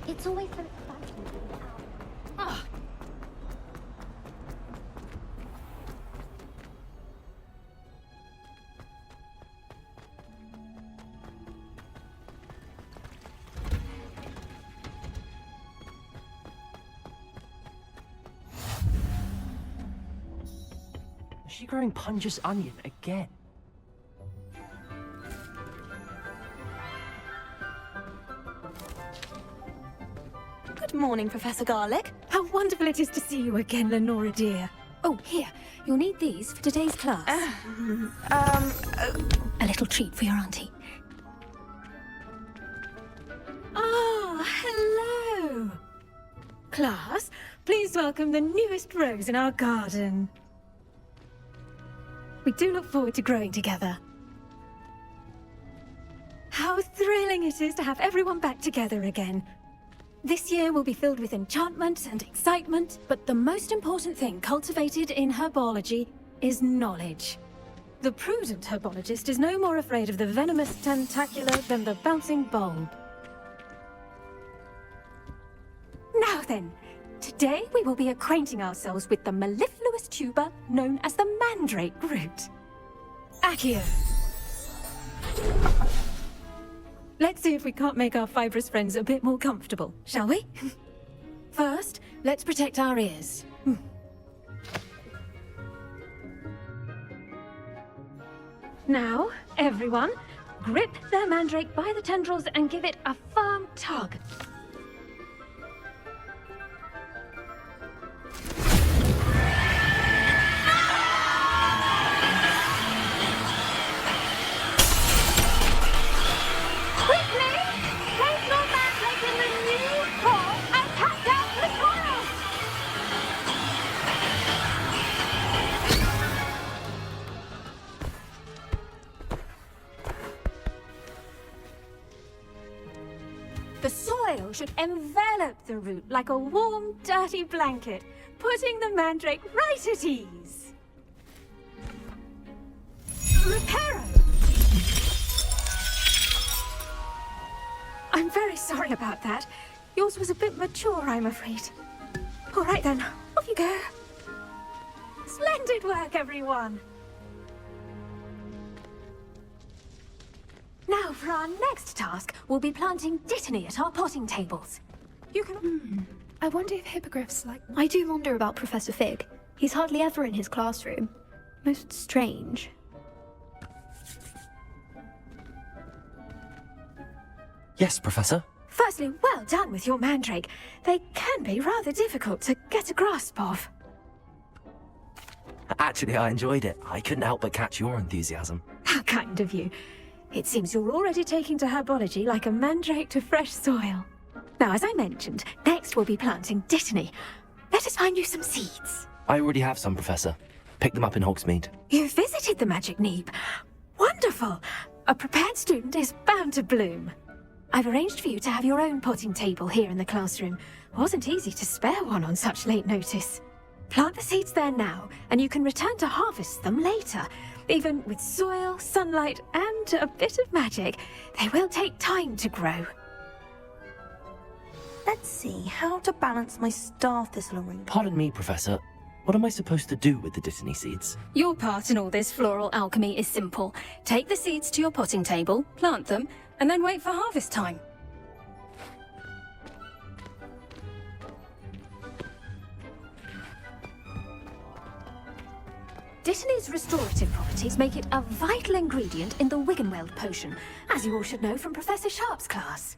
It's always so exciting to be out. Ah. Is she growing Punja's onion again? Good morning, Professor Garlick. How wonderful it is to see you again, Lenora dear. Oh, here. You'll need these for today's class. A little treat for your auntie. Ah, hello. Class, please welcome the newest rose in our garden. We do look forward to growing together. How thrilling it is to have everyone back together again. This year will be filled with enchantment and excitement, but the most important thing cultivated in herbology is knowledge. The prudent herbologist is no more afraid of the venomous tentacular than the bouncing bulb. Now then, today we will be acquainting ourselves with the mellifluous tuber known as the mandrake root. Accio. Let's see if we can't make our fibrous friends a bit more comfortable, shall we? First, let's protect our ears. Now, everyone, grip their mandrake by the tendrils and give it a firm tug. The soil should envelop the root like a warm, dirty blanket, putting the mandrake right at ease. Reparo! I'm very sorry about that. Yours was a bit mature, I'm afraid. All right then, off you go. Splendid work, everyone! Now, for our next task, we'll be planting dittany at our potting tables. You can... I wonder if hippogriffs like... I do wonder about Professor Fig. He's hardly ever in his classroom. Most strange. Yes, Professor. Firstly, well done with your mandrake. They can be rather difficult to get a grasp of. Actually, I enjoyed it. I couldn't help but catch your enthusiasm. How kind of you. It seems you're already taking to herbology like a mandrake to fresh soil. Now, as I mentioned, next we'll be planting dittany. Let us find you some seeds. I already have some, Professor. Picked them up in Hogsmeade. You visited the Magic Neep. Wonderful! A prepared student is bound to bloom. I've arranged for you to have your own potting table here in the classroom. Wasn't easy to spare one on such late notice. Plant the seeds there now, and you can return to harvest them later. Even with soil, sunlight, and a bit of magic, they will take time to grow. Let's see how to balance my star thistle arrangement. Pardon me, Professor. What am I supposed to do with the dittany seeds? Your part in all this floral alchemy is simple. Take the seeds to your potting table, plant them, and then wait for harvest time. Dittany's restorative properties make it a vital ingredient in the Wiggenweld potion, as you all should know from Professor Sharp's class.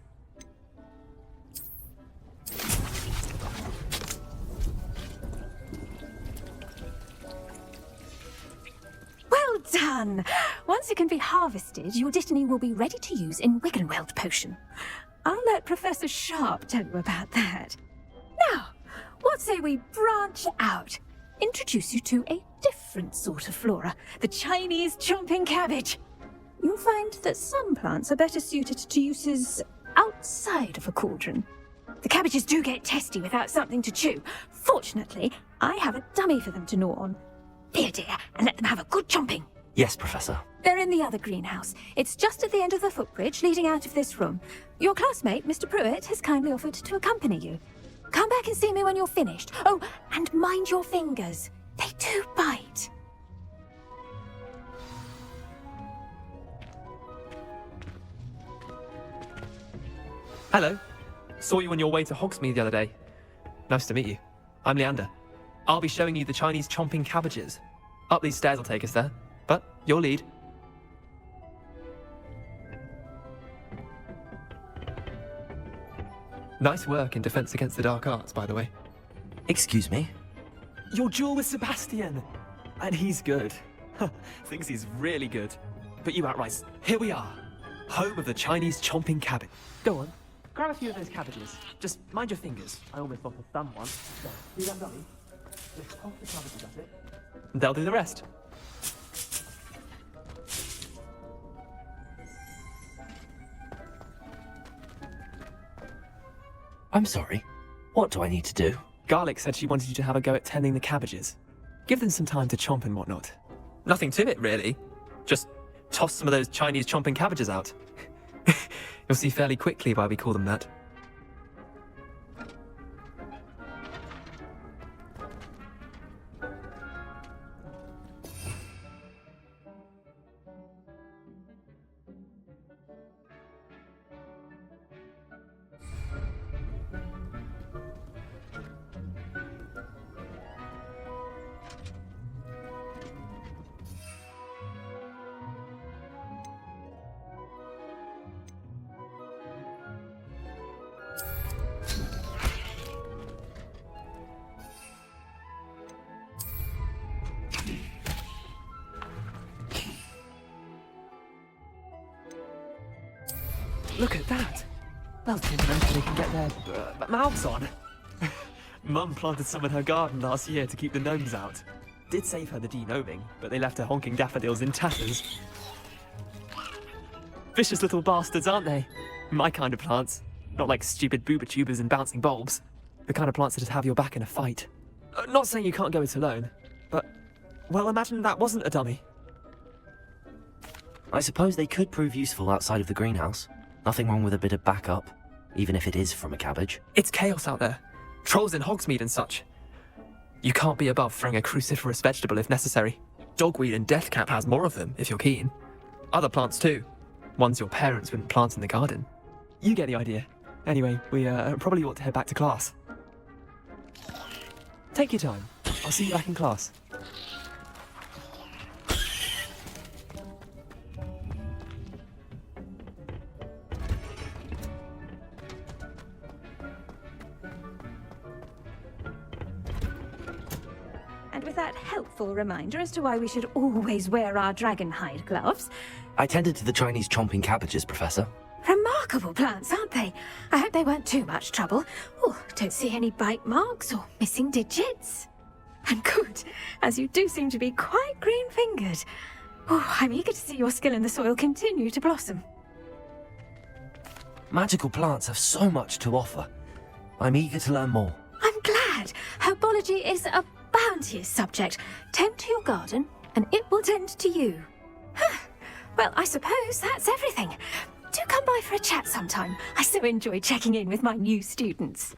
Well done! Once it can be harvested, your dittany will be ready to use in Wiggenweld potion. I'll let Professor Sharp tell you about that. Now, what say we branch out? Introduce you to a different sort of flora, the Chinese chomping cabbage. You'll find that some plants are better suited to uses outside of a cauldron. The cabbages do get testy without something to chew. Fortunately, I have a dummy for them to gnaw on. Dear, and let them have a good chomping. Yes, Professor. They're in the other greenhouse. It's just at the end of the footbridge leading out of this room. Your classmate, Mr. Pruitt, has kindly offered to accompany you. Come back and see me when you're finished. Oh, and mind your fingers. They do bite. Hello. Saw you on your way to Hogsmeade the other day. Nice to meet you. I'm Leander. I'll be showing you the Chinese chomping cabbages. Up these stairs will take us there, but your lead. Nice work in Defense Against the Dark Arts, by the way. Excuse me? Your duel with Sebastian! And he's good. Thinks he's really good. But you outright, here we are. Home of the Chinese chomping cabbage. Go on, grab a few of those cabbages. Just mind your fingers. I almost lost a thumb once. So, see that dummy? Just toss the cabbages at it. And they'll do the rest. I'm sorry. What do I need to do? Garlic said she wanted you to have a go at tending the cabbages. Give them some time to chomp and whatnot. Nothing to it, really. Just toss some of those Chinese chomping cabbages out. You'll see fairly quickly why we call them that. Look at that! Those kids eventually can get their mouths on. Mum planted some in her garden last year to keep the gnomes out. Did save her the de-gnoming, but they left her honking daffodils in tatters. Vicious little bastards, aren't they? My kind of plants. Not like stupid booba tubers and bouncing bulbs. The kind of plants that just have your back in a fight. Not saying you can't go it alone, but, well, imagine that wasn't a dummy. I suppose they could prove useful outside of the greenhouse. Nothing wrong with a bit of backup, even if it is from a cabbage. It's chaos out there. Trolls in Hogsmeade and such. You can't be above throwing a cruciferous vegetable if necessary. Dogweed and deathcap has more of them, if you're keen. Other plants too. Ones your parents wouldn't plant in the garden. You get the idea. Anyway, we probably ought to head back to class. Take your time. I'll see you back in class. And with that helpful reminder as to why we should always wear our dragon hide gloves. I tended to the Chinese chomping cabbages, Professor. Remarkable plants, aren't they? I hope they weren't too much trouble. Oh, don't see any bite marks or missing digits. And good, as you do seem to be quite green-fingered. Oh, I'm eager to see your skill in the soil continue to blossom. Magical plants have so much to offer. I'm eager to learn more. I'm glad. Herbology is a bounteous subject. Tend to your garden, and it will tend to you. Well, I suppose that's everything. Do come by for a chat sometime. I so enjoy checking in with my new students.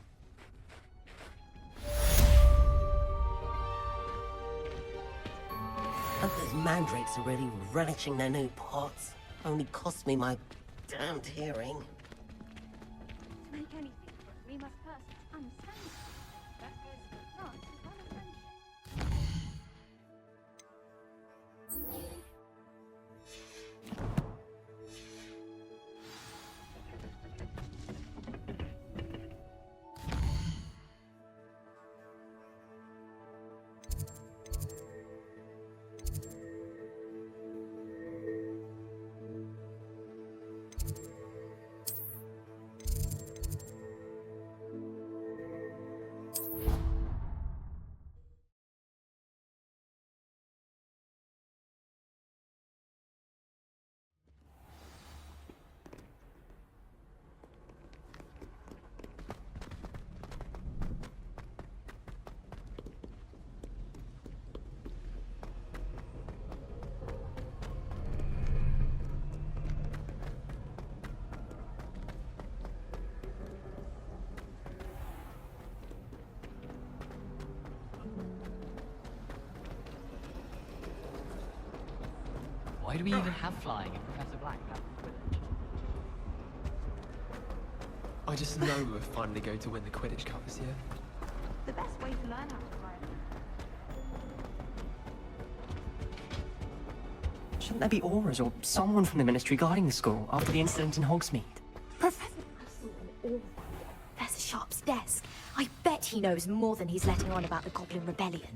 Hope those mandrakes are really relishing their new pots. Only cost me my damned hearing. To make anything, we must first understand it. That goes for plants as well as friendship. Why do we even have flying if Professor Black has Quidditch? I just know we're finally going to win the Quidditch Cup this year. The best way to learn how to fly. Shouldn't there be auras or someone from the Ministry guarding the school after the incident in Hogsmeade? Professor Professor Sharp's desk. I bet he knows more than he's letting on about the Goblin Rebellion.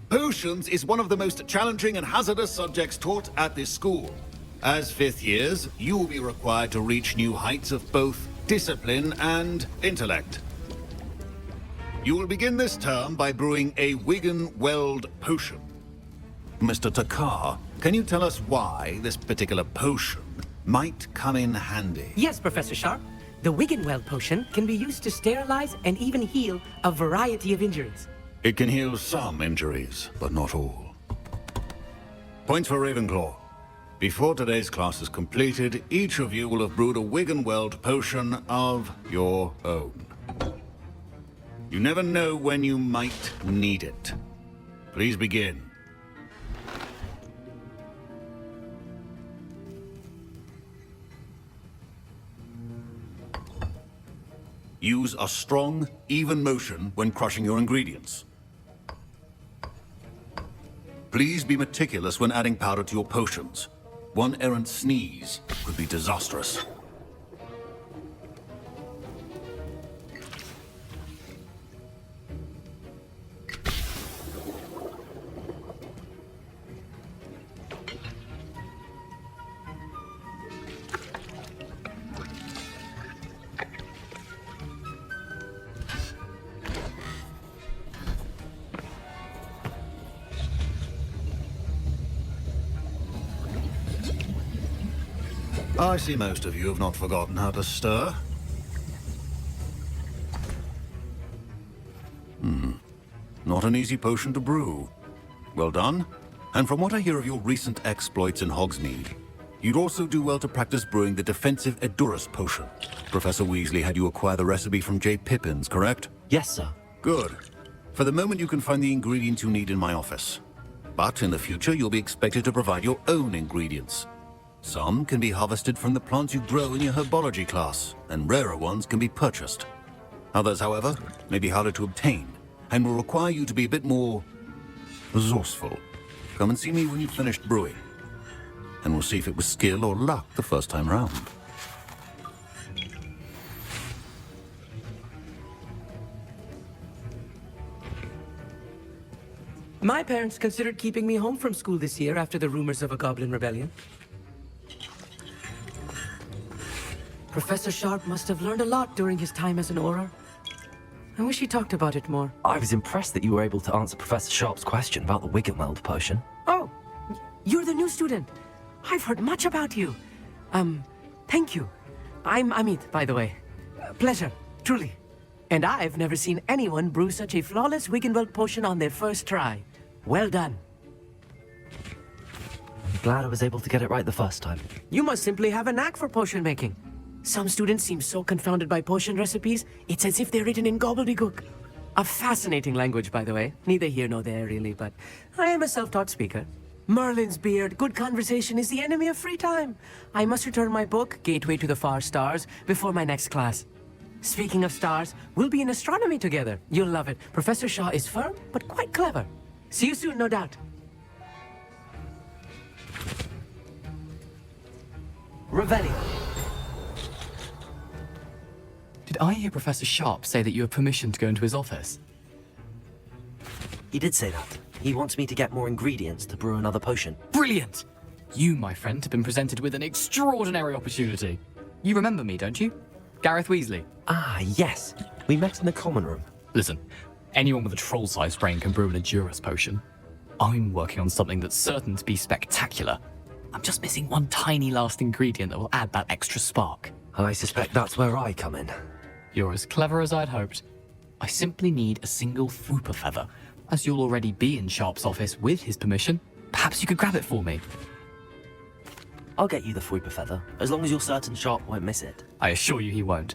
Potions is one of the most challenging and hazardous subjects taught at this school. As fifth years, you will be required to reach new heights of both discipline and intellect. You will begin this term by brewing a Wiggenweld potion. Mr. Takar, can you tell us why this particular potion might come in handy? Yes, Professor Sharp. The Wiggenweld potion can be used to sterilize and even heal a variety of injuries. It can heal some injuries, but not all. Points for Ravenclaw. Before today's class is completed, each of you will have brewed a Wiggenweld potion of your own. You never know when you might need it. Please begin. Use a strong, even motion when crushing your ingredients. Please be meticulous when adding powder to your potions. One errant sneeze could be disastrous. I see most of you have not forgotten how to stir. Not an easy potion to brew. Well done. And from what I hear of your recent exploits in Hogsmeade, you'd also do well to practice brewing the defensive Edurus potion. Professor Weasley had you acquire the recipe from J. Pippin's, correct? Yes, sir. Good. For the moment, you can find the ingredients you need in my office. But in the future, you'll be expected to provide your own ingredients. Some can be harvested from the plants you grow in your herbology class, and rarer ones can be purchased. Others, however, may be harder to obtain, and will require you to be a bit more resourceful. Come and see me when you've finished brewing, and we'll see if it was skill or luck the first time round. My parents considered keeping me home from school this year after the rumors of a Goblin Rebellion. Professor Sharp must have learned a lot during his time as an Auror. I wish he talked about it more. I was impressed that you were able to answer Professor Sharp's question about the Wiggenweld potion. Oh, you're the new student. I've heard much about you. Thank you. I'm Amit, by the way. Pleasure, truly. And I've never seen anyone brew such a flawless Wiggenweld potion on their first try. Well done. I'm glad I was able to get it right the first time. You must simply have a knack for potion making. Some students seem so confounded by potion recipes, it's as if they're written in gobbledygook. A fascinating language, by the way. Neither here nor there, really, but I am a self-taught speaker. Merlin's beard, good conversation is the enemy of free time. I must return my book, Gateway to the Far Stars, before my next class. Speaking of stars, we'll be in astronomy together. You'll love it. Professor Shaw is firm, but quite clever. See you soon, no doubt. Revelio. Did I hear Professor Sharp say that you have permission to go into his office? He did say that. He wants me to get more ingredients to brew another potion. Brilliant! You, my friend, have been presented with an extraordinary opportunity. You remember me, don't you? Gareth Weasley. Ah, yes. We met in the common room. Listen, anyone with a troll-sized brain can brew an Edurus potion. I'm working on something that's certain to be spectacular. I'm just missing one tiny last ingredient that will add that extra spark. I suspect that's where I come in. You're as clever as I'd hoped. I simply need a single Fwooper feather. As you'll already be in Sharp's office with his permission, perhaps you could grab it for me. I'll get you the Fwooper feather, as long as you're certain Sharp won't miss it. I assure you he won't.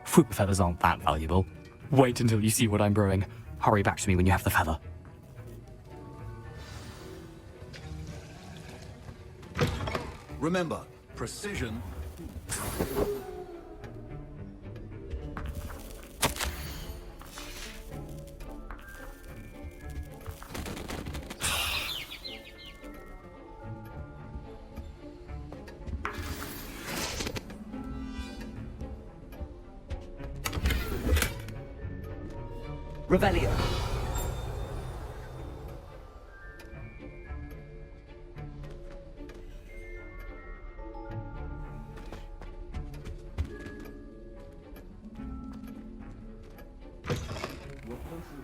Fwooper feathers aren't that valuable. Wait until you see what I'm brewing. Hurry back to me when you have the feather. Remember, precision. Revelio.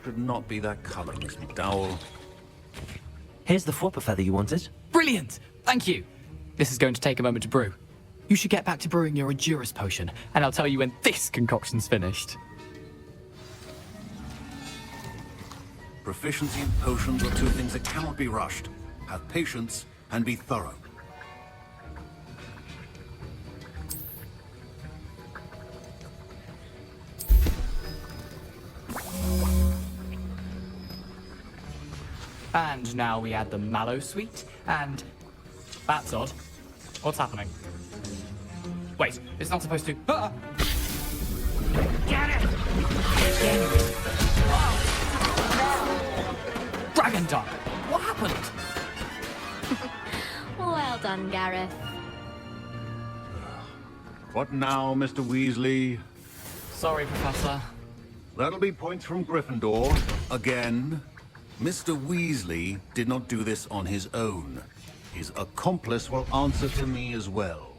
Should not be that color, Miss McDowell. Here's the flopper feather you wanted. Brilliant! Thank you. This is going to take a moment to brew. You should get back to brewing your Endurance potion, and I'll tell you when this concoction's finished. Proficiency in potions are two things that cannot be rushed. Have patience and be thorough. And now we add the mallow sweet, and... That's odd. What's happening? Wait, it's not supposed to... Ah! Get it! Dragon Duck! What happened? Well done, Gareth. What now, Mr. Weasley? Sorry, Professor. That'll be points from Gryffindor. Again. Mr. Weasley did not do this on his own. His accomplice will answer to me as well.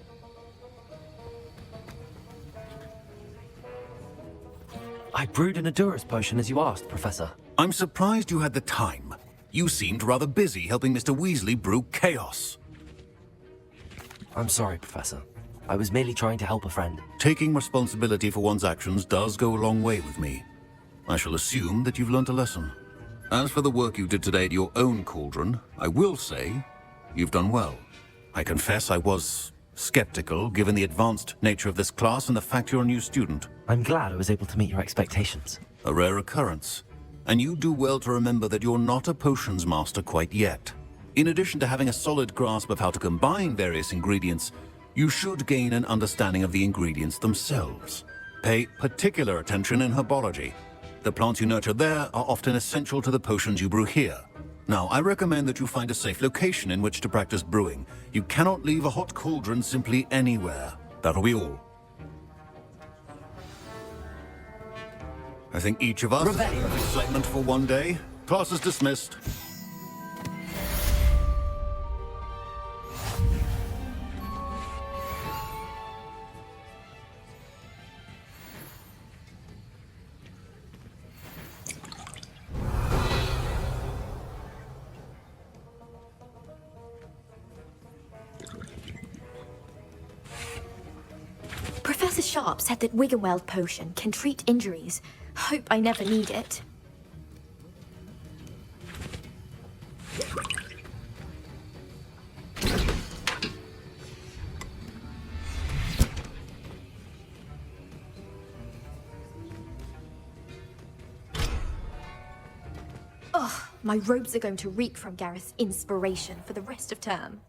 I brewed an Endurance potion as you asked, Professor. I'm surprised you had the time. You seemed rather busy helping Mr. Weasley brew chaos. I'm sorry, Professor. I was merely trying to help a friend. Taking responsibility for one's actions does go a long way with me. I shall assume that you've learnt a lesson. As for the work you did today at your own cauldron, I will say you've done well. I confess I was skeptical, given the advanced nature of this class and the fact you're a new student. I'm glad I was able to meet your expectations. A rare occurrence. And you do well to remember that you're not a potions master quite yet. In addition to having a solid grasp of how to combine various ingredients, you should gain an understanding of the ingredients themselves. Pay particular attention in herbology. The plants you nurture there are often essential to the potions you brew here. Now, I recommend that you find a safe location in which to practice brewing. You cannot leave a hot cauldron simply anywhere. That'll be all. I think each of us has enough excitement for one day. Class is dismissed. Professor Sharp said that Wiggenweld potion can treat injuries. Hope I never need it. Ugh, my robes are going to reek from Gareth's inspiration for the rest of term.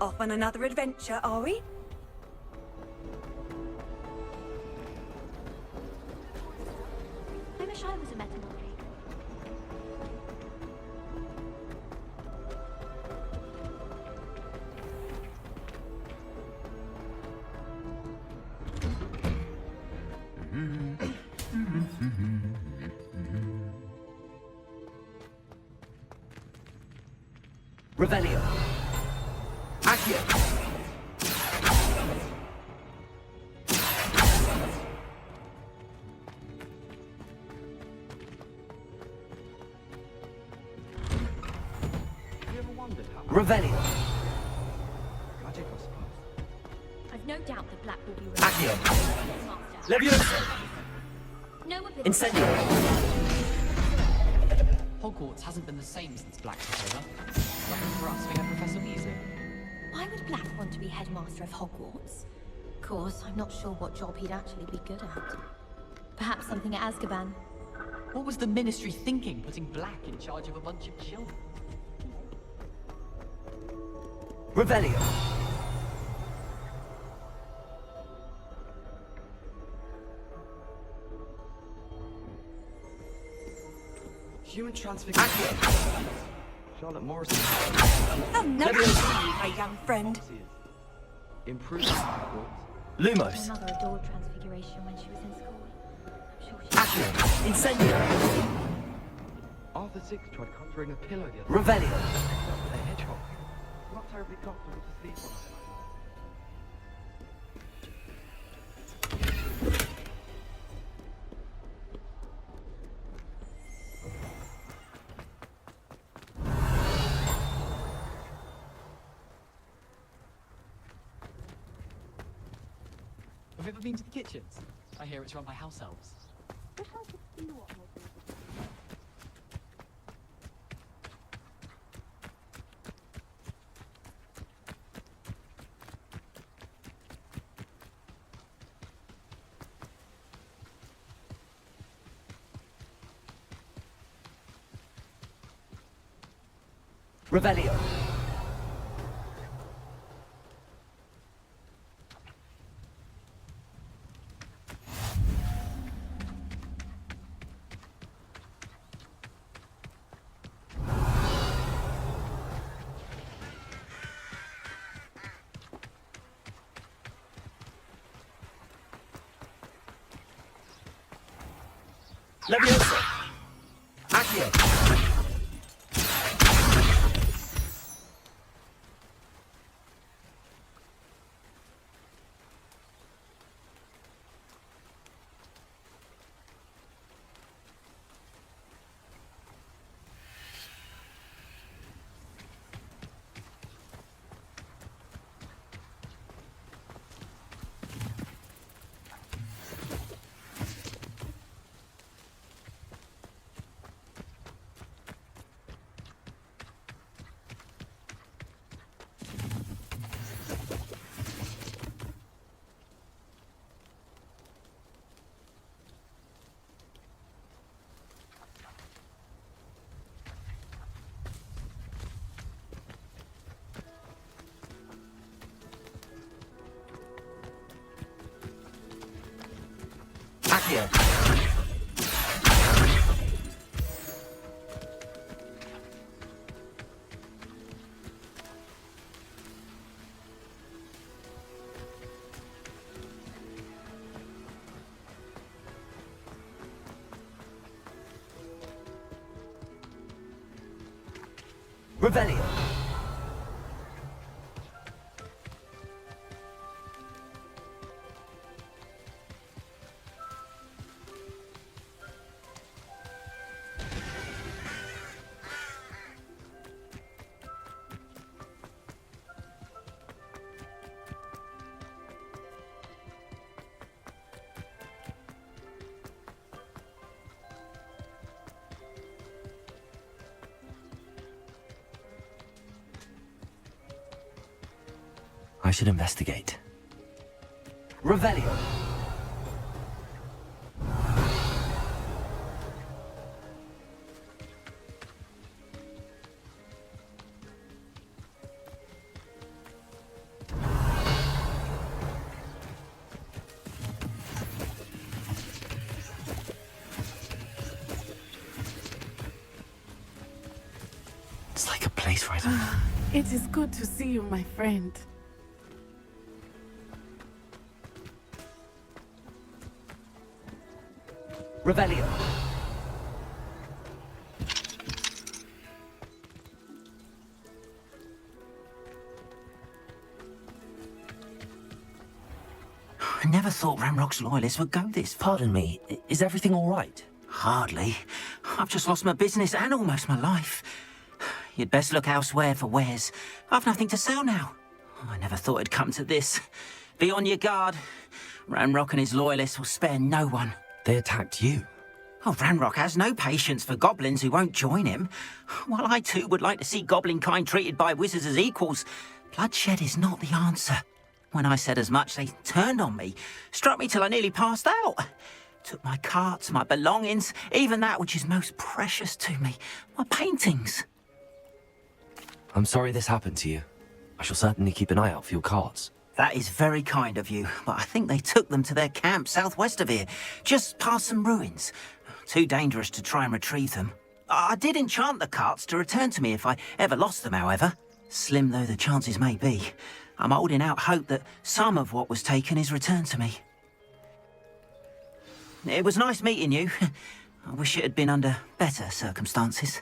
Off on another adventure, are we? I wish I was a metamorph. Revelio. Accio. Revelio. Magic, I suppose. I've no doubt that Black will be ready. Accio. Master. Leviosa. No ability. Incendio. Hogwarts hasn't been the same since Black took over. Lucky for us, we have Professor Weasley. Why would Black want to be headmaster of Hogwarts? Of course, I'm not sure what job he'd actually be good at. Perhaps something at Azkaban. What was the Ministry thinking, putting Black in charge of a bunch of children? Revelio. Human transfiguration. Charlotte Morrison. Oh, no, my young friend. Improved Hogwarts. My Lumos. mother adored transfiguration when she was in school. I'm sure she... Accio. Incendio. Arthur VI tried conjuring a pillow the other Revelio. with a hedgehog. Not terribly comfortable to sleep on. Have you ever been to the kitchens? I hear it's run by house elves. Revelio. Leviosa. Accio. Accio. Revelio. I should investigate. Revelio. frightened. It is good to see you, my friend. Revelio. I never thought Ramrock's loyalists would go this far. Pardon me, is everything all right? Hardly. I've just lost my business and almost my life. You'd best look elsewhere for wares. I've nothing to sell now. I never thought it'd come to this. Be on your guard. Ramrock and his loyalists will spare no one. They attacked you. Oh, Ramrock has no patience for goblins who won't join him. While I too would like to see goblin kind treated by wizards as equals, bloodshed is not the answer. When I said as much, they turned on me, struck me till I nearly passed out. Took my carts, my belongings, even that which is most precious to me, my paintings. I'm sorry this happened to you. I shall certainly keep an eye out for your carts. That is very kind of you, but I think they took them to their camp southwest of here, just past some ruins. Too dangerous to try and retrieve them. I did enchant the carts to return to me if I ever lost them, however. Slim though the chances may be, I'm holding out hope that some of what was taken is returned to me. It was nice meeting you. I wish it had been under better circumstances.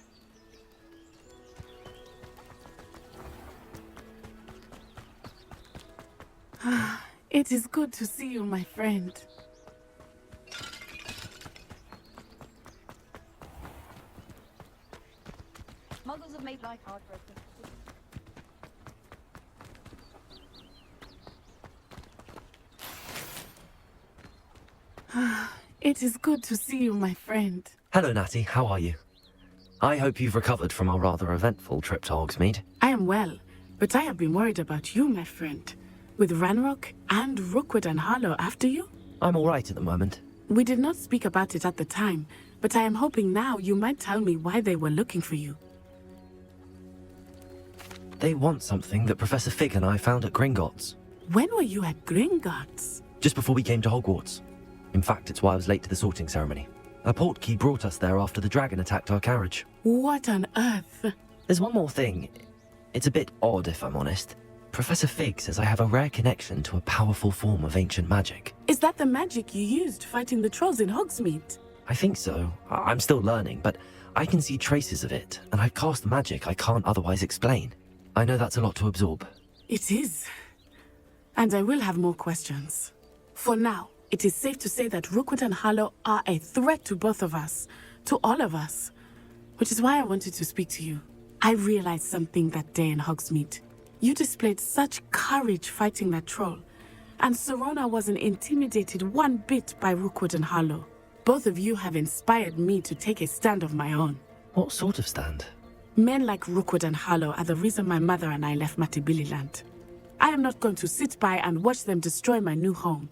It is good to see you, my friend. Muggles have made life hard for us. It is good to see you, my friend. Hello, Natty. How are you? I hope you've recovered from our rather eventful trip to Hogsmeade. I am well, but I have been worried about you, my friend. With Ranrock and Rookwood and Harlow after you? I'm all right at the moment. We did not speak about it at the time, but I am hoping now you might tell me why they were looking for you. They want something that Professor Fig and I found at Gringotts. When were you at Gringotts? Just before we came to Hogwarts. In fact, it's why I was late to the sorting ceremony. A portkey brought us there after the dragon attacked our carriage. What on earth? There's one more thing. It's a bit odd, if I'm honest. Professor Fig says I have a rare connection to a powerful form of ancient magic. Is that the magic you used fighting the trolls in Hogsmeade? I think so. I'm still learning, but I can see traces of it, and I've cast magic I can't otherwise explain. I know that's a lot to absorb. It is. And I will have more questions. For now, it is safe to say that Rookwood and Harlow are a threat to both of us, to all of us. Which is why I wanted to speak to you. I realized something that day in Hogsmeade. You displayed such courage fighting that troll, and Serona wasn't intimidated one bit by Rookwood and Harlow. Both of you have inspired me to take a stand of my own. What sort of stand? Men like Rookwood and Harlow are the reason my mother and I left Matibili I am not going to sit by and watch them destroy my new home.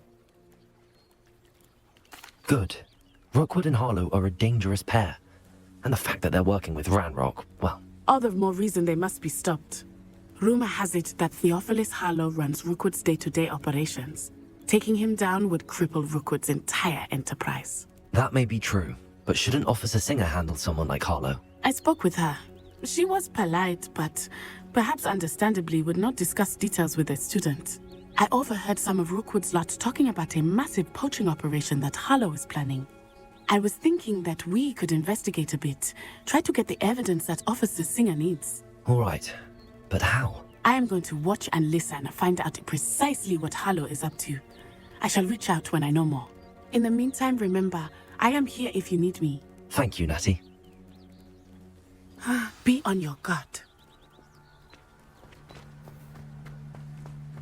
Good. Rookwood and Harlow are a dangerous pair. And the fact that they're working with Ranrock, well... All the more reason they must be stopped. Rumor has it that Theophilus Harlow runs Rookwood's day-to-day operations. Taking him down would cripple Rookwood's entire enterprise. That may be true, but shouldn't Officer Singer handle someone like Harlow? I spoke with her. She was polite, but perhaps understandably would not discuss details with a student. I overheard some of Rookwood's lot talking about a massive poaching operation that Harlow is planning. I was thinking that we could investigate a bit, try to get the evidence that Officer Singer needs. All right, but how? I am going to watch and listen, find out precisely what Harlow is up to. I shall reach out when I know more. In the meantime, remember, I am here if you need me. Thank you, Natty. Be on your guard.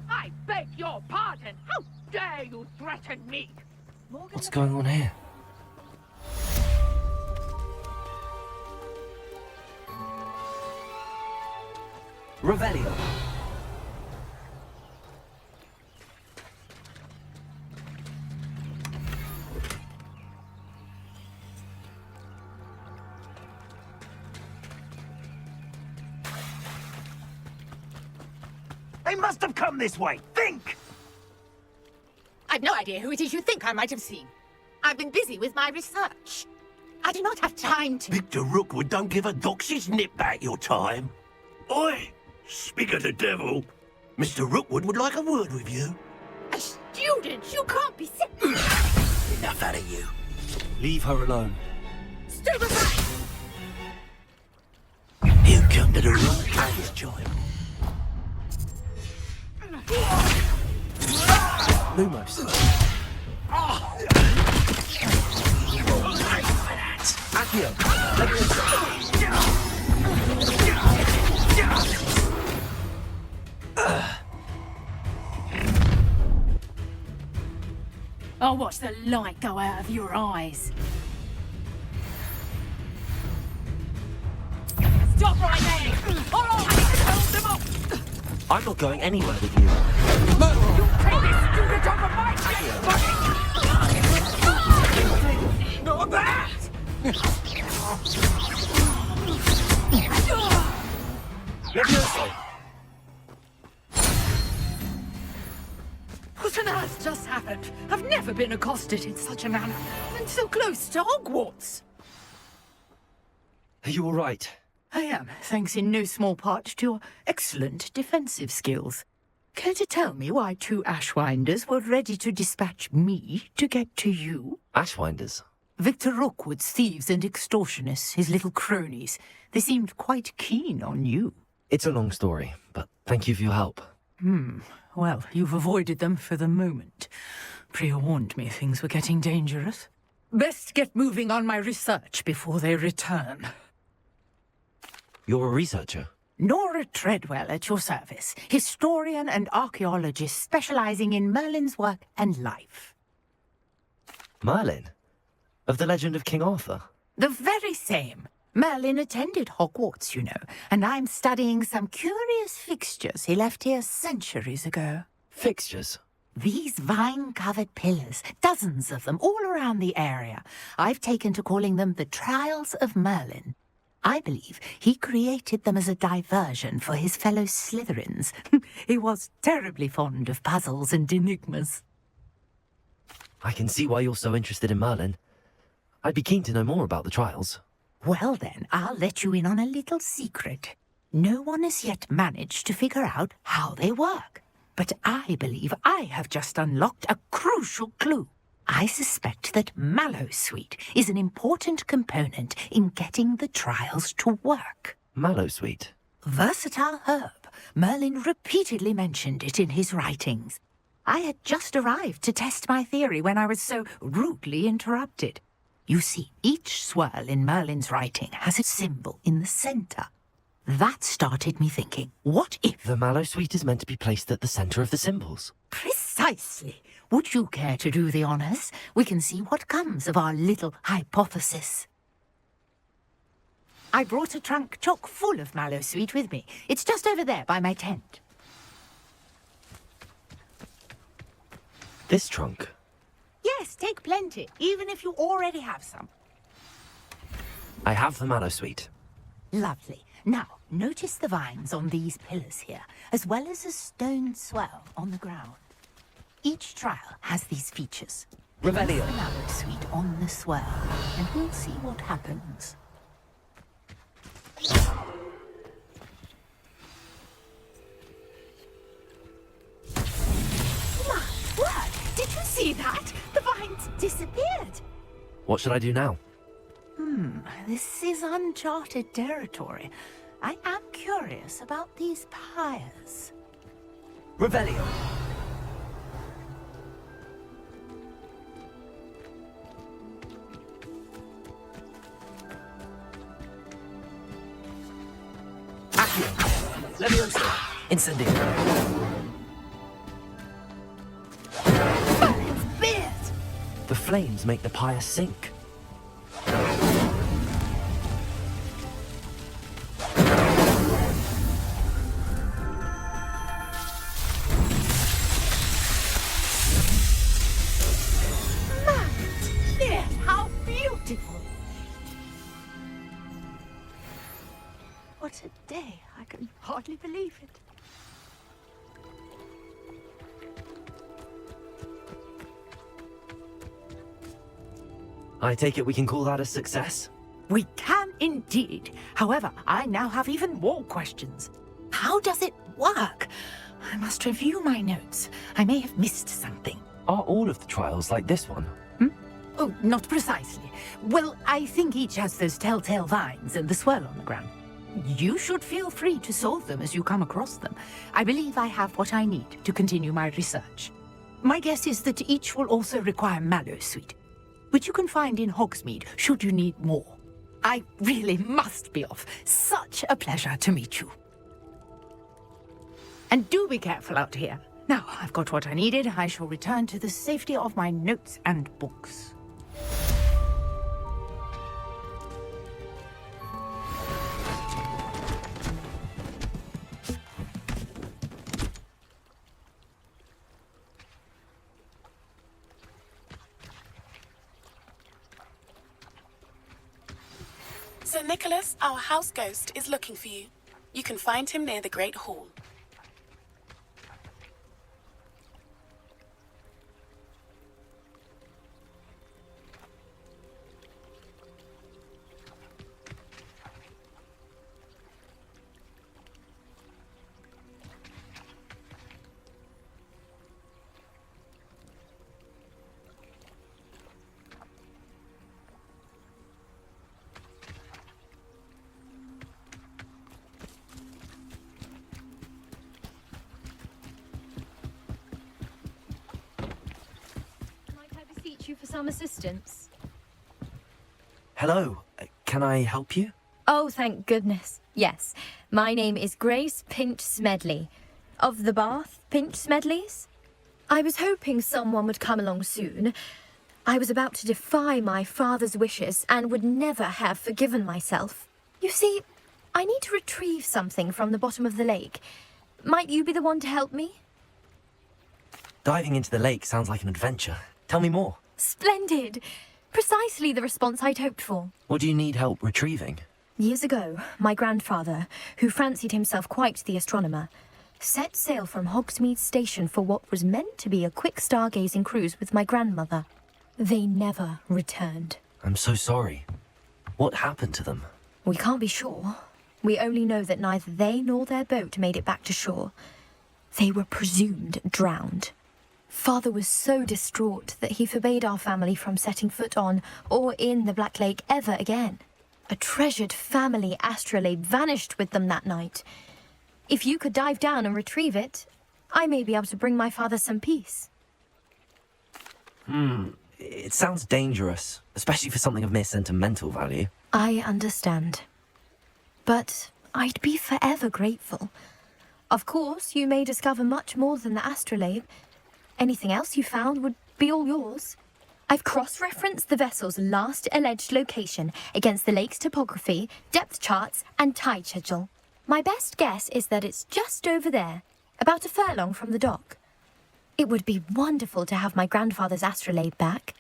I beg your pardon! How dare you threaten me? What's going on here? Revelio. They must have come this way. Think! I've no idea who it is you think I might have seen. I've been busy with my research. I do not have time to... Victor Rookwood don't give a doxy's nip back your time. Oi! Speak of the devil. Mr. Rookwood would like a word with you. A student? You can't be sick. Enough out of you. Leave her alone. Stupefy! You come to the wrong place, child. Lumos. Accio, I'll watch the light go out of your eyes. Stop right there! All right, hold them up! I'm not going anywhere with you. You take this student over my dead body! Not that! What on earth just happened? I've never been accosted in such a manner, and so close to Hogwarts. Are you all right? I am, thanks in no small part to your excellent defensive skills. Care to tell me why 2 Ashwinders were ready to dispatch me to get to you? Ashwinders? Victor Rookwood's thieves and extortionists, his little cronies. They seemed quite keen on you. It's a long story, but thank you for your help. Well, you've avoided them for the moment. Priya warned me things were getting dangerous. Best get moving on my research before they return. You're a researcher? Nora Treadwell at your service, historian and archaeologist specializing in Merlin's work and life. Merlin? Of the legend of King Arthur? The very same. Merlin attended Hogwarts, you know, and I'm studying some curious fixtures he left here centuries ago. Fixtures? These vine-covered pillars, dozens of them all around the area. I've taken to calling them the Trials of Merlin. I believe he created them as a diversion for his fellow Slytherins. He was terribly fond of puzzles and enigmas. I can see why you're so interested in Merlin. I'd be keen to know more about the trials. Well then, I'll let you in on a little secret. No one has yet managed to figure out how they work. But I believe I have just unlocked a crucial clue. I suspect that Mallowsweet is an important component in getting the trials to work. Mallowsweet? Versatile herb. Merlin repeatedly mentioned it in his writings. I had just arrived to test my theory when I was so rudely interrupted. You see, each swirl in Merlin's writing has a symbol in the center. That started me thinking, what if... The Mallowsweet is meant to be placed at the center of the symbols. Precisely. Would you care to do the honors? We can see what comes of our little hypothesis. I brought a trunk chock full of Mallowsweet with me. It's just over there by my tent. This trunk? Yes, take plenty, even if you already have some. I have the Mallowsweet. Lovely. Now, notice the vines on these pillars here, as well as a stone swell on the ground. Each trial has these features. Revelio. Place the Mallowsweet on the swell, and we'll see what happens. My word! Did you see that? The vines disappeared. What should I do now? This is uncharted territory. I am curious about these pyres. Revelio. Accio. Leviosa. Incendio. Merlin's beard! The flames make the pyre sink. How beautiful! What a day. I can hardly believe it. I take it we can call that a success? We can indeed. However, I now have even more questions. How does it work? I must review my notes. I may have missed something. Are all of the trials like this one? Oh, not precisely. Well, I think each has those telltale vines and the swirl on the ground. You should feel free to solve them as you come across them. I believe I have what I need to continue my research. My guess is that each will also require mallowsweet, which you can find in Hogsmeade should you need more. I really must be off. Such a pleasure to meet you. And do be careful out here. Now, I've got what I needed. I shall return to the safety of my notes and books. Sir Nicholas, our house ghost, is looking for you. You can find him near the Great Hall. You for some assistance? Hello, can I help you? Oh, thank goodness. Yes, my name is Grace Pinch Smedley, of the Bath Pinch Smedleys. I was hoping someone would come along soon. I was about to defy my father's wishes and would never have forgiven myself. You see, I need to retrieve something from the bottom of the lake. Might you be the one to help me? Diving into the lake sounds like an adventure. Tell me more. Splendid! Precisely the response I'd hoped for. What do you need help retrieving? Years ago, my grandfather, who fancied himself quite the astronomer, set sail from Hogsmeade Station for what was meant to be a quick stargazing cruise with my grandmother. They never returned. I'm so sorry. What happened to them? We can't be sure. We only know that neither they nor their boat made it back to shore. They were presumed drowned. Father was so distraught that he forbade our family from setting foot on or in the Black Lake ever again. A treasured family astrolabe vanished with them that night. If you could dive down and retrieve it, I may be able to bring my father some peace. It sounds dangerous, especially for something of mere sentimental value. I understand. But I'd be forever grateful. Of course, you may discover much more than the astrolabe. Anything else you found would be all yours. I've cross-referenced the vessel's last alleged location against the lake's topography, depth charts, and tide schedule. My best guess is that it's just over there, about a furlong from the dock. It would be wonderful to have my grandfather's astrolabe back.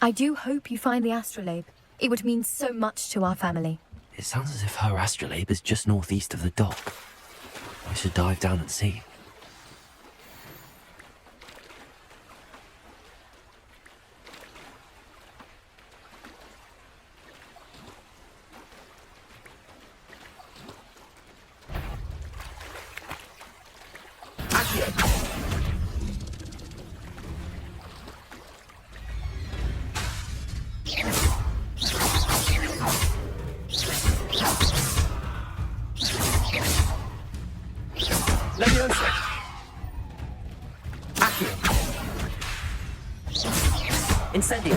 I do hope you find the astrolabe. It would mean so much to our family. It sounds as if her astrolabe is just northeast of the dock. I should dive down and see. Incendio.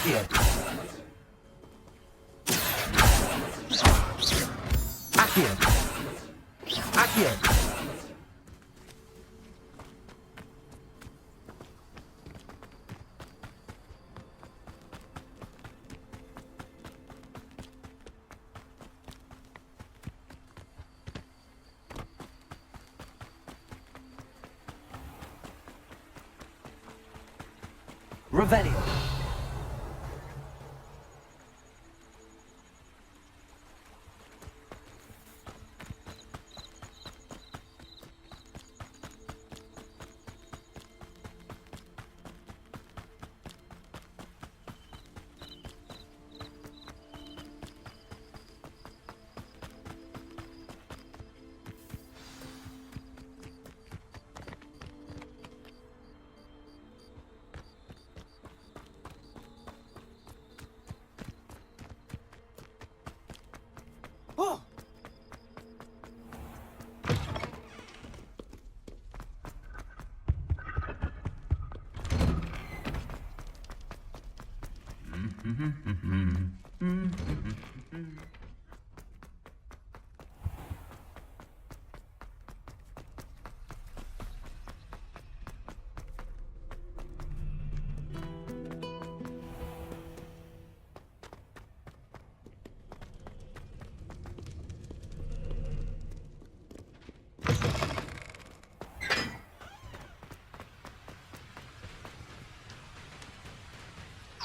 Accio. Accio. Accio. Revelio. Oh!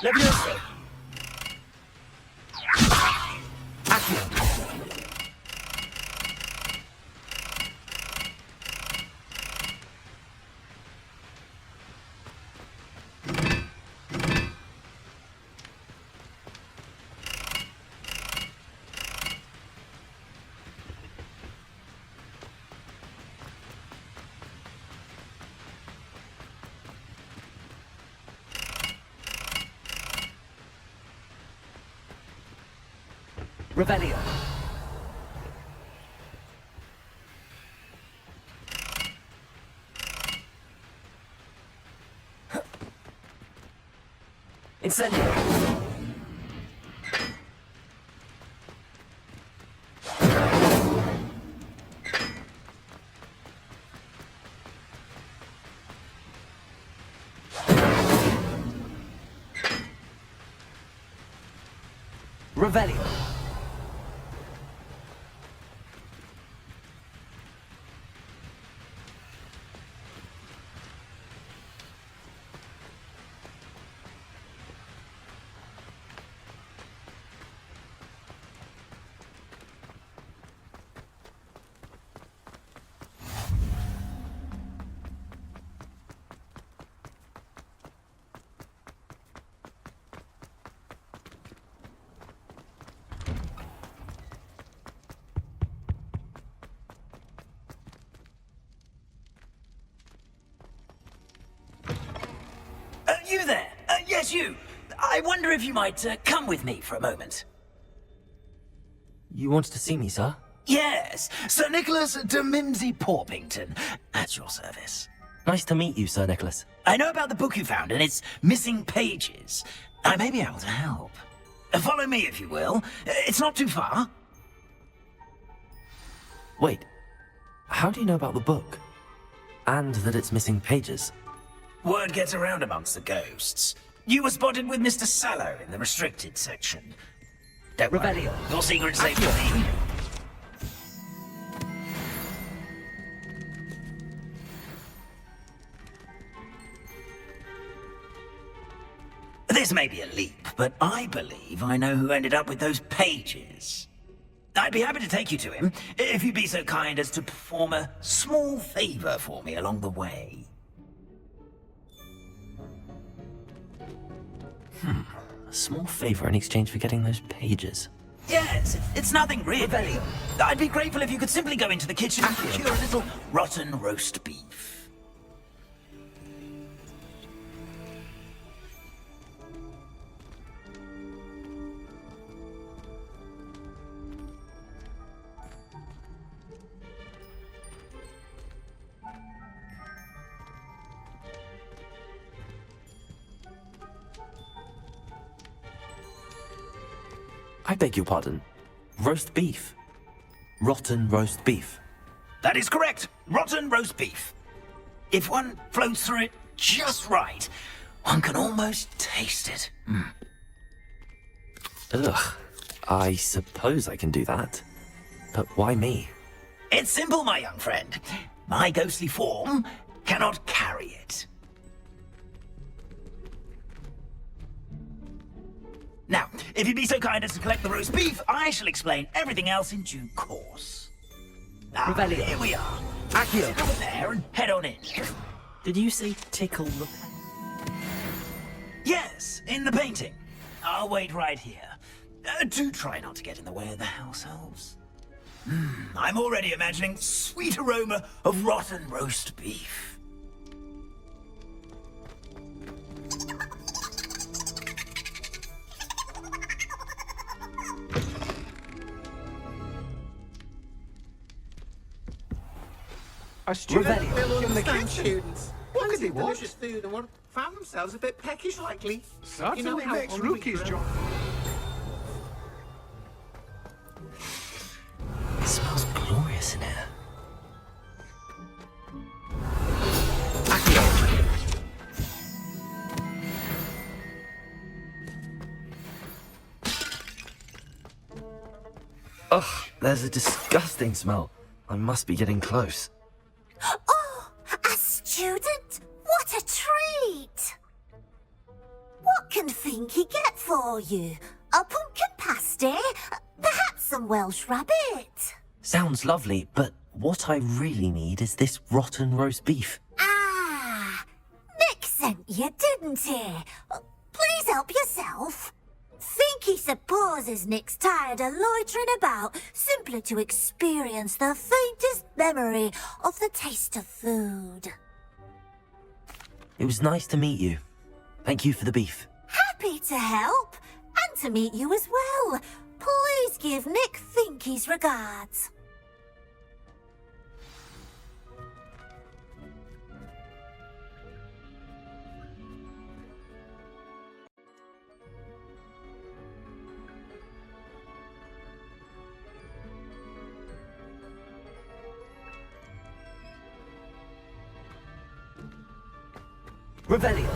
Levioso. Accio. Revelio. Incendio. Revelio. You there? Yes, you. I wonder if you might come with me for a moment. You wanted to see me, sir? Yes, Sir Nicholas de Mimsy Porpington, at your service. Nice to meet you, Sir Nicholas. I know about the book you found and its missing pages. I may be able to help. Follow me, if you will. It's not too far. Wait, how do you know about the book? And that it's missing pages? Word gets around amongst the ghosts. You were spotted with Mr. Sallow in the restricted section. Don't worry, your secret's safe with me. This may be a leap, but I believe I know who ended up with those pages. I'd be happy to take you to him, if you'd be so kind as to perform a small favor for me along the way. A small favor in exchange for getting those pages. Yes, it's nothing really. I'd be grateful if you could simply go into the kitchen and procure a little rotten roast beef. I beg your pardon. Roast beef. Rotten roast beef. That is correct. Rotten roast beef. If one floats through it just right, one can almost taste it. Ugh. I suppose I can do that. But why me? It's simple, my young friend. My ghostly form cannot carry it. Now, if you'd be so kind as to collect the roast beef, I shall explain everything else in due course. Here we are. Sit over there and head on in. Did you say tickle the... Yes, in the painting. I'll wait right here. Do try not to get in the way of the house elves. I'm already imagining sweet aroma of rotten roast beef. A student Revelio. will Young understand students. What could they want? Delicious food and found themselves a bit peckish lately. Certainly You know how makes hungry rookies, grow. John. It smells glorious in here. Ugh, there's a disgusting smell. I must be getting close. Oh, a student? What a treat! What can Finky get for you? A pumpkin pasty? Perhaps some Welsh rabbit? Sounds lovely, but what I really need is this rotten roast beef. Ah, Nick sent you, didn't he? Please help yourself. Finky supposes Nick's tired of loitering about simply to experience the faintest memory of the taste of food. It was nice to meet you. Thank you for the beef. Happy to help, and to meet you as well. Please give Nick Finky's regards. Revelio.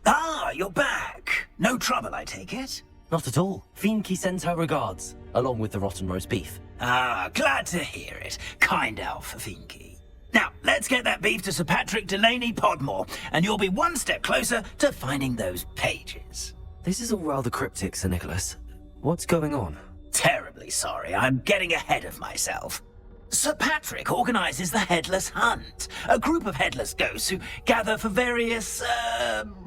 Ah, you're back. No trouble, I take it? Not at all. Finky sends her regards, along with the rotten roast beef. Ah, glad to hear it. Kind elf, Finky. Now, let's get that beef to Sir Patrick Delaney Podmore, and you'll be one step closer to finding those pages. This is all rather cryptic, Sir Nicholas. What's going on? Terribly sorry, I'm getting ahead of myself. Sir Patrick organises the Headless Hunt, a group of headless ghosts who gather for various,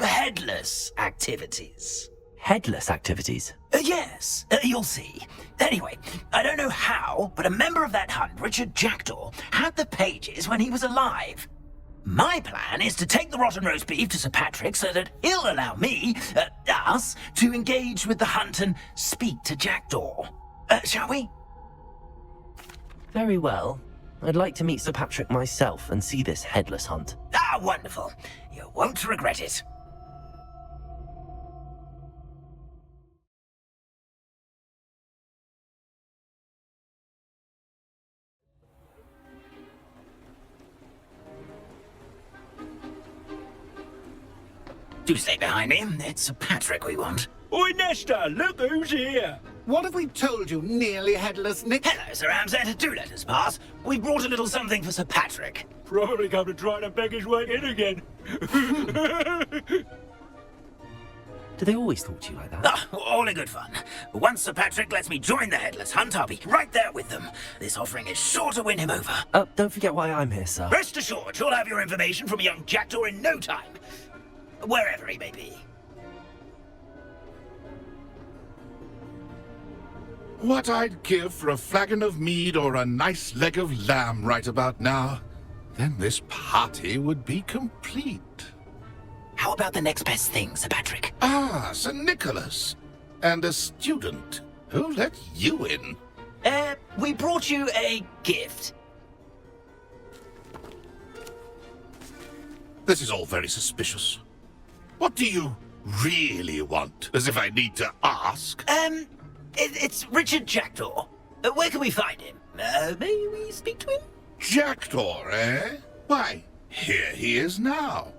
headless activities. Headless activities? Yes, you'll see. Anyway, I don't know how, but a member of that hunt, Richard Jackdaw, had the pages when he was alive. My plan is to take the rotten roast beef to Sir Patrick so that he'll allow me, us, to engage with the hunt and speak to Jackdaw. Shall we? Very well. I'd like to meet Sir Patrick myself and see this headless hunt. Ah, wonderful. You won't regret it. Do stay behind me. It's Sir Patrick we want. Oi, Nesta, look who's here. What have we told you, nearly headless Nick? Hello, Sir Ramsett. Do let us pass. We brought a little something for Sir Patrick. Probably come to try to beg his way in again. Do they always talk to you like that? Ah, all in good fun. Once Sir Patrick lets me join the Headless Hunt, I'll be right there with them. This offering is sure to win him over. Don't forget why I'm here, sir. Rest assured, you'll have your information from a young Jackdaw in no time. Wherever he may be. What I'd give for a flagon of mead or a nice leg of lamb right about now. Then this party would be complete. How about the next best thing, Sir Patrick? Ah, Sir Nicholas. And a student. Who let you in? We brought you a gift. This is all very suspicious. What do you really want? As if I need to ask. It's Richard Jackdaw. Where can we find him? May we speak to him? Jackdaw, eh? Why, here he is now.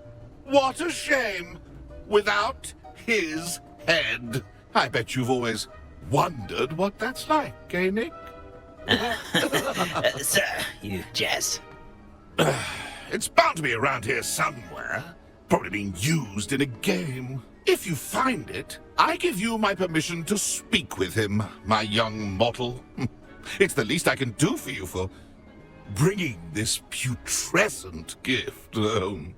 What a shame! Without his head. I bet you've always wondered what that's like, eh, Nick? Sir, you jest. It's bound to be around here somewhere. Probably being used in a game. If you find it, I give you my permission to speak with him, my young mortal. It's the least I can do for you for bringing this putrescent gift home.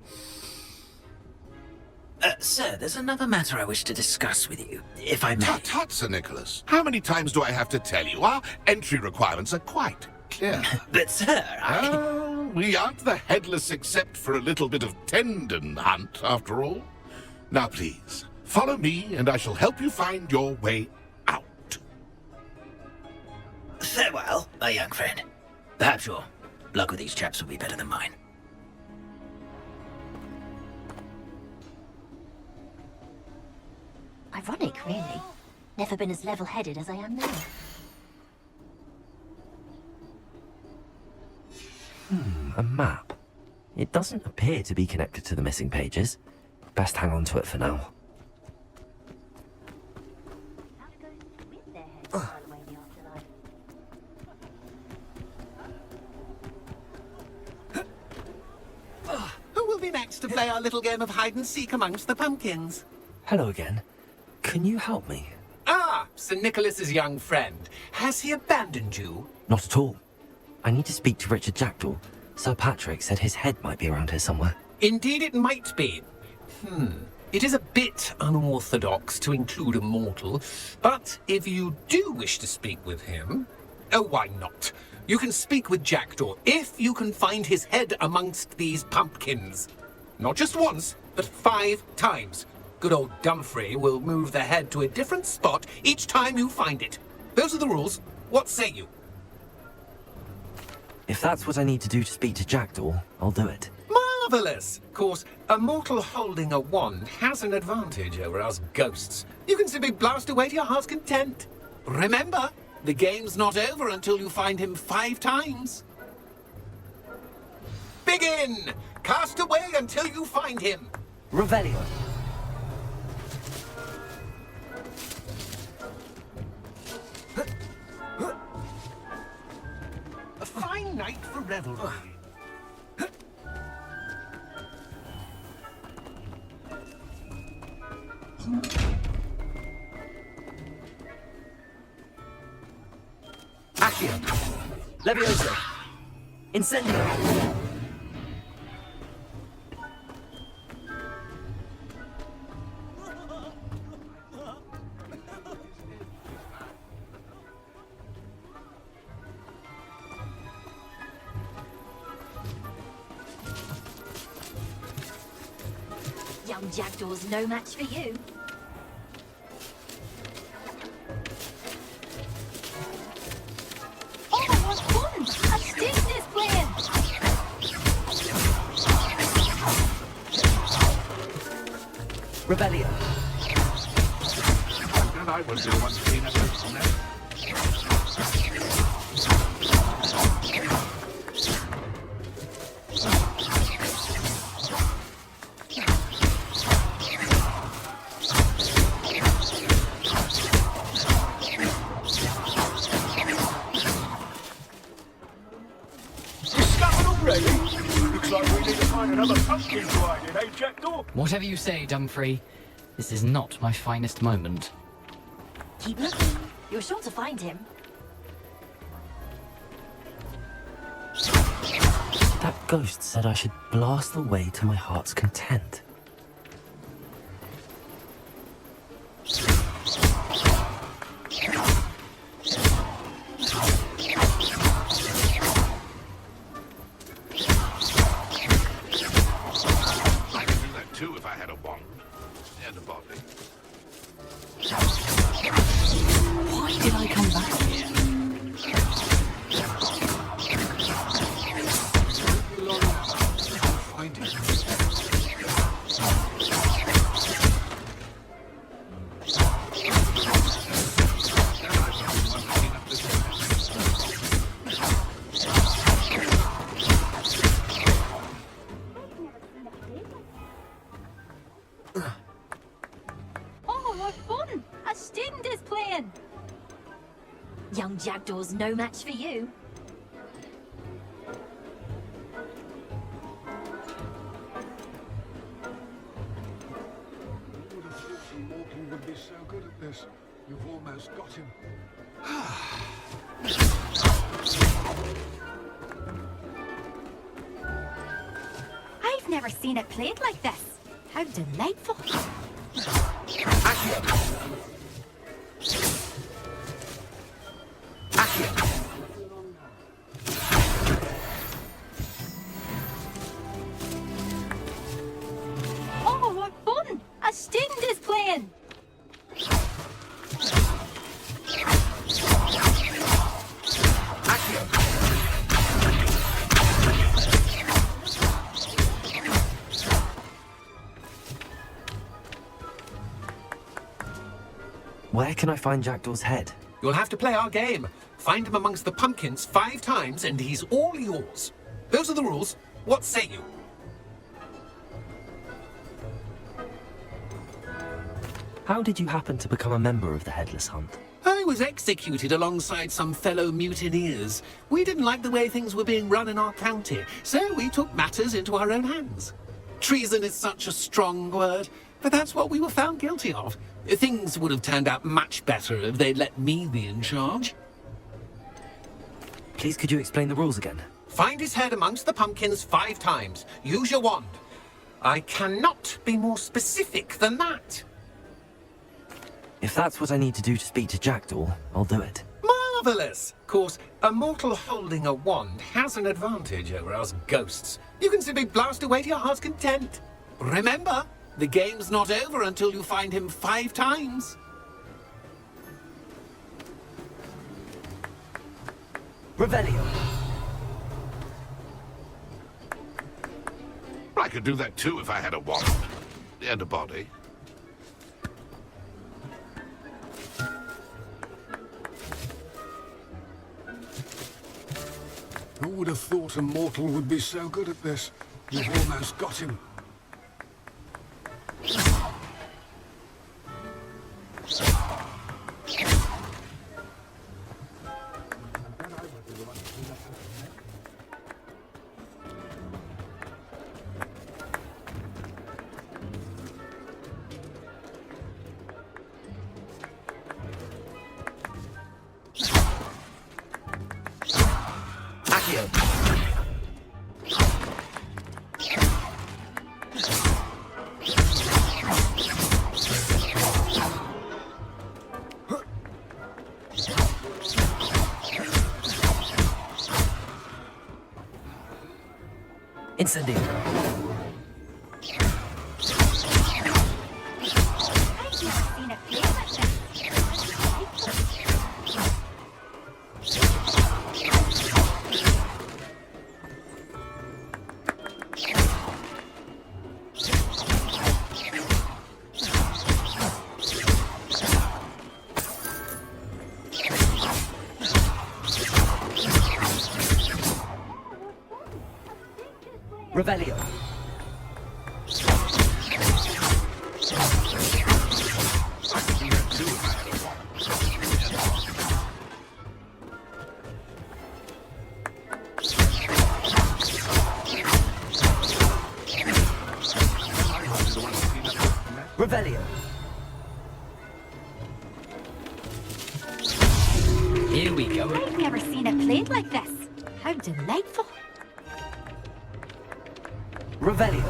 Sir, there's another matter I wish to discuss with you, if I may. Tut, Sir Nicholas. How many times do I have to tell you? Our entry requirements are quite clear. But, sir, we aren't the headless except for a little bit of tendon hunt, after all. Now, please, follow me, and I shall help you find your way out. Farewell, my young friend. Perhaps your luck with these chaps will be better than mine. Ironic, really. Never been as level-headed as I am now. A map. It doesn't appear to be connected to the missing pages. Best hang on to it for now. Who will be next to play our little game of hide-and-seek amongst the pumpkins? Hello again. Can you help me? Ah, Sir Nicholas's young friend. Has he abandoned you? Not at all. I need to speak to Richard Jackdaw. Sir Patrick said his head might be around here somewhere. Indeed it might be. It is a bit unorthodox to include a mortal, but if you do wish to speak with him, oh, why not? You can speak with Jackdaw if you can find his head amongst these pumpkins. Not just once, but 5 times. Good old Dumfrey will move the head to a different spot each time you find it. Those are the rules. What say you? If that's what I need to do to speak to Jackdaw, I'll do it. Marvellous! Of course, a mortal holding a wand has an advantage over us ghosts. You can simply blast away to your heart's content. Remember, the game's not over until you find him 5 times. Begin! Cast away until you find him. Revelio. A fine night for revelry. Accio. Levioso. Incendio. Young Jackdaw's no match for you. Revelio. And I was the one clean up on that. Looks like we need to find another pumpkin to hide in, eh, Jackdaw? Whatever you say, Dumfrey. This is not my finest moment. Keep looking. You're sure to find him. That ghost said I should blast away to my heart's content. I could do that too if I had a wand and a body. Why did I come back here? Find it. Oh, what fun! A student is playing! Young Jackdaw's no match for you. Who would have thought a mortal would be so good at this? You've almost got him. I've never seen it played like this. How delightful. Oh, what fun! A student is playing! Where can I find Jackdaw's head? You'll have to play our game. Find him amongst the pumpkins 5 times and he's all yours. Those are the rules. What say you? How did you happen to become a member of the Headless Hunt? I was executed alongside some fellow mutineers. We didn't like the way things were being run in our county, so we took matters into our own hands. Treason is such a strong word, but that's what we were found guilty of. Things would have turned out much better if they'd let me be in charge. Please, could you explain the rules again? Find his head amongst the pumpkins 5 times. Use your wand. I cannot be more specific than that. If that's what I need to do to speak to Jackdaw, I'll do it. Marvellous! Of course, a mortal holding a wand has an advantage over us ghosts. You can simply blast away to your heart's content. Remember, the game's not over until you find him 5 times. Revelio. I could do that too if I had a wand and a body. Who would have thought a mortal would be so good at this? You've almost got him. Incendio. Revelio. Revelio. never seen it played like this. How delightful. Revelio.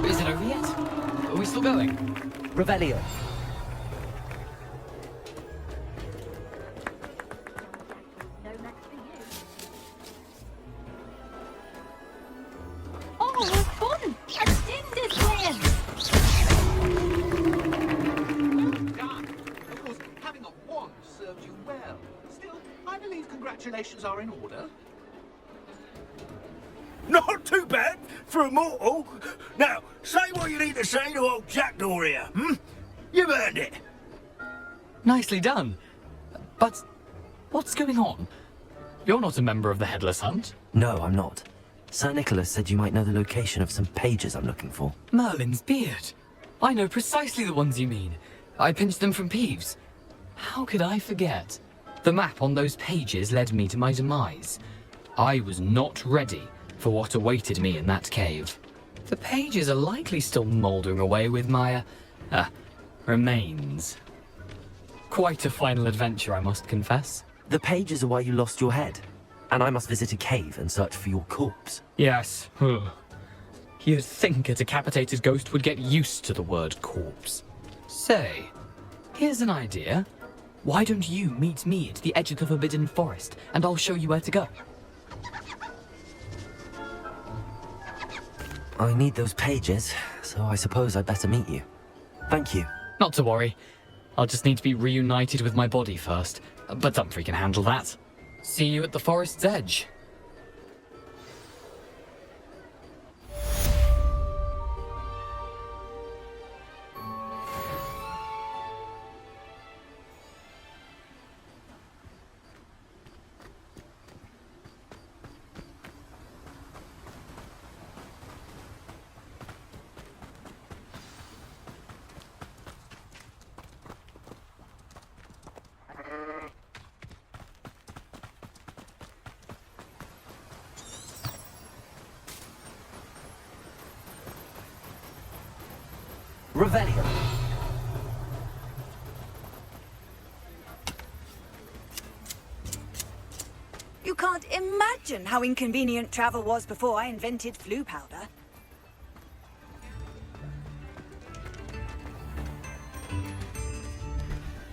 Is it over yet? Are we still going? Revelio. Oh, fun! A Dinder's win! Done. Of course, having a wand served you well. Still, I believe congratulations are in order. Not too bad for a mortal. Now, say what you need to say to old Jackdaw here, hmm? You've earned it. Nicely done. But what's going on? You're not a member of the Headless Hunt. No, I'm not. Sir Nicholas said you might know the location of some pages I'm looking for. Merlin's beard. I know precisely the ones you mean. I pinched them from Peeves. How could I forget? The map on those pages led me to my demise. I was not ready for what awaited me in that cave. The pages are likely still mouldering away with my, remains. Quite a final adventure, I must confess. The pages are why you lost your head, and I must visit a cave and search for your corpse. Yes. You'd think a decapitated ghost would get used to the word corpse. Say, here's an idea. Why don't you meet me at the edge of the Forbidden Forest, and I'll show you where to go? I need those pages, so I suppose I'd better meet you. Thank you. Not to worry. I'll just need to be reunited with my body first, but Dumfries can handle that. See you at the forest's edge. Revelio. You can't imagine how inconvenient travel was before I invented flu powder.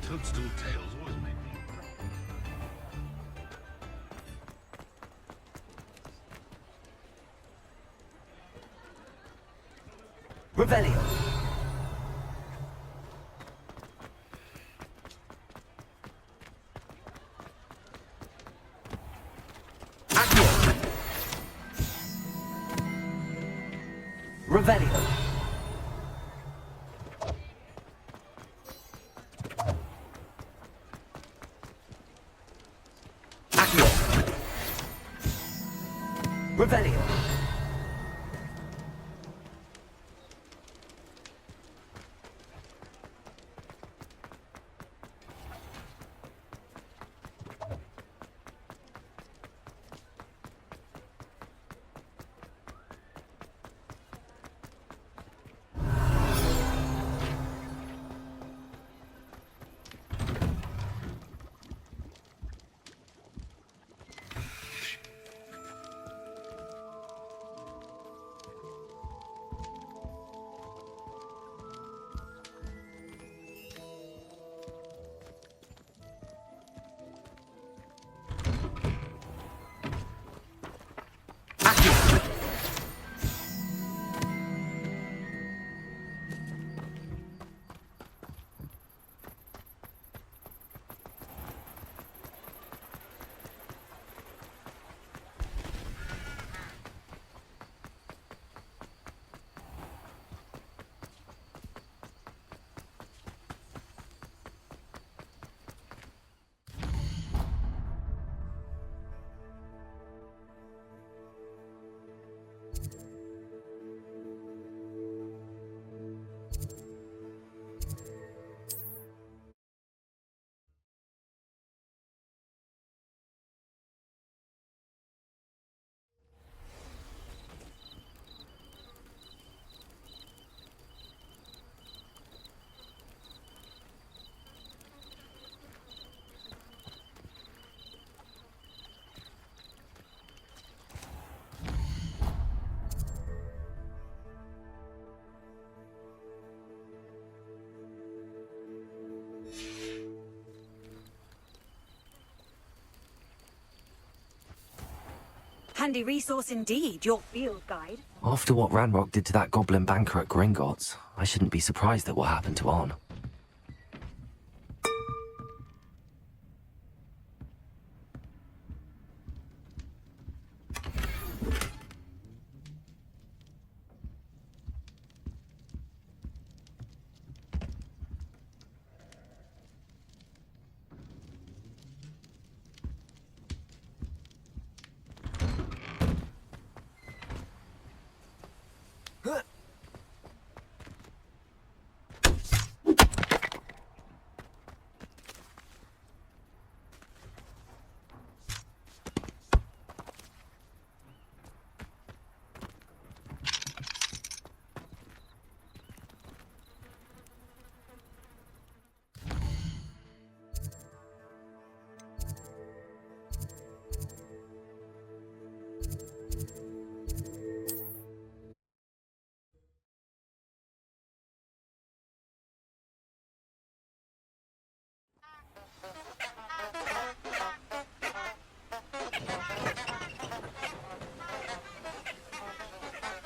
Toadstool tails always make me. Revelio. Revelio. Accio. Revelio. Handy resource indeed, your field guide. After what Ranrock did to that goblin banker at Gringotts, I shouldn't be surprised at what happened to On.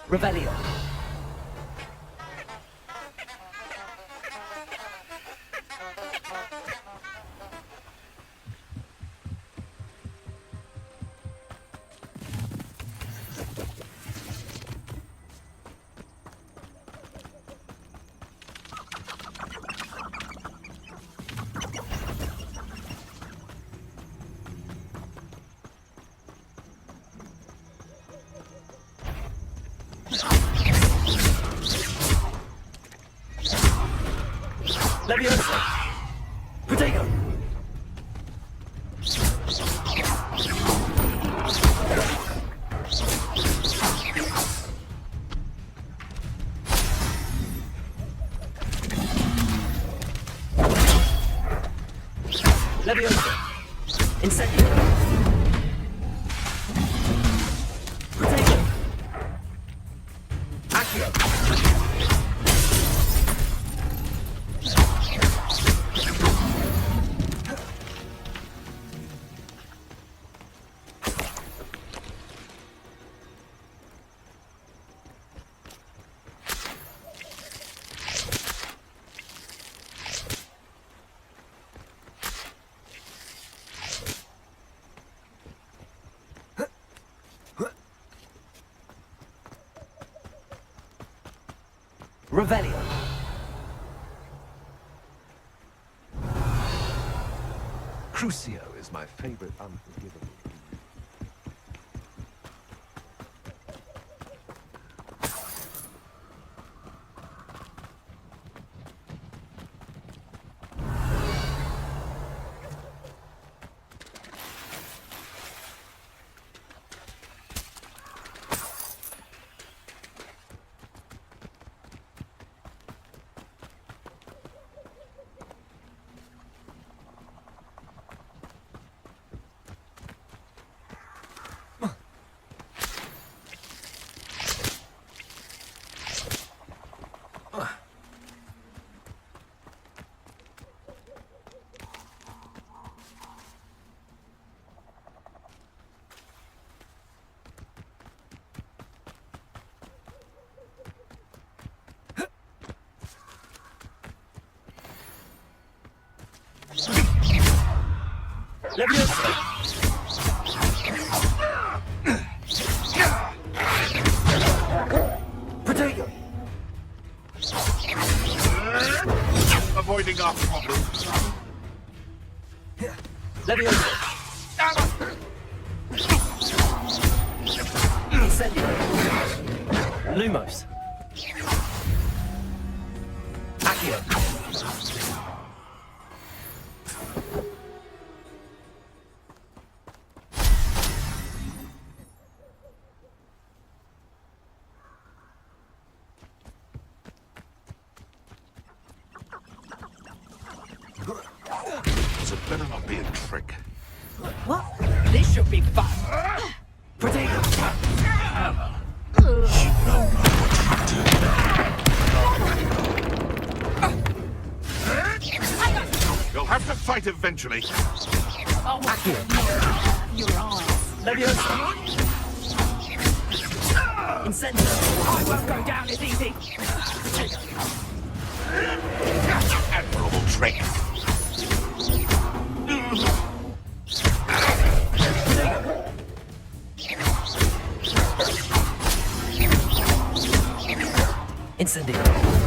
Revelio. Leviosa! Protego! Leviosa! Incendio! Protego! Accio! Revelio. Crucio is my favorite unforgivable. Leviosa! Protego! Avoiding our problems. Leviosa! Incendio! Lumos! Accio! So it better not be a trick. What? This should be fun! Protego! You'll have to fight eventually. Accio! Your eyes. Leviosa! I won't go down as easy. Admirable trick. Incendio.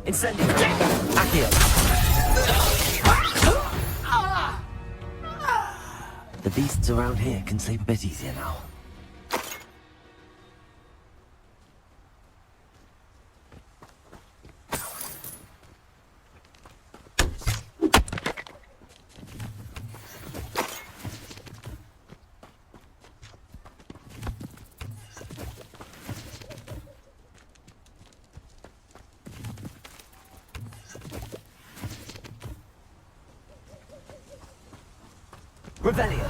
Incendio. Accio. The beasts around here can sleep a bit easier now. Revelio.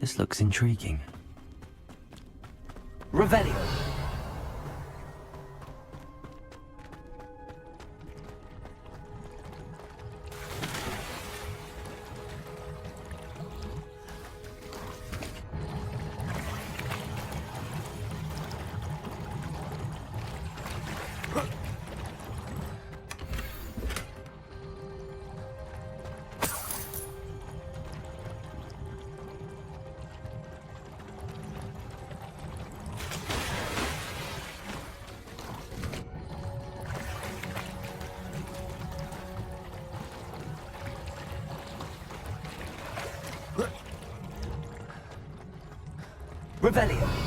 This looks intriguing. Revelio. Revelio.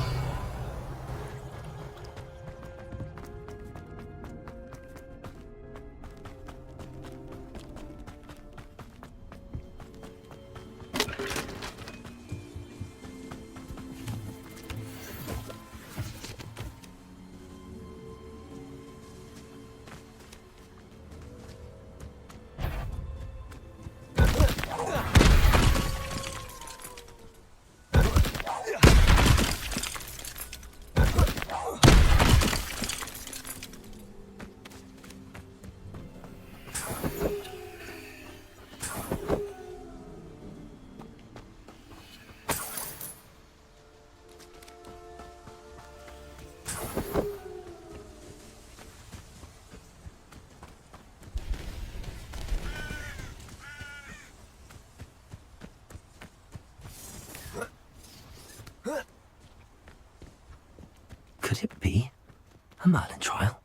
Could it be a Merlin trial?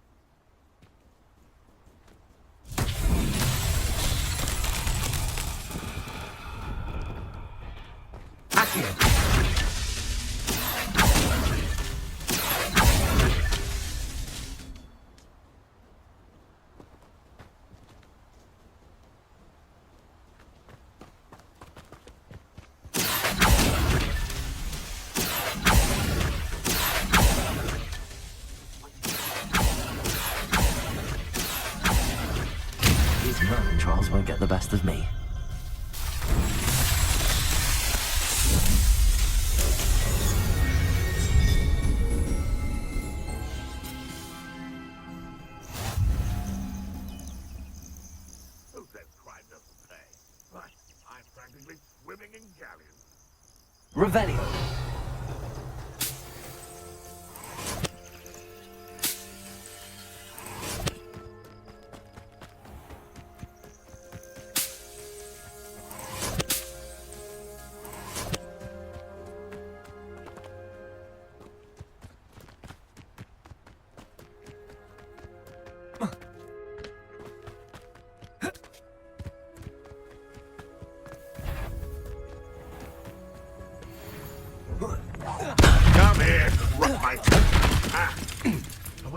Merlin trials won't get the best of me. Who says crime doesn't pay? Right, I'm practically swimming in galleons. Revelio.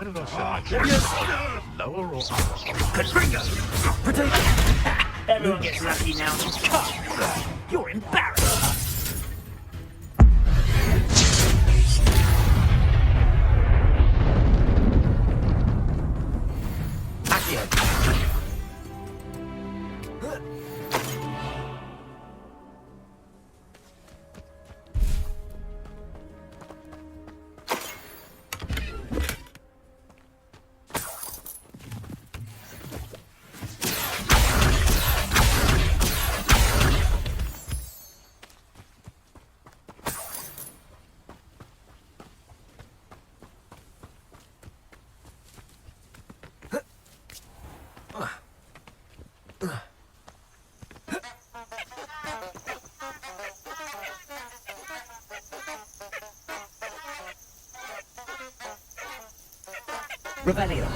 Where did I say? Lower or Confringo! Everyone gets lucky now. Cut! You're embarrassed! Revelio.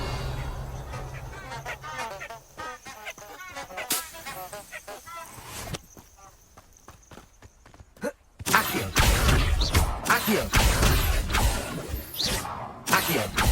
Accio. Accio. Accio.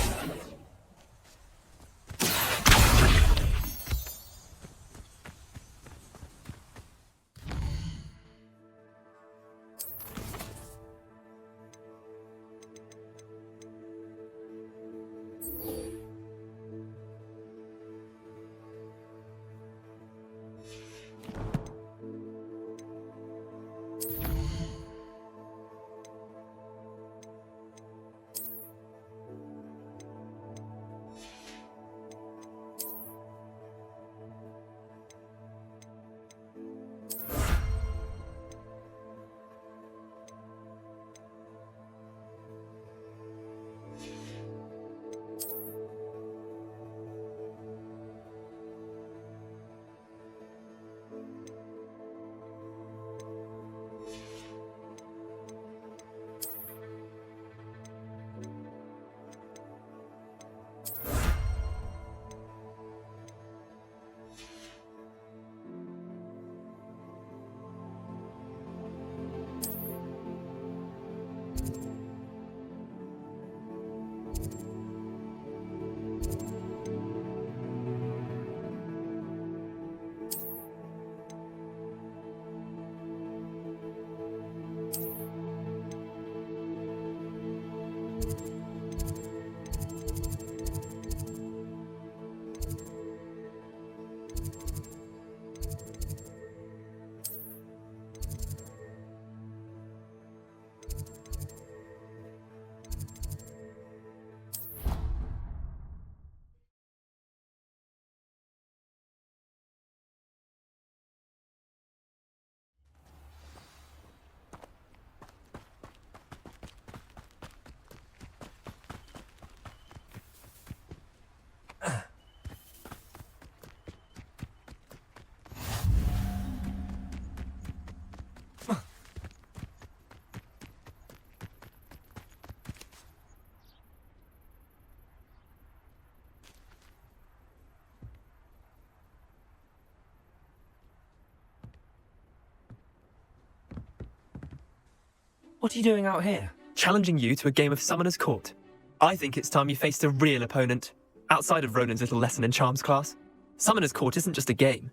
What are you doing out here? Challenging you to a game of Summoner's Court. I think it's time you faced a real opponent, outside of Ronan's little lesson in charms class. Summoner's Court isn't just a game.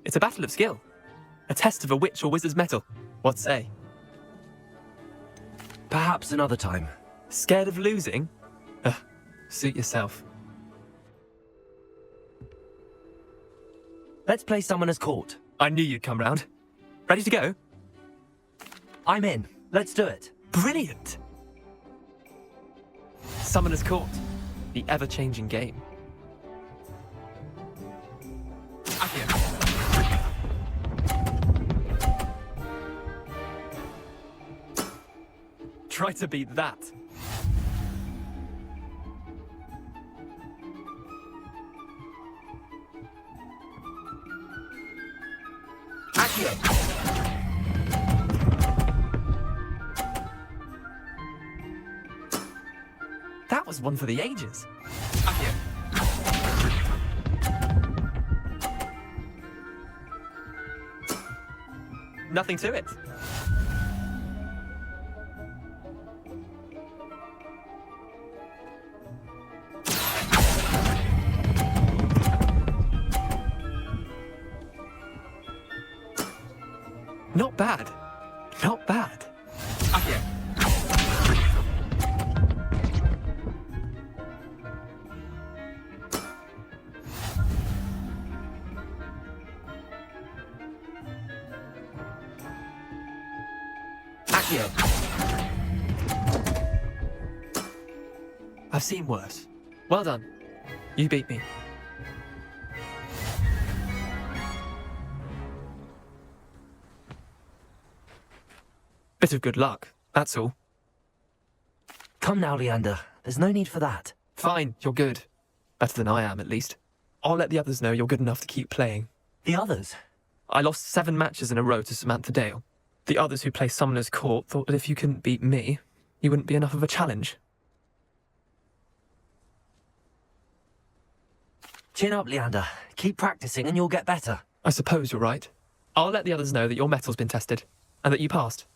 It's a battle of skill. A test of a witch or wizard's mettle. What say? Perhaps another time. Scared of losing? Suit yourself. Let's play Summoner's Court. I knew you'd come round. Ready to go? I'm in. Let's do it. Brilliant! Summoner's Court. The ever-changing game. Try to beat that. That was one for the ages. Nothing to it. Not bad. Not bad. Okay. Accio. I've seen worse. Well done. You beat me. Bit of good luck, that's all. Come now, Leander. There's no need for that. Fine, you're good. Better than I am, at least. I'll let the others know you're good enough to keep playing. The others? I lost 7 matches in a row to Samantha Dale. The others who play Summoner's Court thought that if you couldn't beat me, you wouldn't be enough of a challenge. Chin up, Leander. Keep practicing and you'll get better. I suppose you're right. I'll let the others know that your metal's been tested, and that you passed.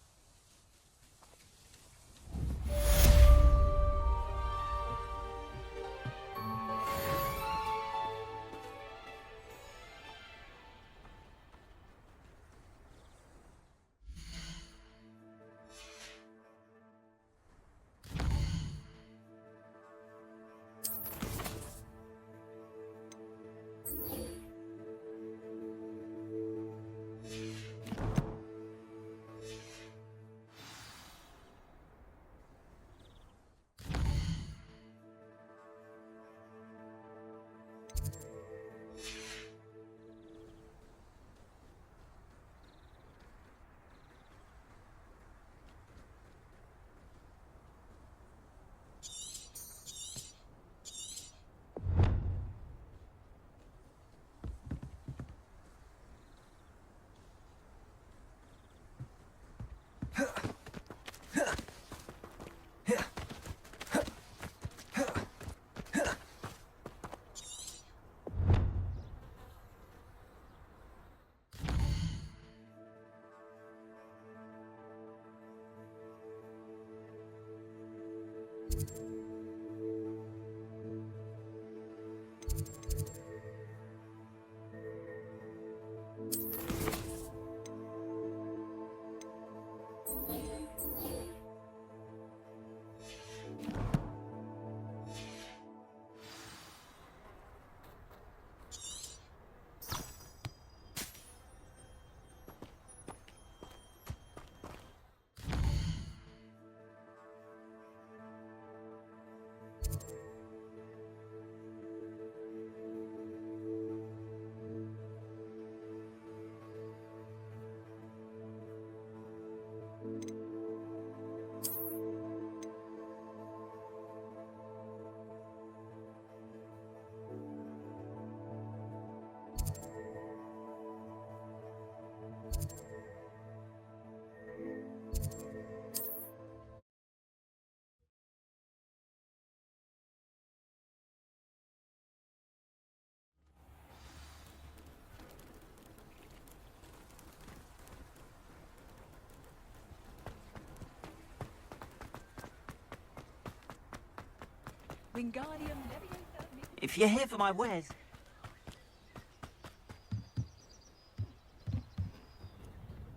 If you're here for my wares...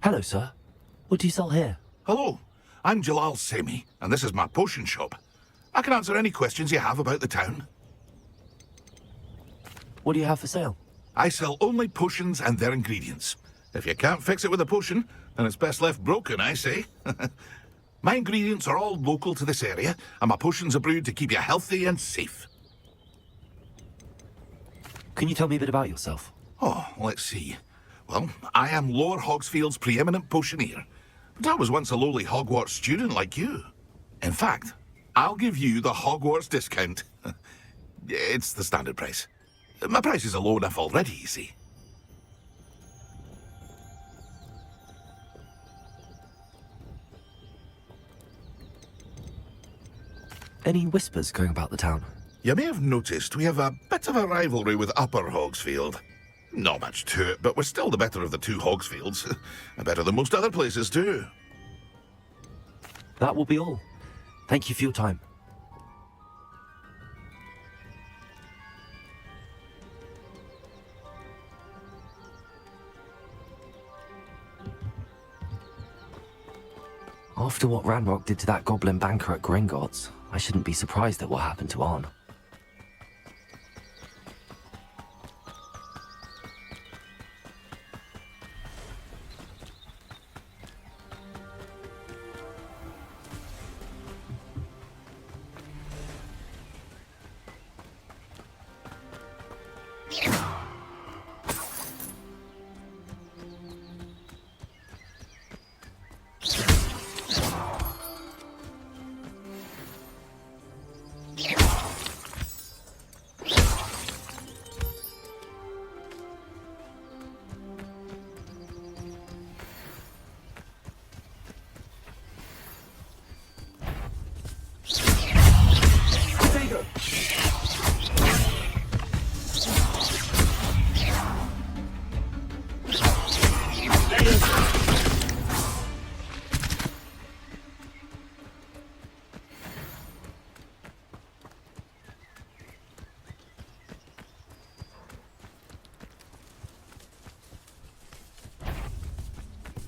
Hello, sir. What do you sell here? Hello, I'm Jalal Semi, and this is my potion shop. I can answer any questions you have about the town. What do you have for sale? I sell only potions and their ingredients. If you can't fix it with a potion, then it's best left broken, I say. My ingredients are all local to this area, and my potions are brewed to keep you healthy and safe. Can you tell me a bit about yourself? Oh, let's see. Well, I am Lower Hogsfield's preeminent potioneer, but I was once a lowly Hogwarts student like you. In fact, I'll give you the Hogwarts discount. It's the standard price. My prices are low enough already, you see. Any whispers going about the town? You may have noticed we have a bit of a rivalry with Upper Hogsfield. Not much to it, but we're still the better of the two Hogsfields. Better than most other places, too. That will be all. Thank you for your time. After what Ranrock did to that goblin banker at Gringotts, I shouldn't be surprised at what happened to Arn.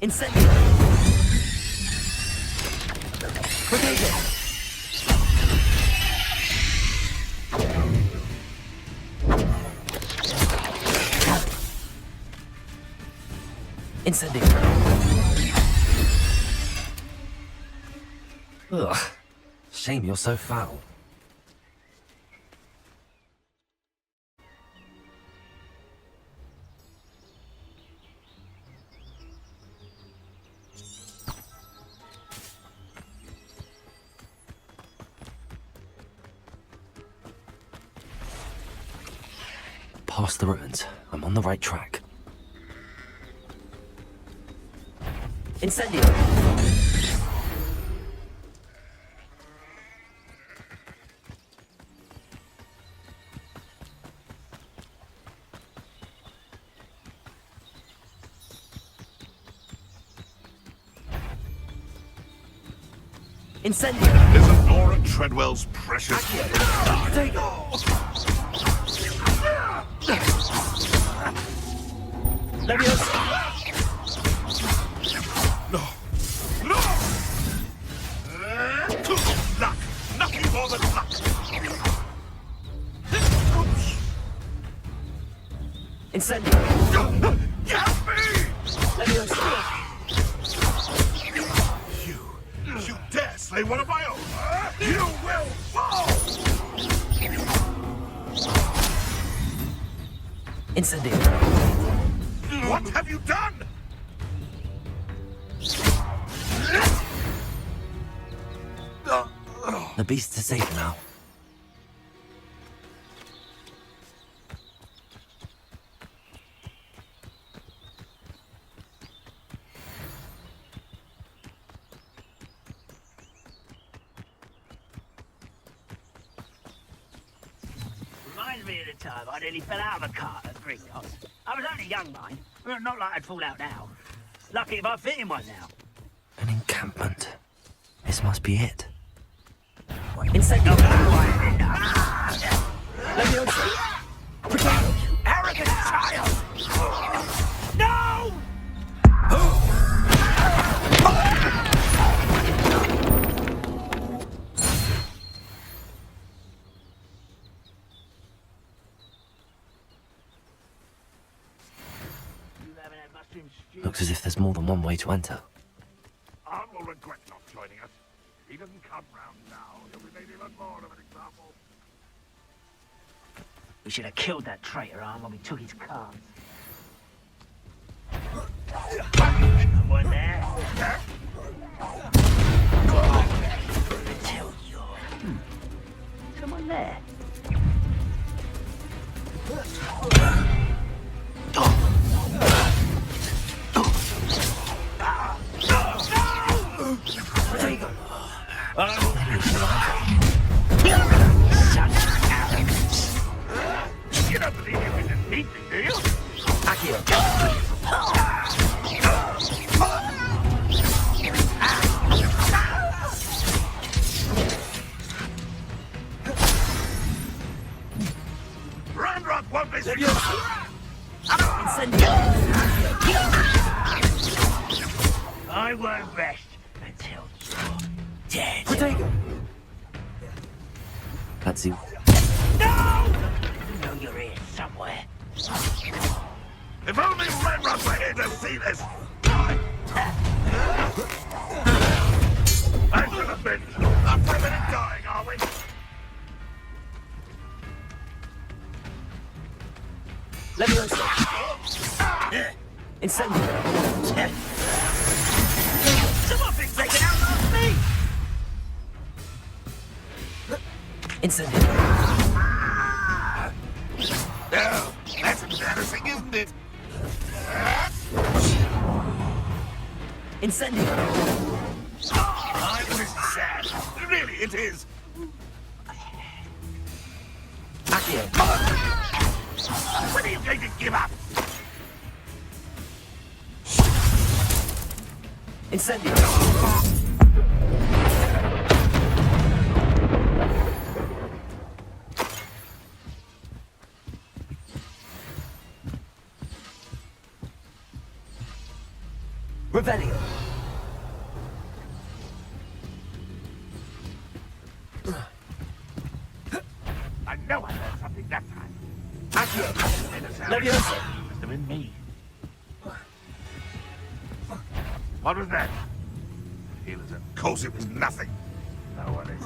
Incendio! Potato! Incendio! Ugh. Shame you're so foul. Past the ruins. I'm on the right track. Incendio! Incendio! Isn't Nora Treadwell's precious? No! No! Luck! Nothing more than luck! Incendio! Help me! You dare slay one of my own! You will fall! Incendio! What have you done? The beasts are safe now. Reminds me of the time I nearly fell out of a cart at Gringotts. I was only young, mind. Well, not like I'd fall out now. Lucky if I fit in one now. An encampment. This must be it. Incendio! Arrogant child! No! Looks as if there's more than one way to enter. Arn will regret not joining us. If he doesn't come round now, he'll be made even more of an example. We should have killed that traitor, Arn, when we took his cards. Someone there? Tell you. Someone there? You don't believe you can defeat me, do you? Ranrock won't be I won't rest until dead. Protego! Let's see. You know you're here somewhere. If only Red Russ were here to see this! I should have been. Not for a minute dying, are we? Leviosa! Incendio! Someone been taken out last me! Incendio! No, that's embarrassing, isn't it? Incendio! I was sad. Really, it is. Accio! When are you going to give up? Incendio! Revelio! I know I learned something that time. Accio! Leviosa! Must have been me. What was that? Healers, of course it was nothing. No one is.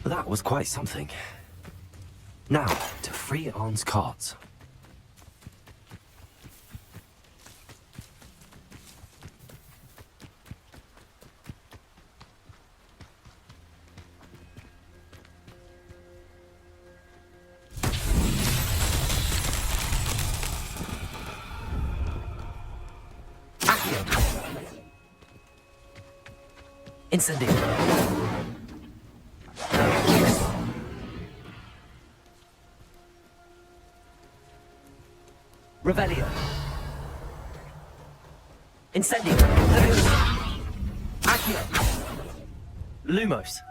That was quite something. Now, to free Arn's carts. Incendio! Revelio! Incendio! Accio! Lumos.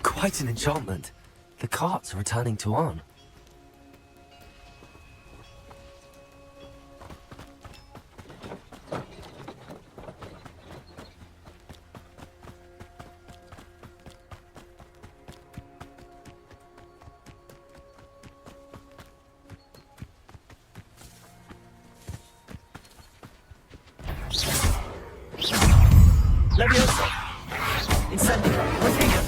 Quite an enchantment. The carts are returning to Arn. Leviosa! Incendio! Protego!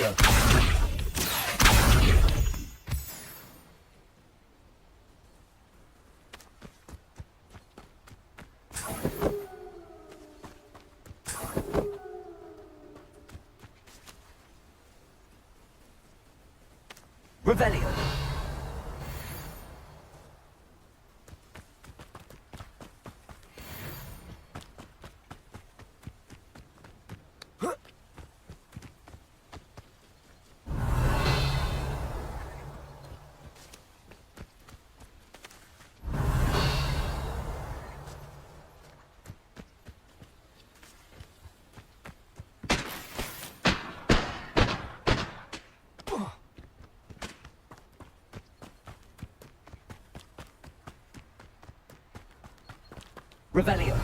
Revelio. Revelio. Revelio.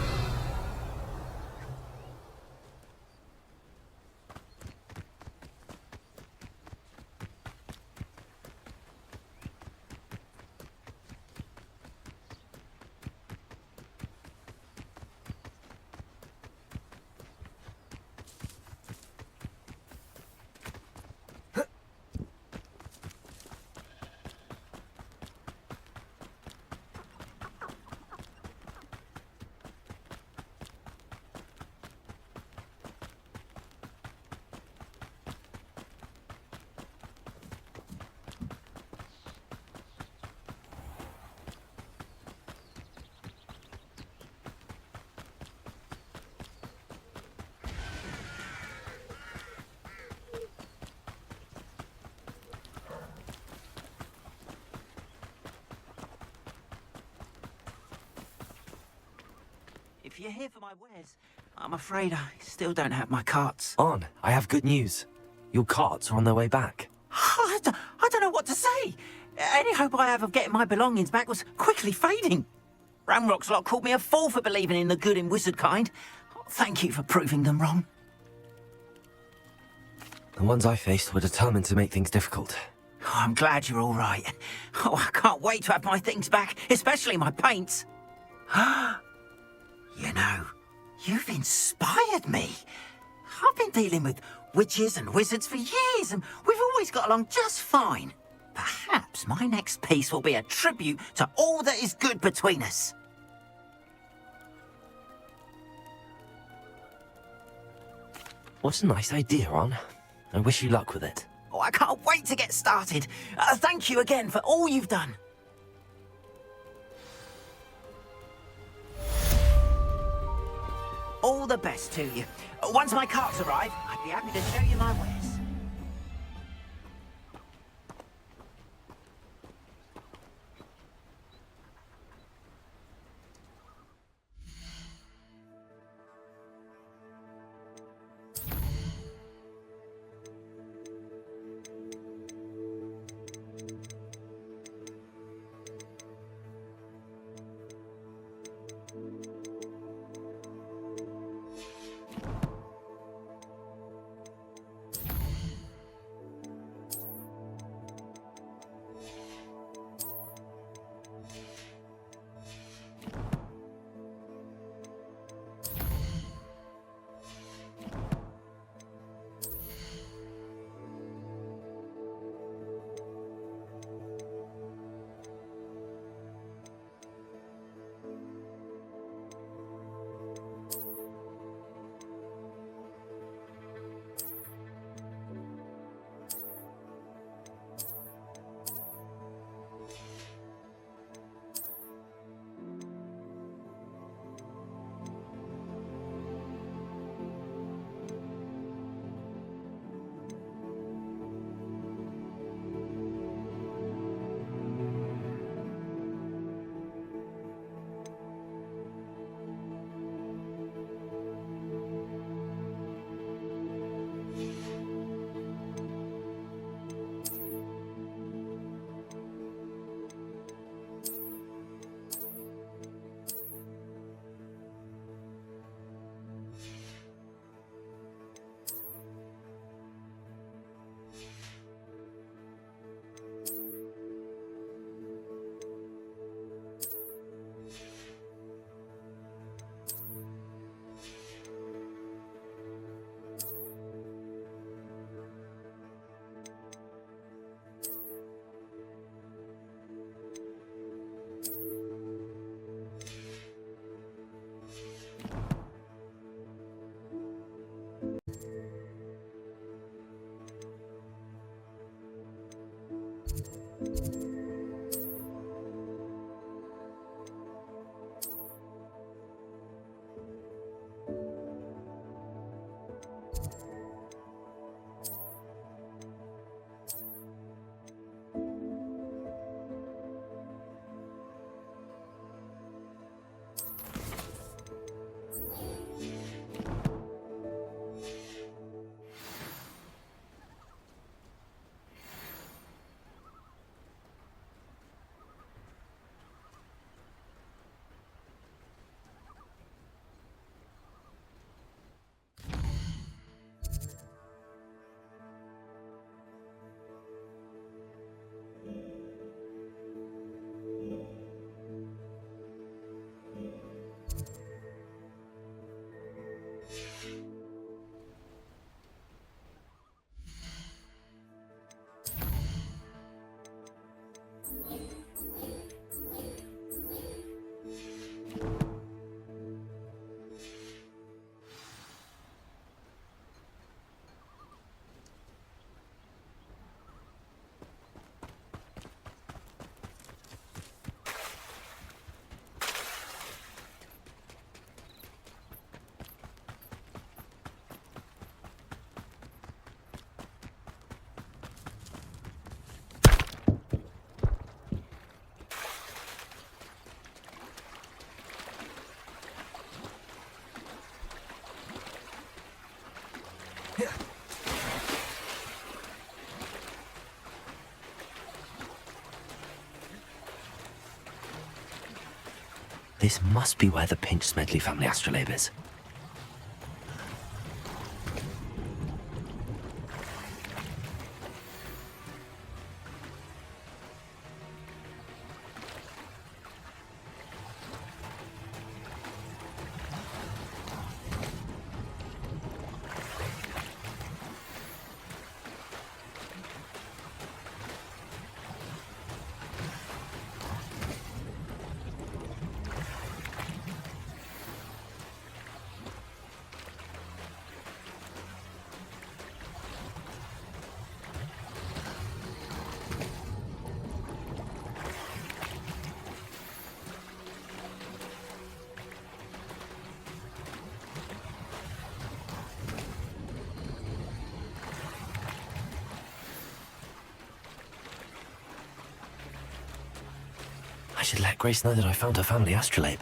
If you're here for my wares, I'm afraid I still don't have my carts. On, I have good news. Your carts are on their way back. I don't know what to say. Any hope I have of getting my belongings back was quickly fading. Ramrock's lot called me a fool for believing in the good in wizard kind. Thank you for proving them wrong. The ones I faced were determined to make things difficult. Oh, I'm glad you're all right. Oh, I can't wait to have my things back, especially my paints. You know, you've inspired me. I've been dealing with witches and wizards for years, and we've always got along just fine. Perhaps my next piece will be a tribute to all that is good between us. What a nice idea, Ron. I wish you luck with it. Oh, I can't wait to get started. Thank you again for all you've done. All the best to you. Once my carts arrive, I'd be happy to show you my wares. This must be where the Pinch Smedley family astrolabe is. I should let Grace know that I found her family astrolabe.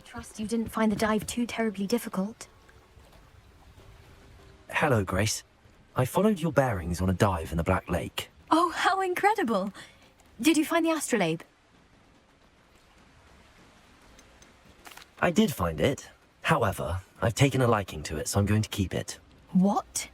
Trust you didn't find the dive too terribly difficult. Hello, Grace. I followed your bearings on a dive in the Black Lake. Oh, how incredible! Did you find the astrolabe? I did find it. However, I've taken a liking to it, so I'm going to keep it. What?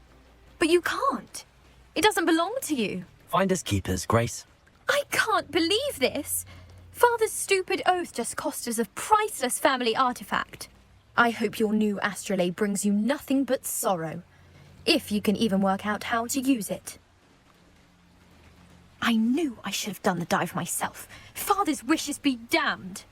But you can't. It doesn't belong to you. Finders keepers, Grace. I can't believe this. Father's stupid oath just cost us a priceless family artifact. I hope your new astrolabe brings you nothing but sorrow, if you can even work out how to use it. I knew I should have done the dive myself. Father's wishes be damned.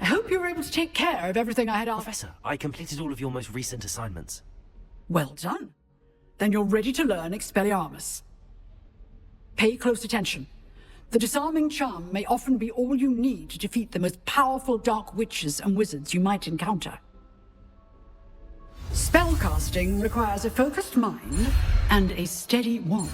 I hope you were able to take care of everything I had asked. Professor, I completed all of your most recent assignments. Well done. Then you're ready to learn Expelliarmus. Pay close attention. The disarming charm may often be all you need to defeat the most powerful dark witches and wizards you might encounter. Spellcasting requires a focused mind and a steady wand.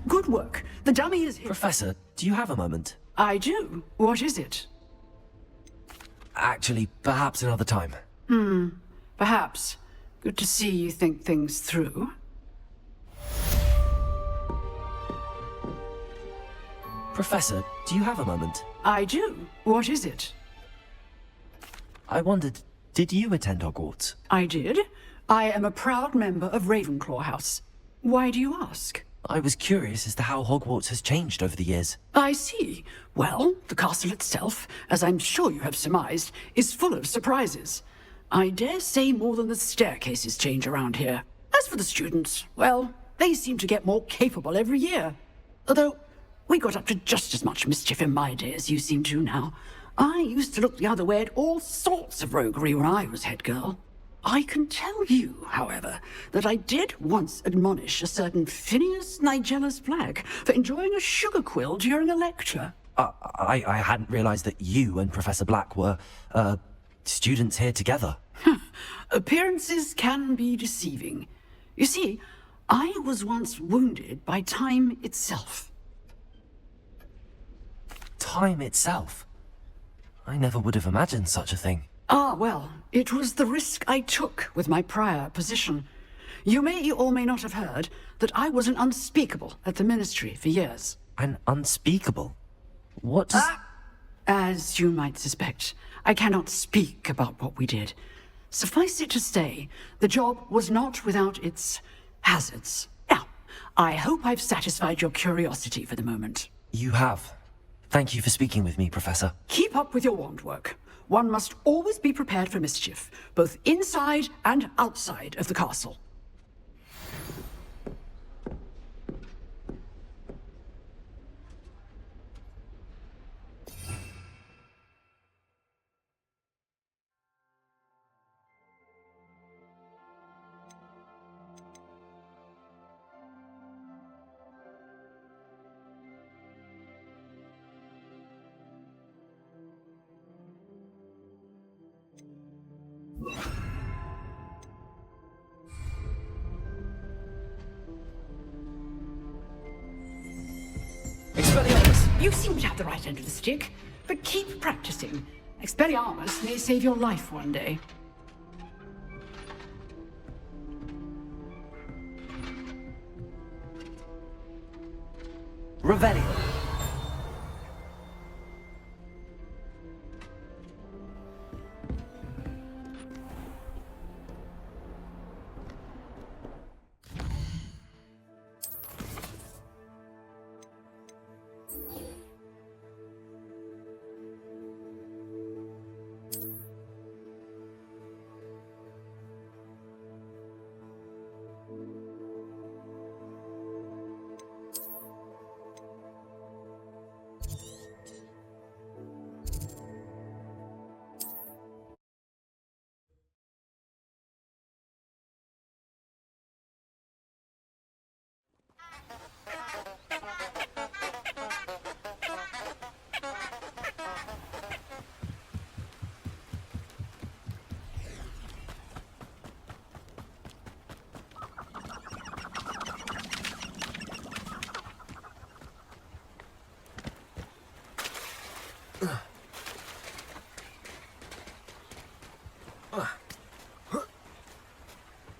Good work. The dummy is here. Professor, do you have a moment? I do. What is it? Actually, perhaps another time. Perhaps. Good to see you think things through. Professor, do you have a moment? I do. What is it? I wondered, did you attend Hogwarts? I did. I am a proud member of Ravenclaw House. Why do you ask? I was curious as to how Hogwarts has changed over the years. I see. Well, the castle itself, as I'm sure you have surmised, is full of surprises. I dare say more than the staircases change around here. As for the students, well, they seem to get more capable every year. Although, we got up to just as much mischief in my day as you seem to now. I used to look the other way at all sorts of roguery when I was head girl. I can tell you, however, that I did once admonish a certain Phineas Nigellus Black for enjoying a sugar quill during a lecture. I hadn't realized that you and Professor Black were, students here together. Appearances can be deceiving. You see, I was once wounded by time itself. Time itself? I never would have imagined such a thing. Ah, well, it was the risk I took with my prior position. You may or may not have heard that I was an unspeakable at the Ministry for years. An unspeakable? What does... As you might suspect, I cannot speak about what we did. Suffice it to say, the job was not without its hazards. Now, I hope I've satisfied your curiosity for the moment. You have. Thank you for speaking with me, Professor. Keep up with your wand work. One must always be prepared for mischief, both inside and outside of the castle. Expelliarmus! You seem to have the right end of the stick, but keep practicing. Expelliarmus may save your life one day. Revelio.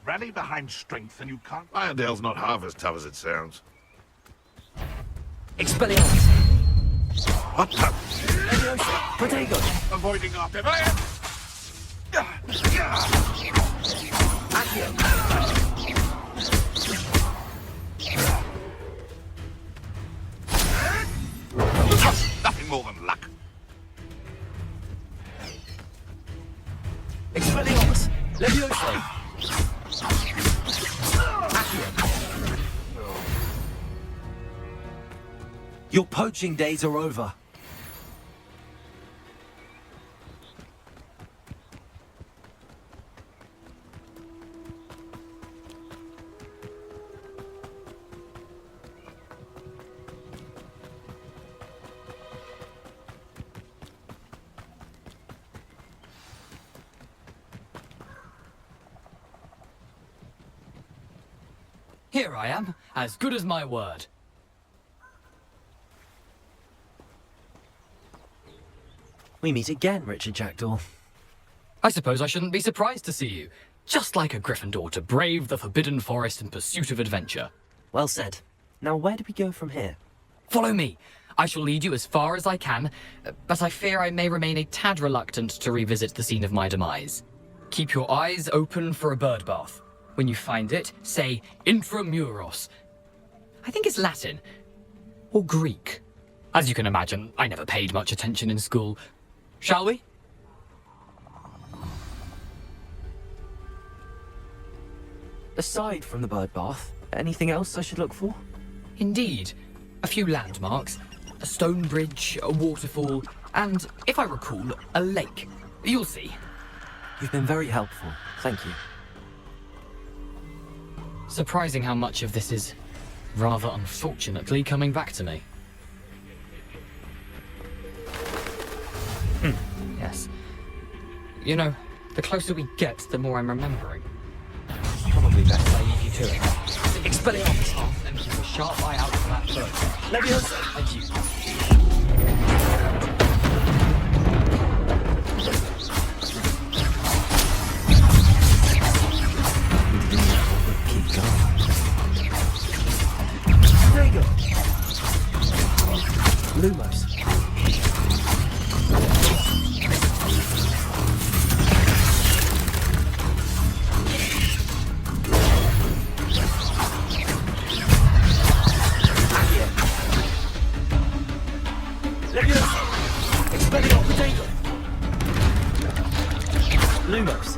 Rally behind strength and you can't... Iredale's not half as tough as it sounds. Expelliarmus! What the... Leviosa! Protego! Avoiding our pivot! Accio! Nothing more than luck. Expelliarmus! Leviosa! Your poaching days are over. Here I am, as good as my word. We meet again, Richard Jackdaw. I suppose I shouldn't be surprised to see you. Just like a Gryffindor to brave the Forbidden Forest in pursuit of adventure. Well said. Now where do we go from here? Follow me. I shall lead you as far as I can, but I fear I may remain a tad reluctant to revisit the scene of my demise. Keep your eyes open for a bird bath. When you find it, say intramuros. I think it's Latin. Or Greek. As you can imagine, I never paid much attention in school. Shall we? Aside from the bird bath, anything else I should look for? Indeed. A few landmarks. A stone bridge, a waterfall, and, if I recall, a lake. You'll see. You've been very helpful. Thank you. Surprising how much of this is, rather unfortunately, coming back to me. Yes. You know, the closer we get, the more I'm remembering. Probably best I leave you to it. Expelliarmus! And keep a sharp eye out for that bird. Leviosa! And you. There you go. Lumos. Leviosa! Expelliarmus! Potato! Lumos.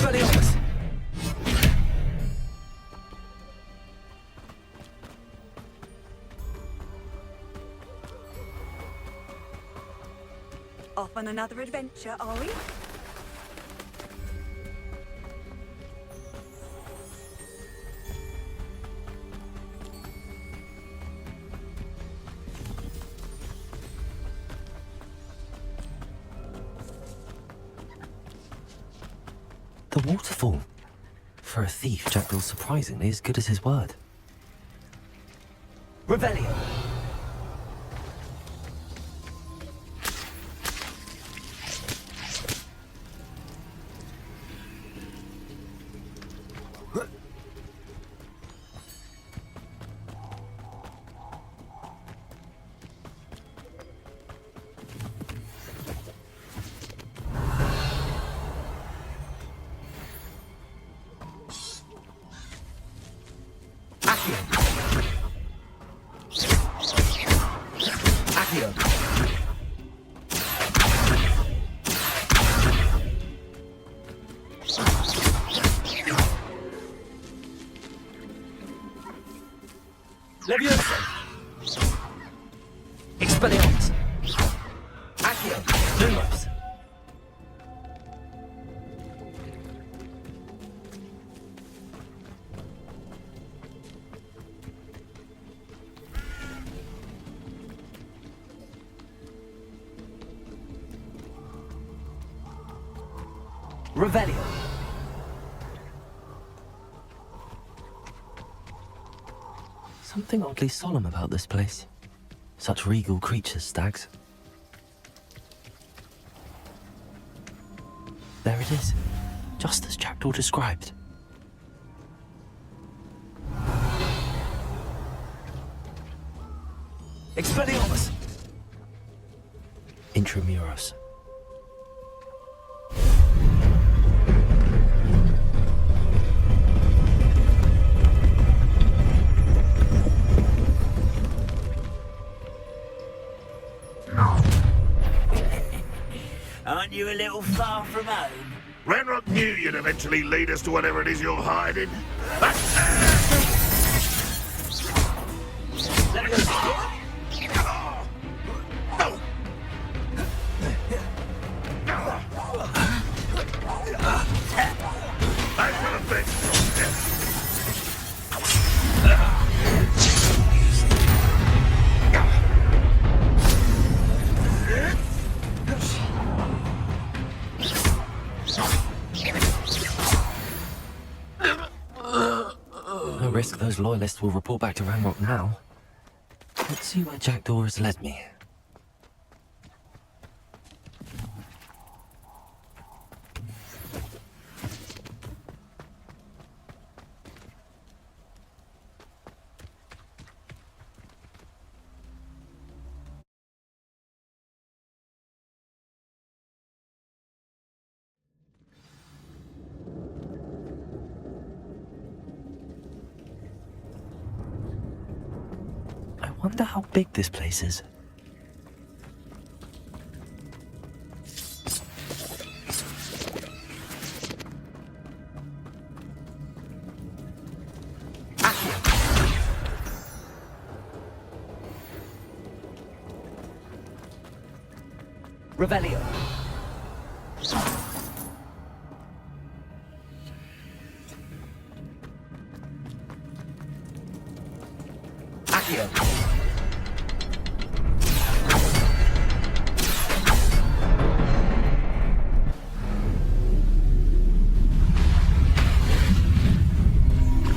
Expelliarmus! Off on another adventure, are we? The waterfall. For a thief, Jackdaw's surprisingly as good as his word. Revelio! Leviosa! Expelliarmus! Accio! Lumos! Revelio! Something oddly solemn about this place. Such regal creatures, stags. There it is, just as Jackdaw described. Expelliarmus! Intramuros. Aren't you a little far from home? Renrock knew you'd eventually lead us to whatever it is you're hiding. No risk those loyalists will report back to Ranrock now. Let's see where Jackdaw has led me. I wonder how big this place is. Revelio! Accio!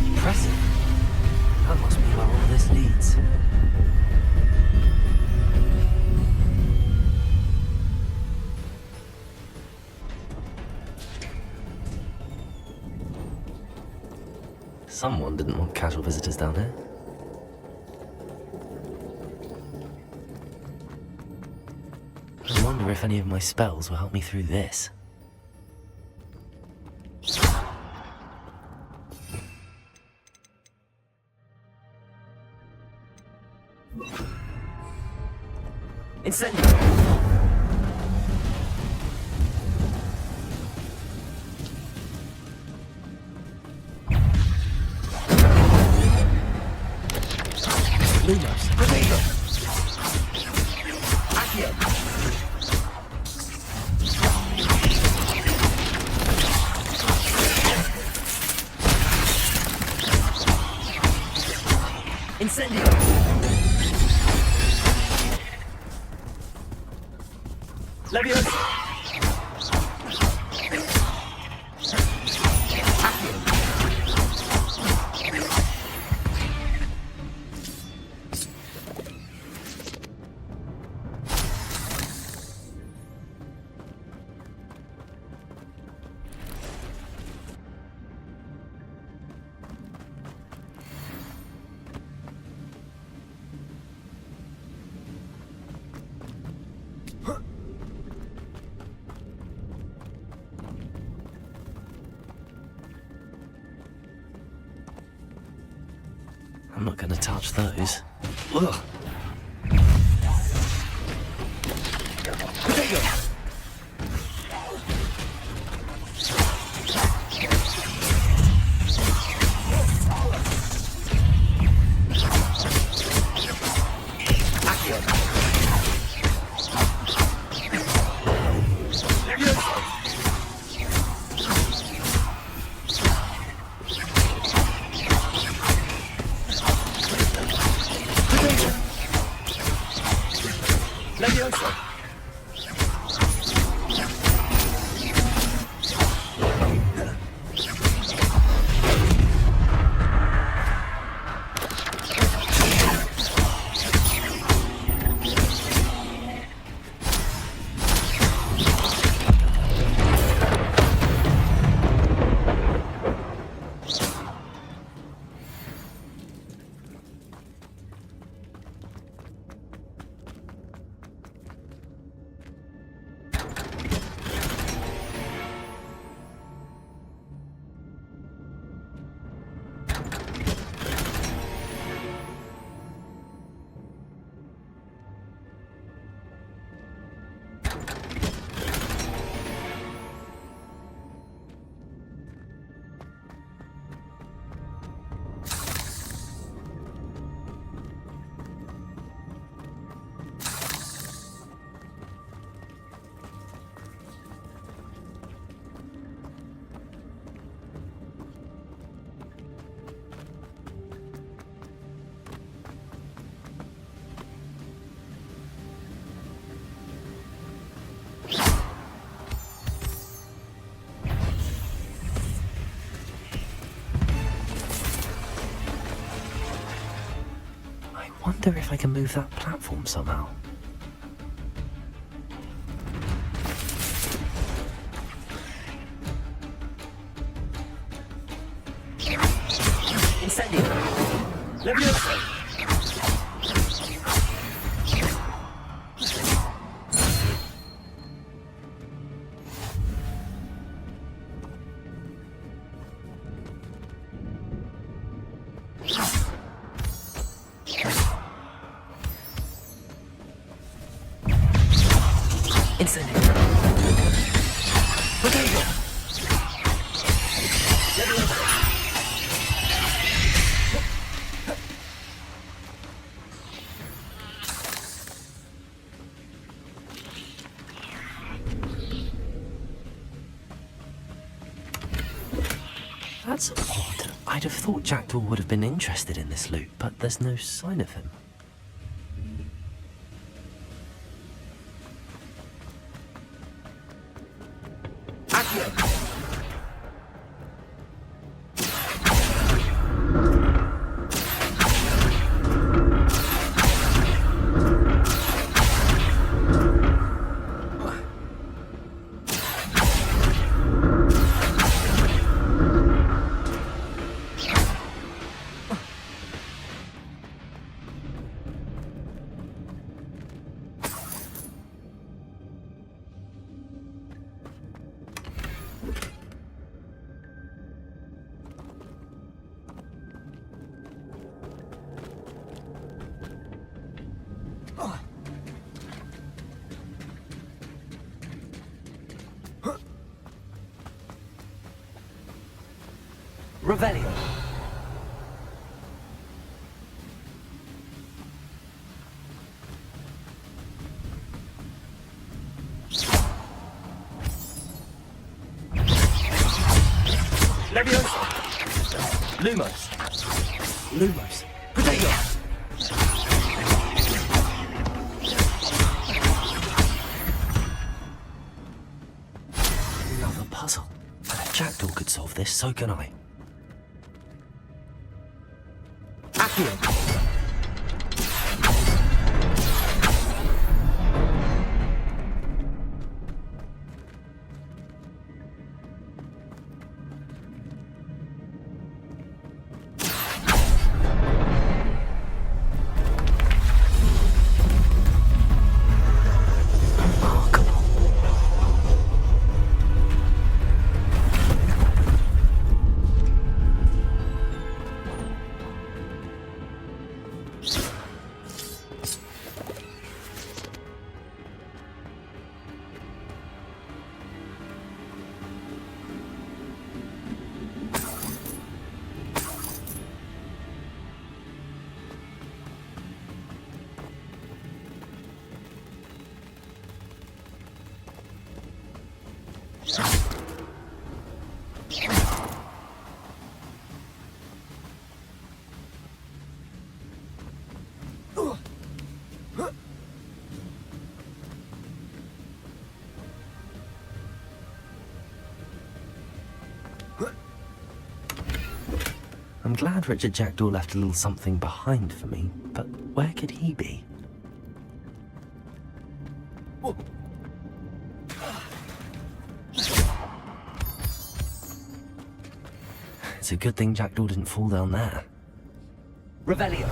Impressive. That must be where all this leads. Someone didn't want casual visitors down here. I wonder if any of my spells will help me through this. Incendio! Lumos. Incendio! Leviosa! I'm not going to touch those. Ugh. I wonder if I can move that platform somehow. Incendio! Leviosa! That's odd. I'd have thought Jackdaw would have been interested in this loot, but there's no sign of him. Revelio. Leviosa! Lumos! Lumos! Potato! Another puzzle. If Jackdaw could solve this, so can I. Accio! I'm glad Richard Jackdaw left a little something behind for me, but where could he be? It's a good thing Jackdaw didn't fall down there. Revelio!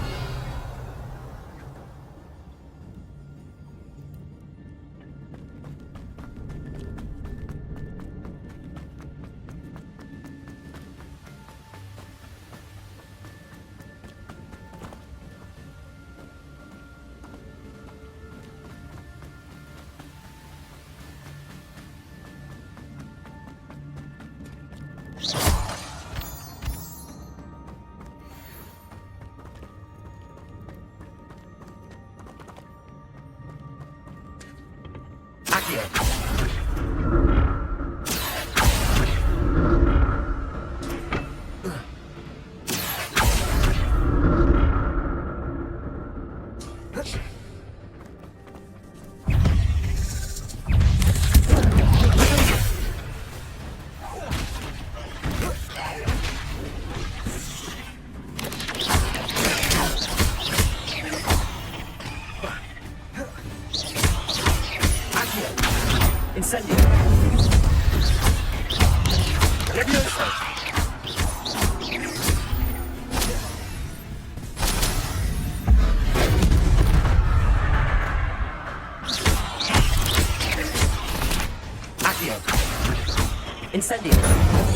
Incendio! Leviosa! Accio! Incendio!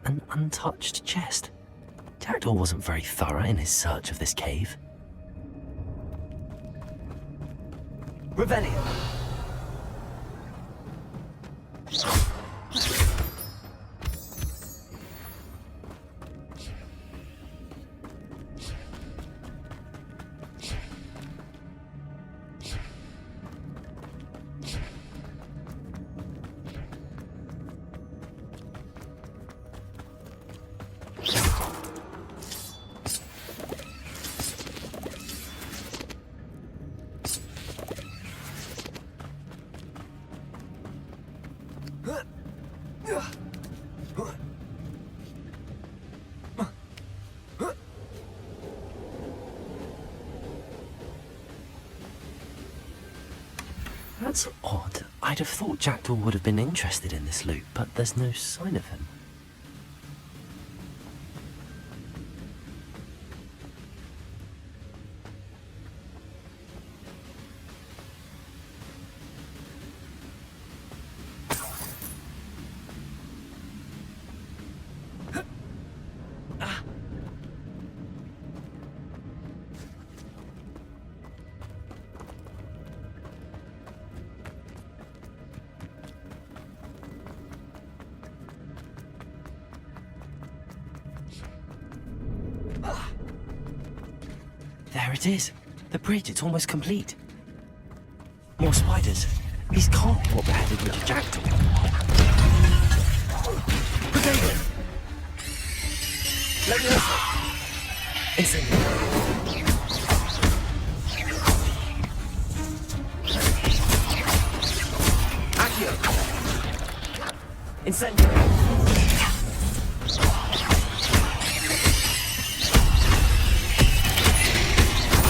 An untouched chest. Jackdaw wasn't very thorough in his search of this cave. Revelio! That's odd. I'd have thought Jackdaw would have been interested in this loot, but there's no sign of him. There it is. The bridge, it's almost complete. More spiders. These can't be what beheaded Richard Jackdaw. Potato! Leviosa! Incendio! Accio! Incendio!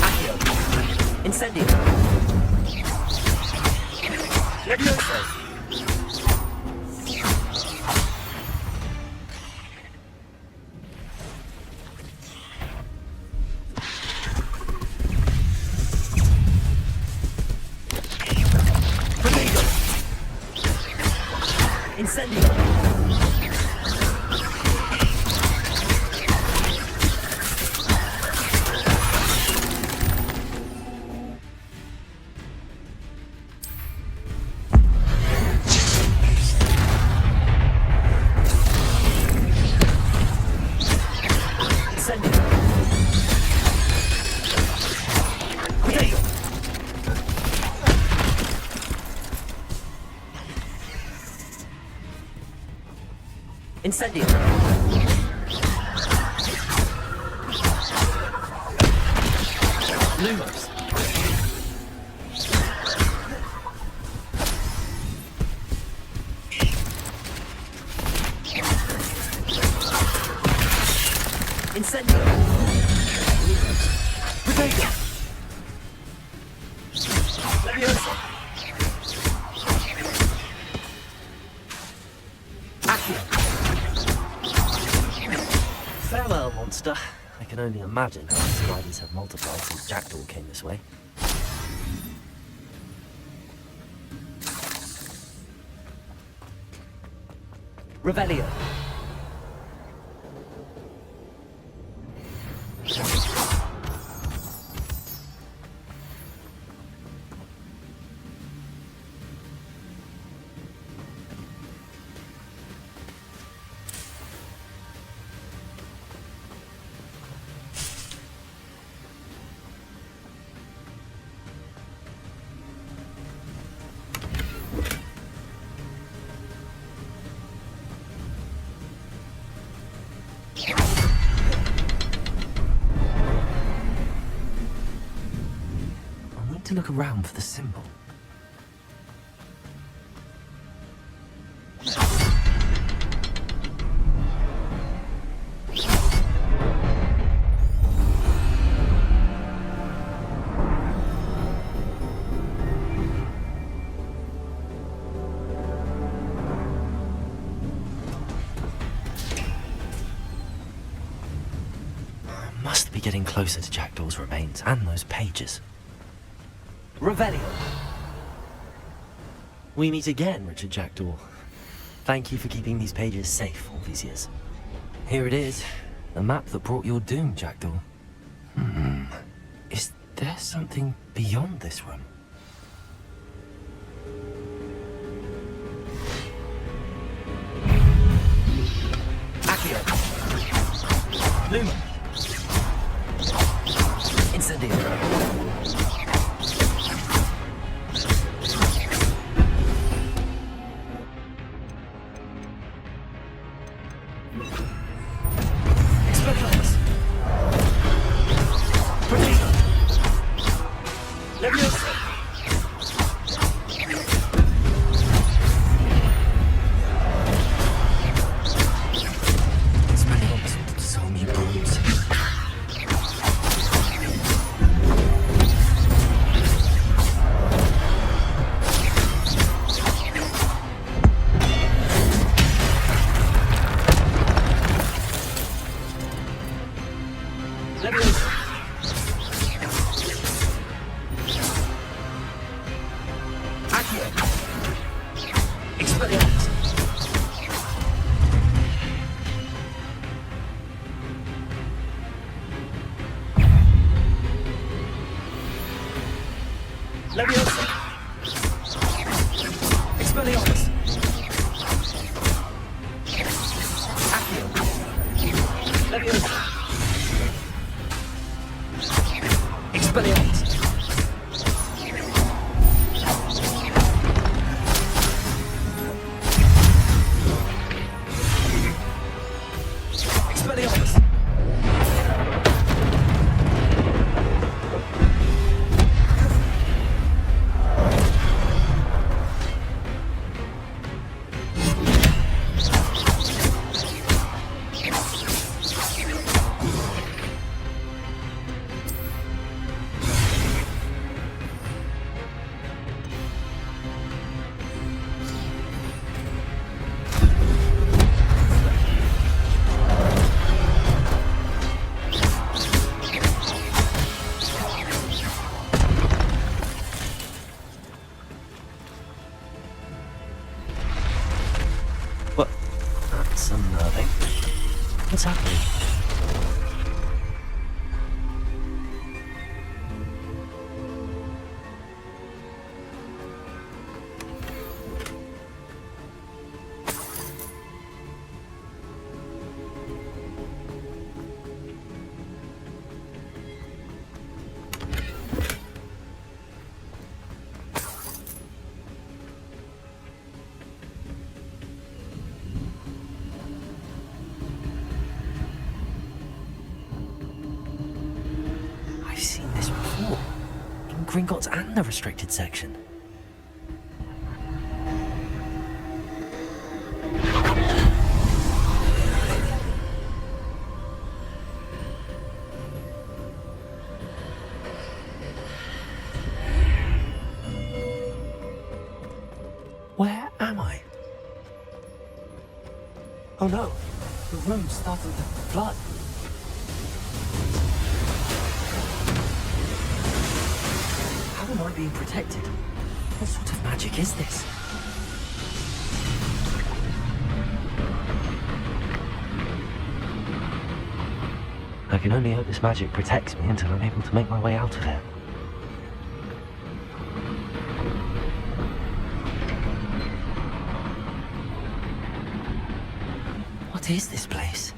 Accio! Incendio! Leviosa! Incendio! Incendio! Lumos! Incendio! Potato! Leviosa! Accio! Farewell, monster. I can only imagine how the spiders have multiplied since Jackdaw came this way. Revelio. To look around for the symbol. I must be getting closer to Jackdaw's remains and those pages. Revelio. We meet again, Richard Jackdaw. Thank you for keeping these pages safe all these years. Here it is, the map that brought your doom, Jackdaw. Is there something beyond this room? Accio. Luma. Incendio. That's unnerving. What's happening? I've seen this before. In Gringotts and the restricted section. Where am I? Oh no, the room started to flood. How am I being protected? What sort of magic is this? I can only hope this magic protects me until I'm able to make my way out of here. What is this place?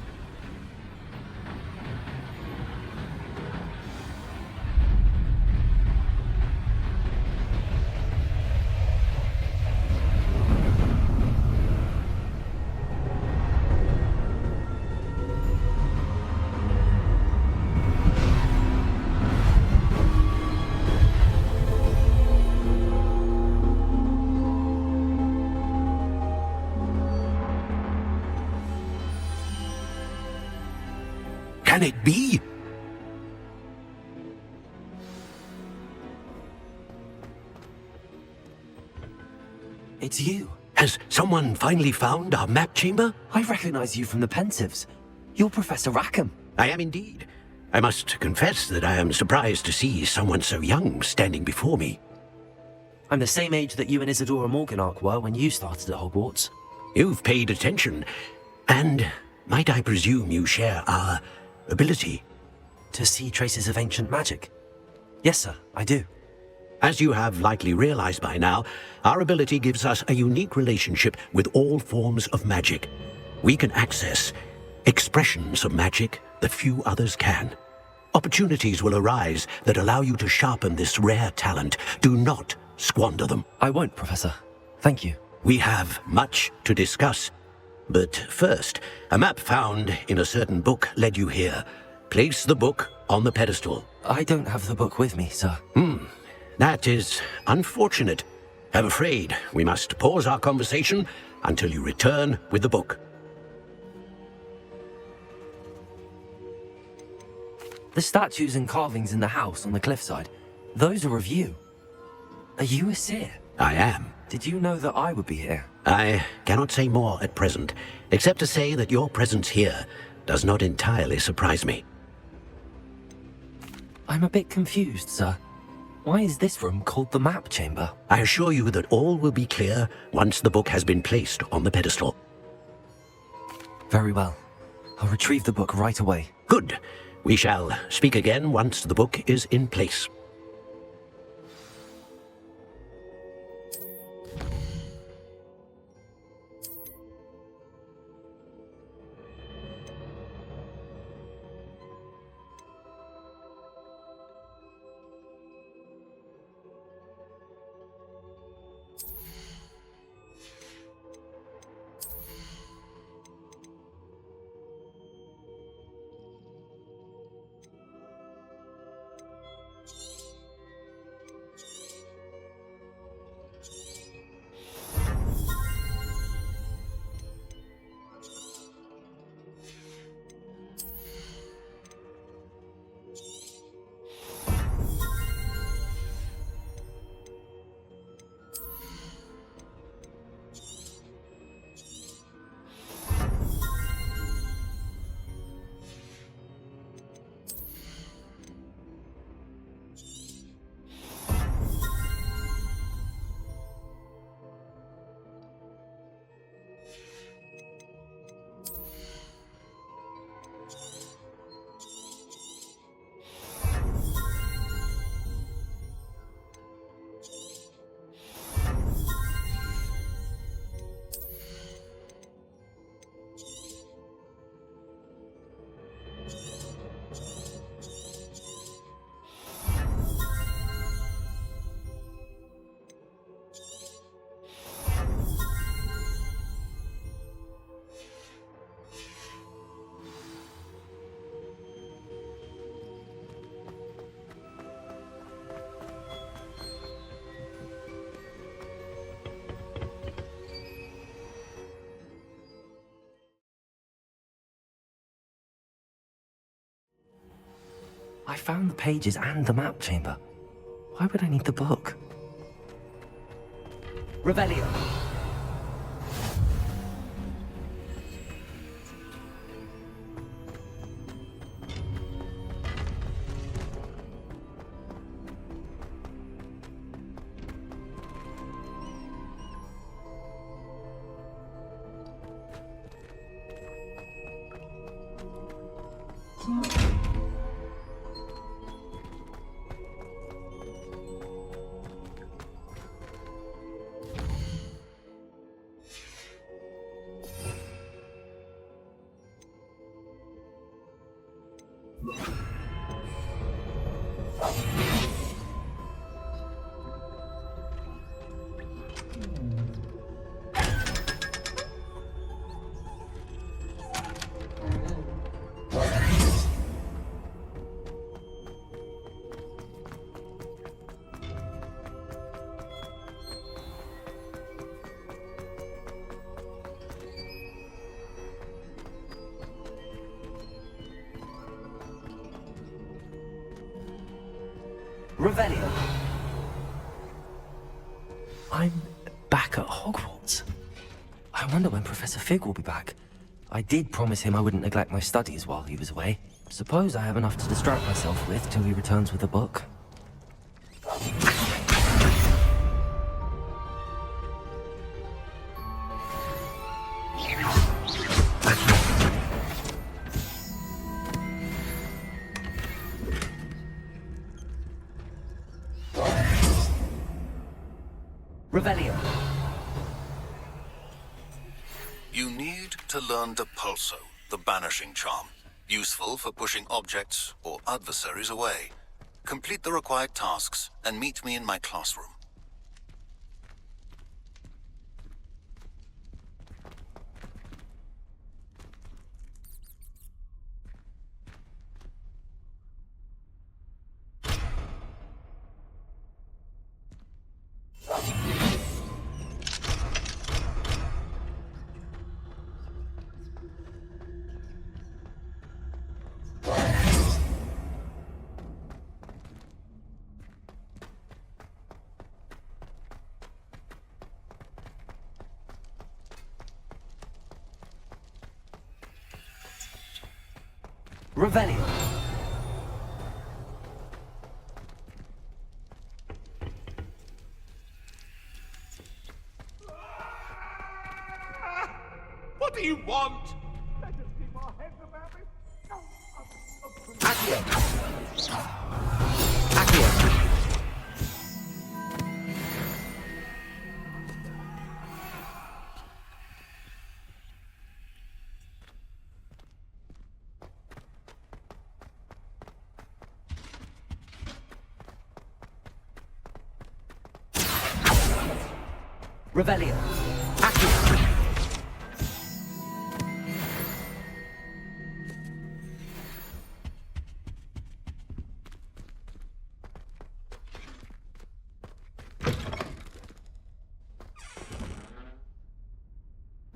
Can it be? It's you. Has someone finally found our map chamber? I recognize you from the Pensives. You're Professor Rackham. I am indeed. I must confess that I am surprised to see someone so young standing before me. I'm the same age that you and Isadora Morganach were when you started at Hogwarts. You've paid attention, and might I presume you share our ability? To see traces of ancient magic? Yes, sir, I do. As you have likely realized by now, our ability gives us a unique relationship with all forms of magic. We can access expressions of magic that few others can. Opportunities will arise that allow you to sharpen this rare talent. Do not squander them. I won't, Professor. Thank you. We have much to discuss. But first, a map found in a certain book led you here. Place the book on the pedestal. I don't have the book with me, sir. That is unfortunate. I'm afraid we must pause our conversation until you return with the book. The statues and carvings in the house on the cliffside, those are of you. Are you a seer? I am. Did you know that I would be here? I cannot say more at present, except to say that your presence here does not entirely surprise me. I'm a bit confused, sir. Why is this room called the map chamber? I assure you that all will be clear once the book has been placed on the pedestal. Very well. I'll retrieve the book right away. Good. We shall speak again once the book is in place. found the pages and the map chamber. Why would I need the book? Revelio. Revelio. I'm back at Hogwarts. I wonder when Professor Fig will be back. I did promise him I wouldn't neglect my studies while he was away. Suppose I have enough to distract myself with till he returns with a book. Revelio. You need to learn Depulso, the banishing charm. Useful for pushing objects or adversaries away. Complete the required tasks and meet me in my classroom. Revelio. What do you want? Let us keep our heads about it. Accio. Accio. Revelio. Accio.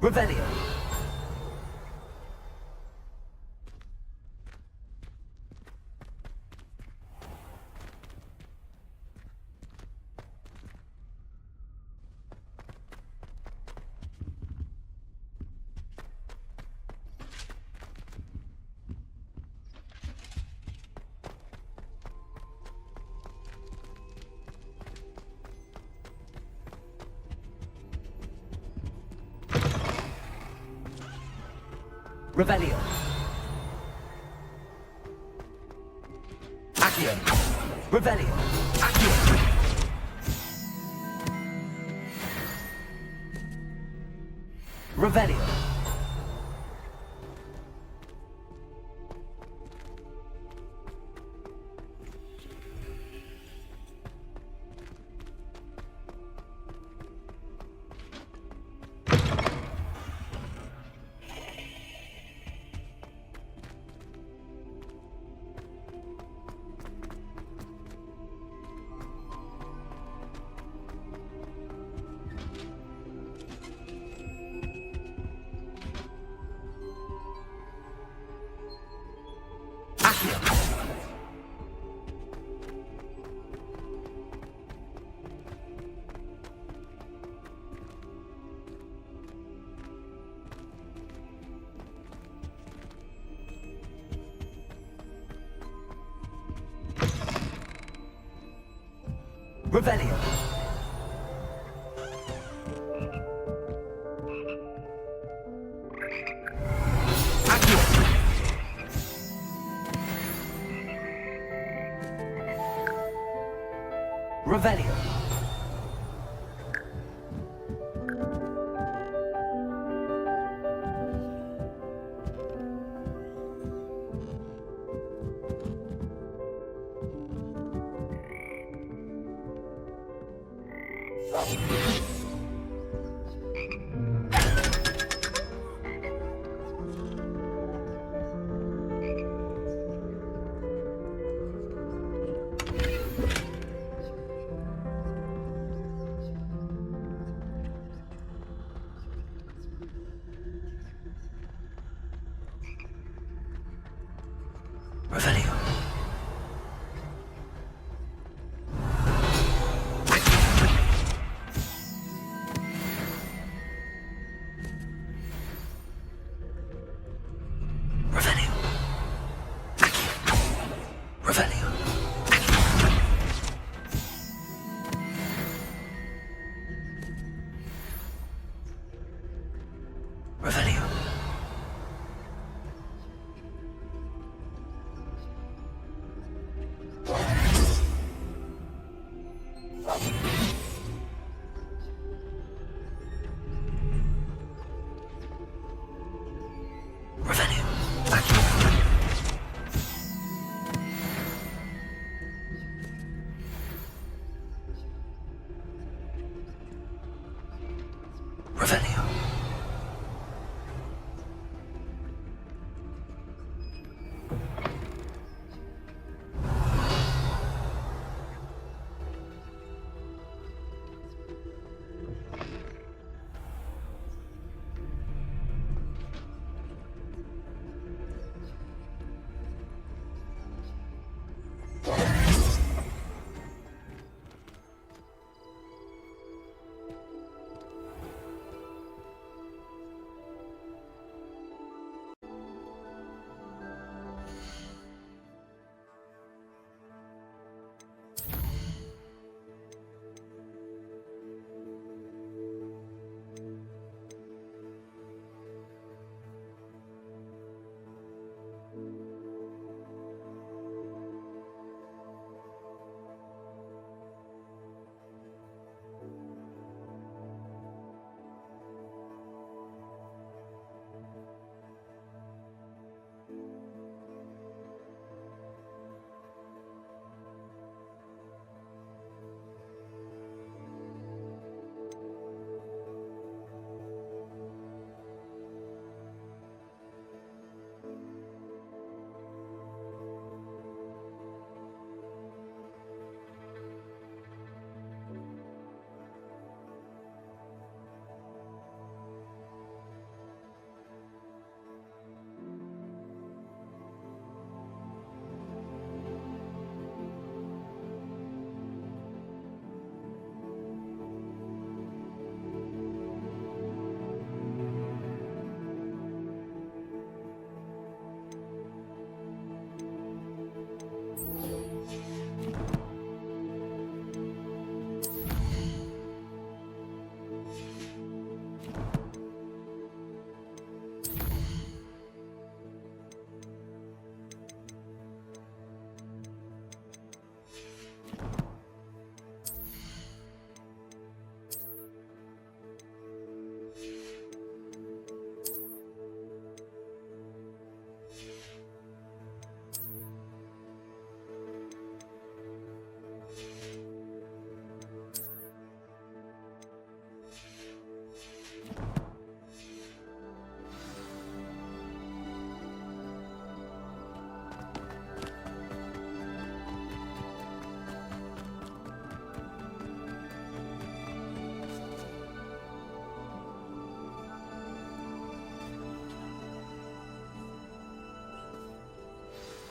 Revelio. Revelio. Accio. Revelio. Accio. Revelio. Revelio. Revelio. Revelio. Revelio. Revelio. Revelio. Revelio.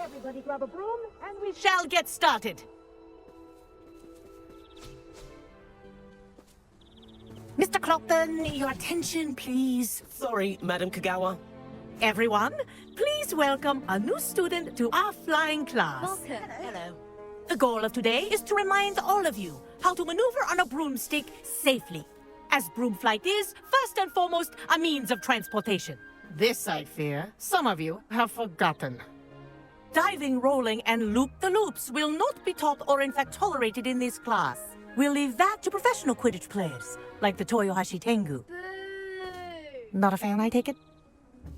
Everybody grab a broom, and we shall get started. Mr. Clopton, your attention, please. Sorry, Madam Kagawa. Everyone, please welcome a new student to our flying class. Welcome. Hello. The goal of today is to remind all of you how to maneuver on a broomstick safely, as broom flight is, first and foremost, a means of transportation. This, I fear, some of you have forgotten. Diving, rolling, and loop-the-loops will not be taught or in fact tolerated in this class. We'll leave that to professional Quidditch players, like the Toyohashi Tengu. Not a fan, I take it?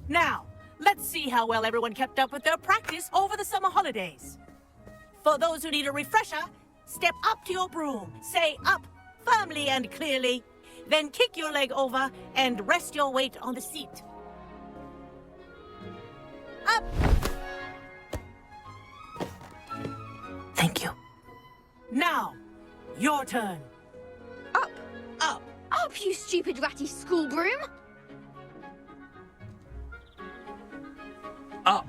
Now, let's see how well everyone kept up with their practice over the summer holidays. For those who need a refresher, step up to your broom, say up firmly and clearly, then kick your leg over and rest your weight on the seat. Up! Thank you. Now, your turn. Up! Up! Up, you stupid ratty school broom! Up.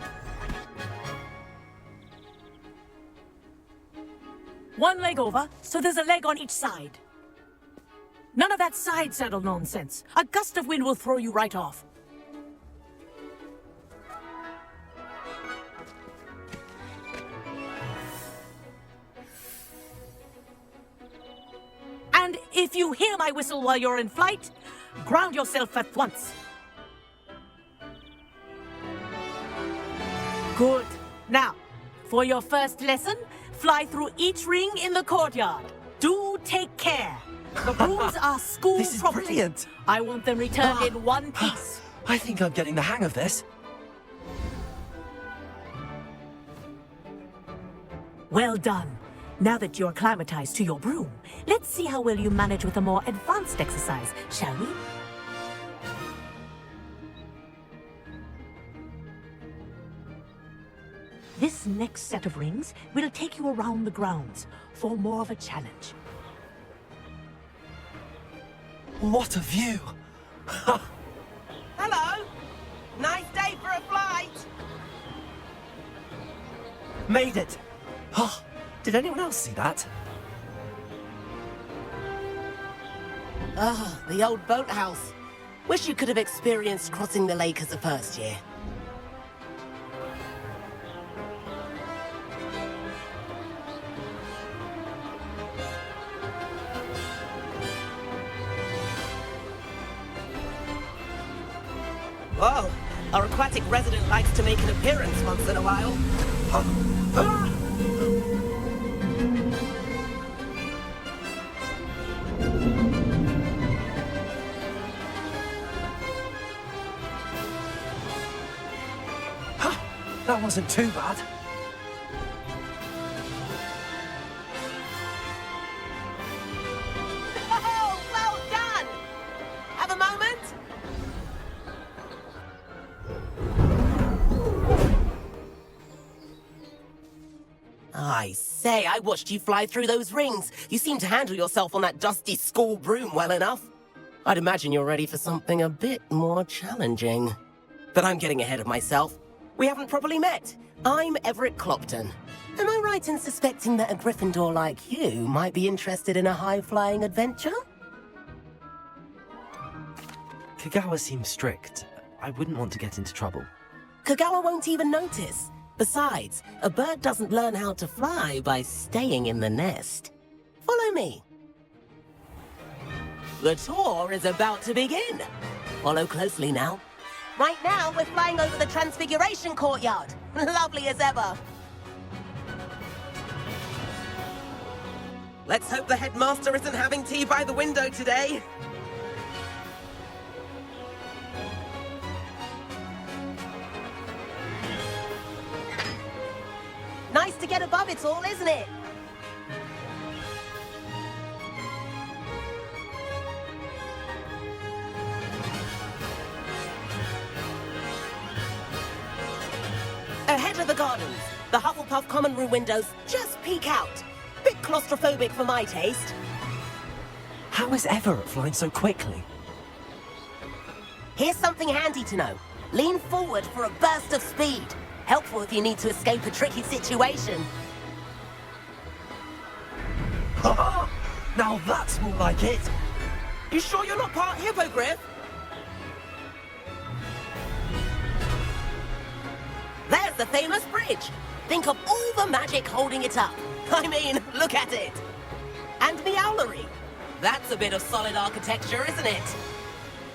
One leg over, so there's a leg on each side. None of that side saddle nonsense. A gust of wind will throw you right off. And if you hear my whistle while you're in flight, ground yourself at once. Good. Now, for your first lesson, fly through each ring in the courtyard. Do take care. The brooms are school This is property. brilliant. I want them returned in one piece. I think I'm getting the hang of this. Well done. Now that you're acclimatized to your broom, let's see how well you manage with a more advanced exercise, shall we? This next set of rings will take you around the grounds for more of a challenge. What a view! Hello! Nice day for a flight! Made it! Oh, did anyone else see that? Ah, the old boathouse. Wish you could have experienced crossing the lake as a first year. Whoa, our aquatic resident likes to make an appearance once in a while. That wasn't too bad. Oh, well done! Have a moment? I say, I watched you fly through those rings. You seem to handle yourself on that dusty school broom well enough. I'd imagine you're ready for something a bit more challenging. But I'm getting ahead of myself. We haven't properly met. I'm Everett Clopton. Am I right in suspecting that a Gryffindor like you might be interested in a high-flying adventure? Kagawa seems strict. I wouldn't want to get into trouble. Kagawa won't even notice. Besides, a bird doesn't learn how to fly by staying in the nest. Follow me. The tour is about to begin. Follow closely now. Right now, we're flying over the Transfiguration Courtyard. Lovely as ever. Let's hope the headmaster isn't having tea by the window today. Nice to get above it all, isn't it? Ahead of the gardens, the Hufflepuff common room windows just peek out. Bit claustrophobic for my taste. How is Everett flying so quickly? Here's something handy to know. Lean forward for a burst of speed. Helpful if you need to escape a tricky situation. Now that's more like it. You sure you're not part hippogriff? There's the famous bridge. Think of all the magic holding it up. I mean, look at it! And the owlery! That's a bit of solid architecture, isn't it?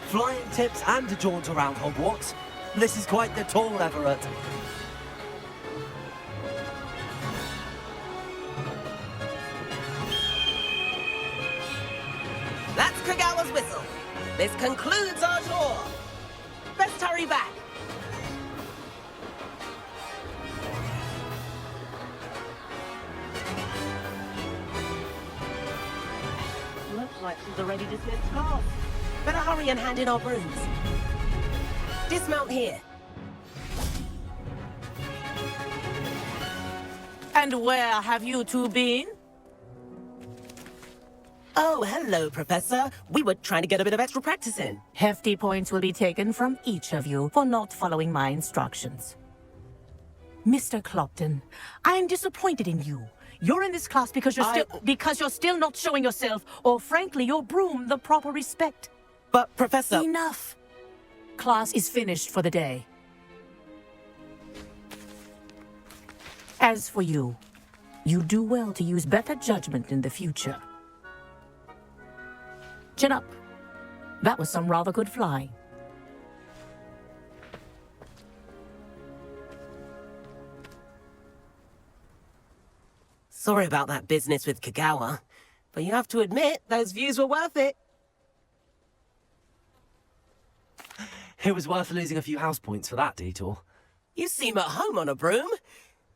Flying tips and a jaunt around Hogwarts. This is quite the tour, Everett. That's Kagawa's whistle. This concludes our tour. Best hurry back. Looks like she's already dismissed class. Better hurry and hand in our brooms. Dismount here. And where have you two been? Oh, hello, Professor. We were trying to get a bit of extra practice in. Hefty points will be taken from each of you for not following my instructions. Mr. Clopton, I am disappointed in you. You're in this class because you're still not showing yourself, or frankly, your broom the proper respect. But, Professor... Enough. Class is finished for the day. As for you, you do well to use better judgment in the future. Chin up. That was some rather good flying. Sorry about that business with Kagawa, but you have to admit, those views were worth it. It was worth losing a few house points for that detour. You seem at home on a broom.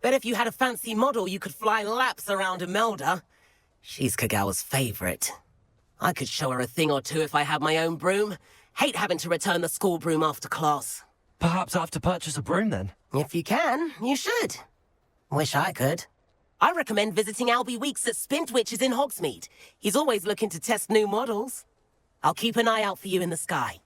Bet if you had a fancy model, you could fly laps around Imelda. She's Kagawa's favorite. I could show her a thing or two if I had my own broom. Hate having to return the school broom after class. Perhaps I have to purchase a broom then? If you can, you should. Wish I could. I recommend visiting Albie Weeks at Spintwitches in Hogsmeade. He's always looking to test new models. I'll keep an eye out for you in the sky.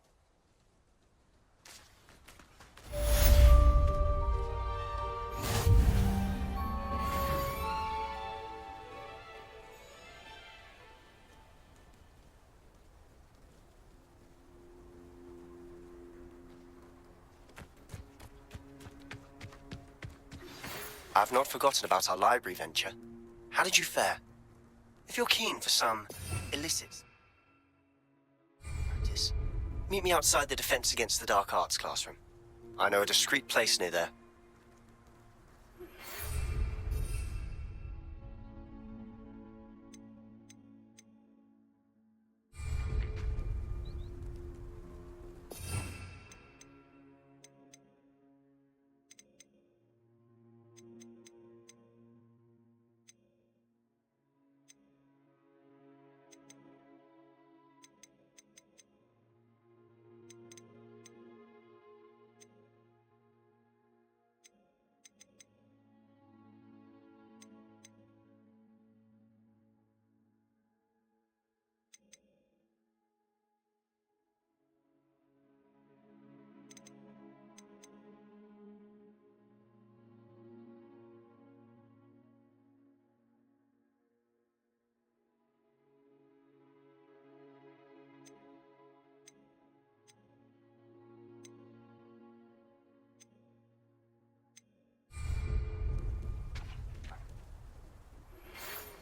I've not forgotten about our library venture. How did you fare? If you're keen for some illicit practice, meet me outside the Defense Against the Dark Arts classroom. I know a discreet place near there.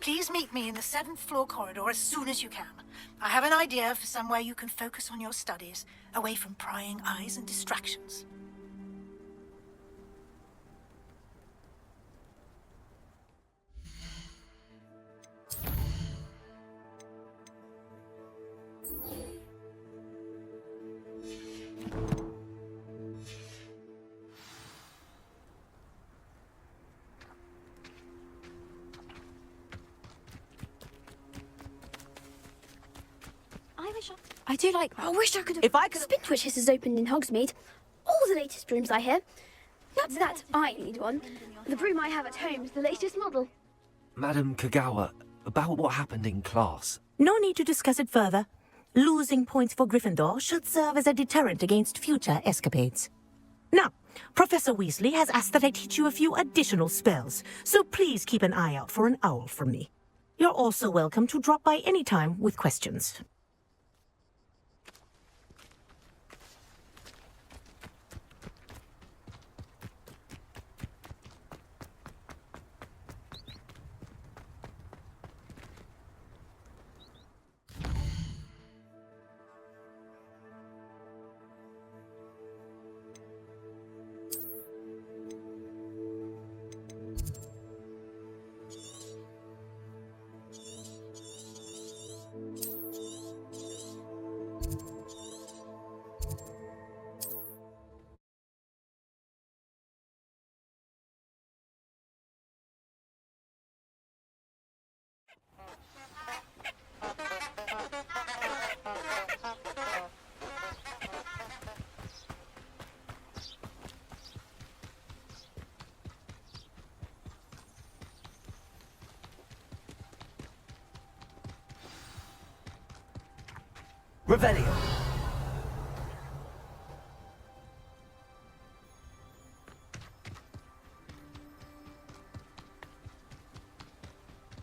Please meet me in the 7th floor corridor as soon as you can. I have an idea for somewhere you can focus on your studies, away from prying eyes and distractions. I do like that. I wish I could have... If I could... Spintwitches has opened in Hogsmeade. All the latest brooms, I hear. That's that. I need one. The broom I have at home is the latest model. Madam Kagawa, about what happened in class. No need to discuss it further. Losing points for Gryffindor should serve as a deterrent against future escapades. Now, Professor Weasley has asked that I teach you a few additional spells, so please keep an eye out for an owl from me. You're also welcome to drop by any time with questions. Revelio.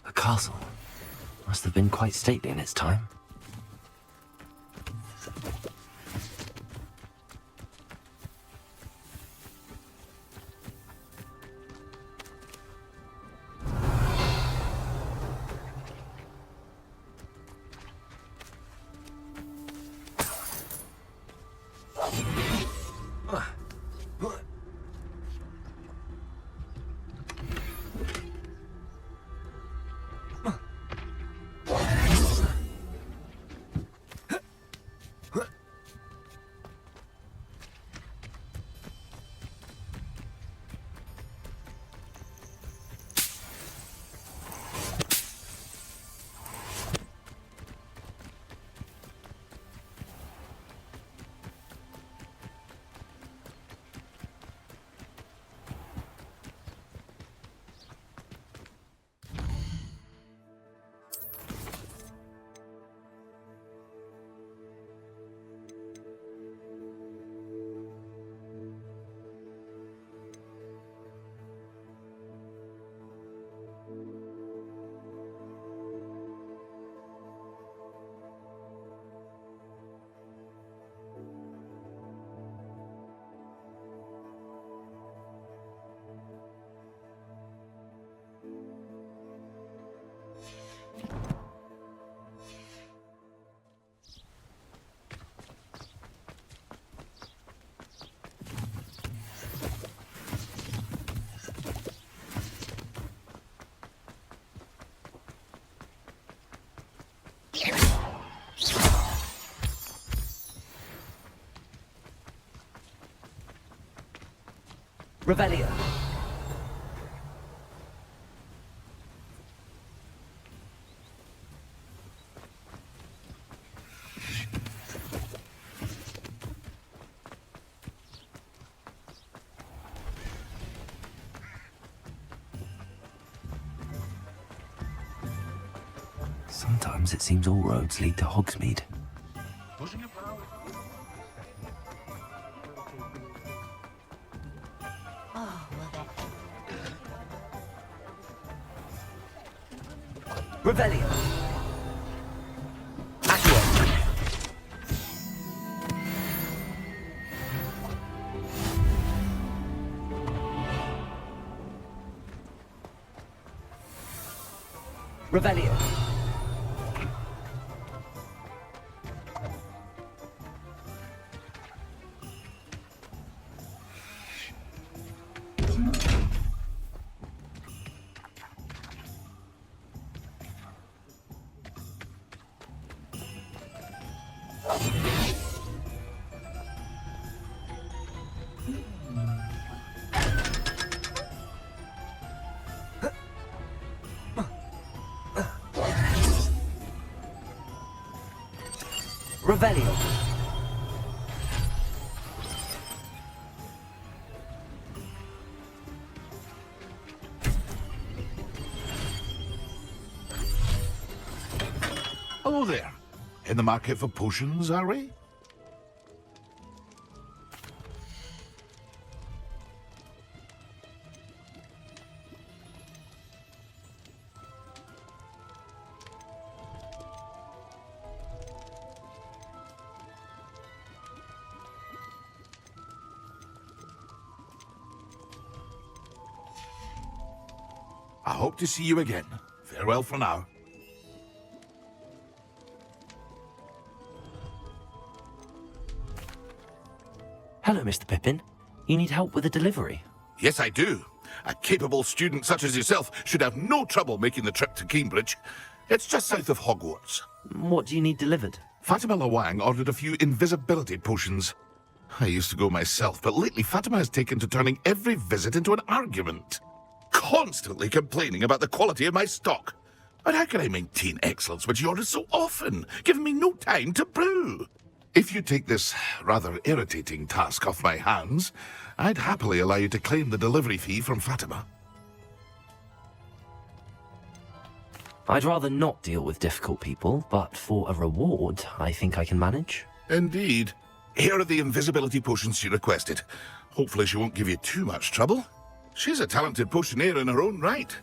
A castle. Must have been quite stately in its time. Revelio. Sometimes it seems all roads lead to Hogsmeade. Revelio. Revelio. Revelio. Hello there. In the market for potions, are we? I hope to see you again. Farewell for now. Hello, Mr. Pippin. You need help with a delivery? Yes, I do. A capable student such as yourself should have no trouble making the trip to Cambridge. It's just south of Hogwarts. What do you need delivered? Fatima Lawang ordered a few invisibility potions. I used to go myself, but lately Fatima has taken to turning every visit into an argument. Constantly complaining about the quality of my stock. But how can I maintain excellence when she orders so often, giving me no time to brew? If you take this rather irritating task off my hands, I'd happily allow you to claim the delivery fee from Fatima. I'd rather not deal with difficult people, but for a reward, I think I can manage. Indeed. Here are the invisibility potions she requested. Hopefully she won't give you too much trouble. She's a talented potioneer in her own right.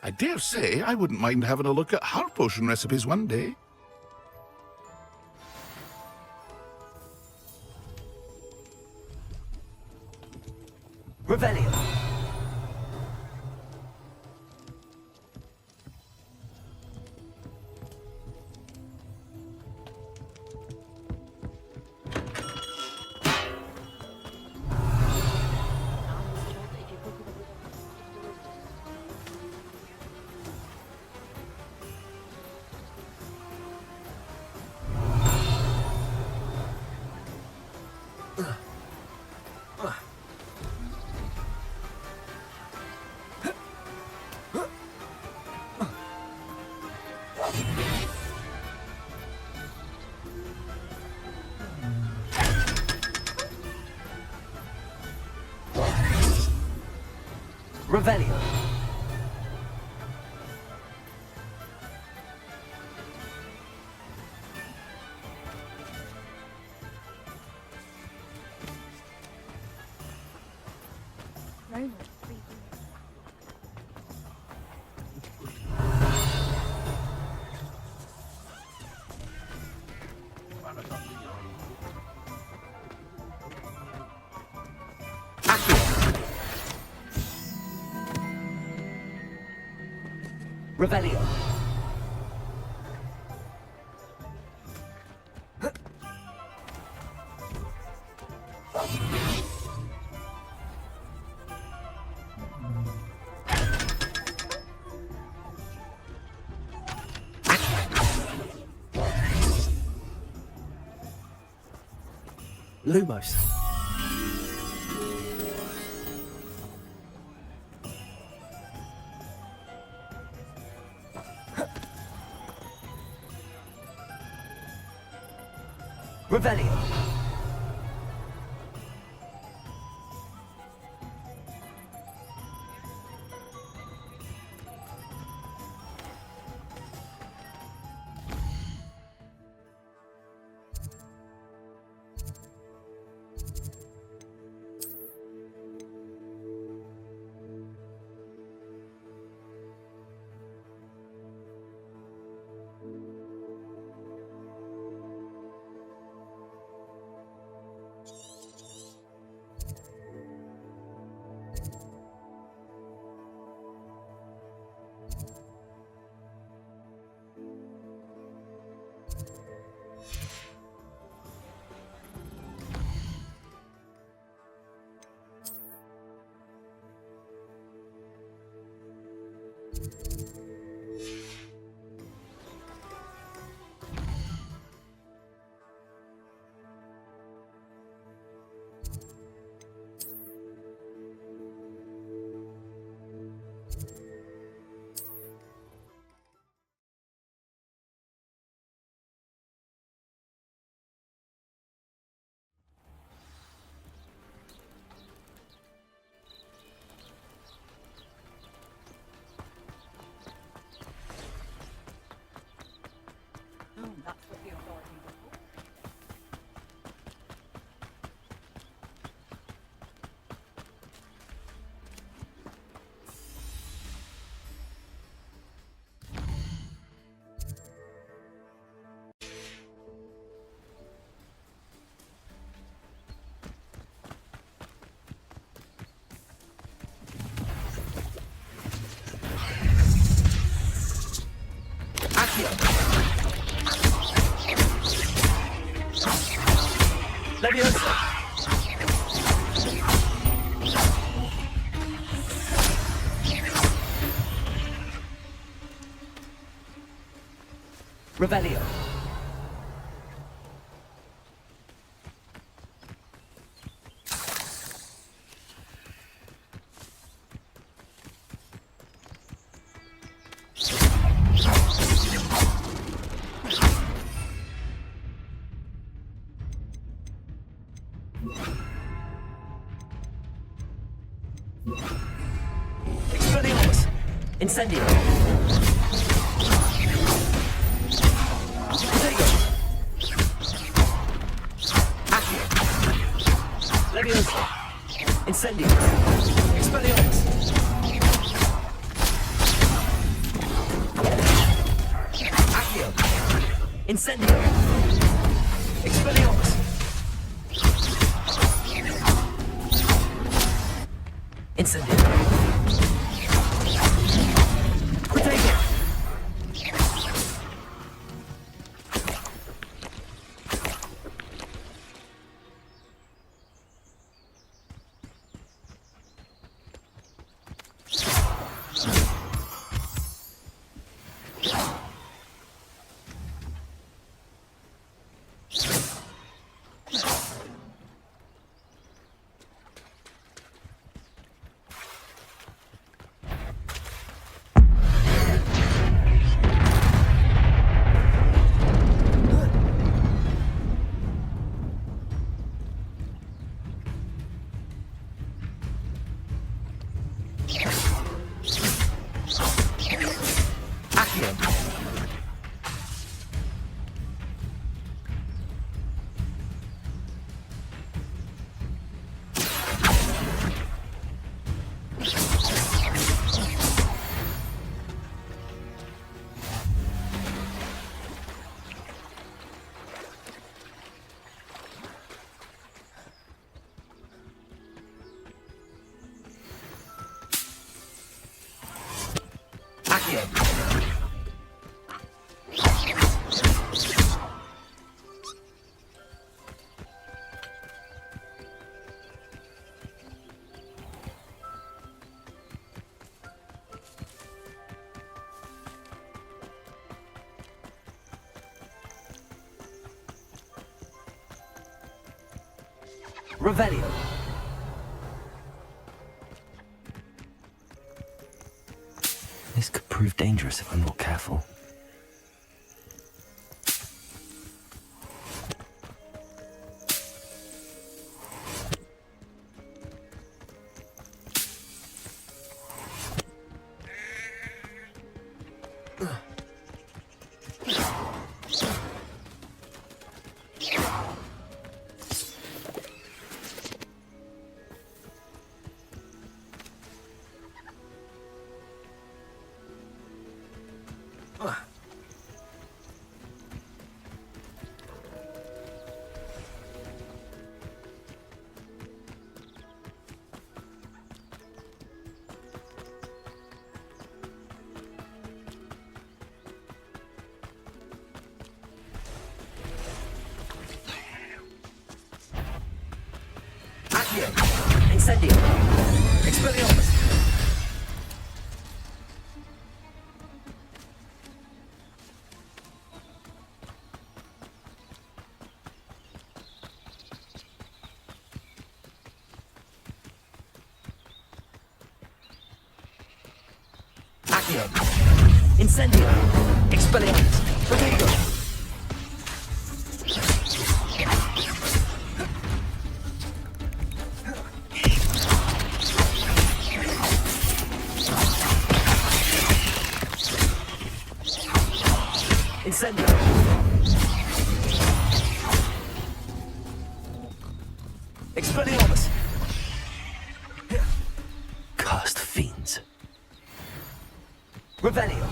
I dare say I wouldn't mind having a look at her potion recipes one day. Revelio. Revelio. Roland, Revelio. Lumos. Revelio. that's what the authority was for. Leviosa. Revelio. Expelliarmus. Incendio. Accio. Leviosa. Incendio. Expelliarmus. Accio. Incendio. Expelliarmus. Incendio. Protego. Accio. Revelio. This could prove dangerous if I'm not careful. Incendio. Expelliarmus. Accio. Incendio. Expelliarmus. Protego. Incendio. Expelliarmus. Cursed fiends. Revelio.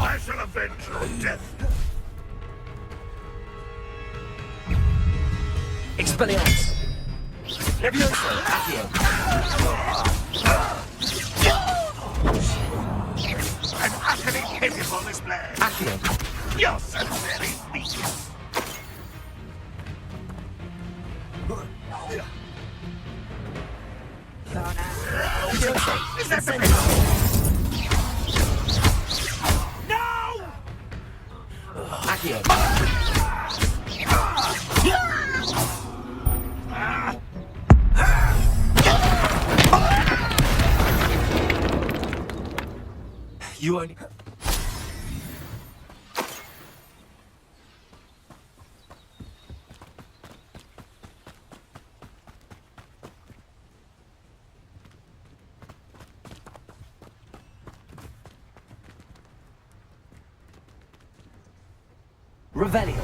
I shall avenge your death. Expelliarmus. Leviosa. Accio. An utterly pitiful display. Accio. You're so very weak. Is that the No! Accio. You only... Revelio.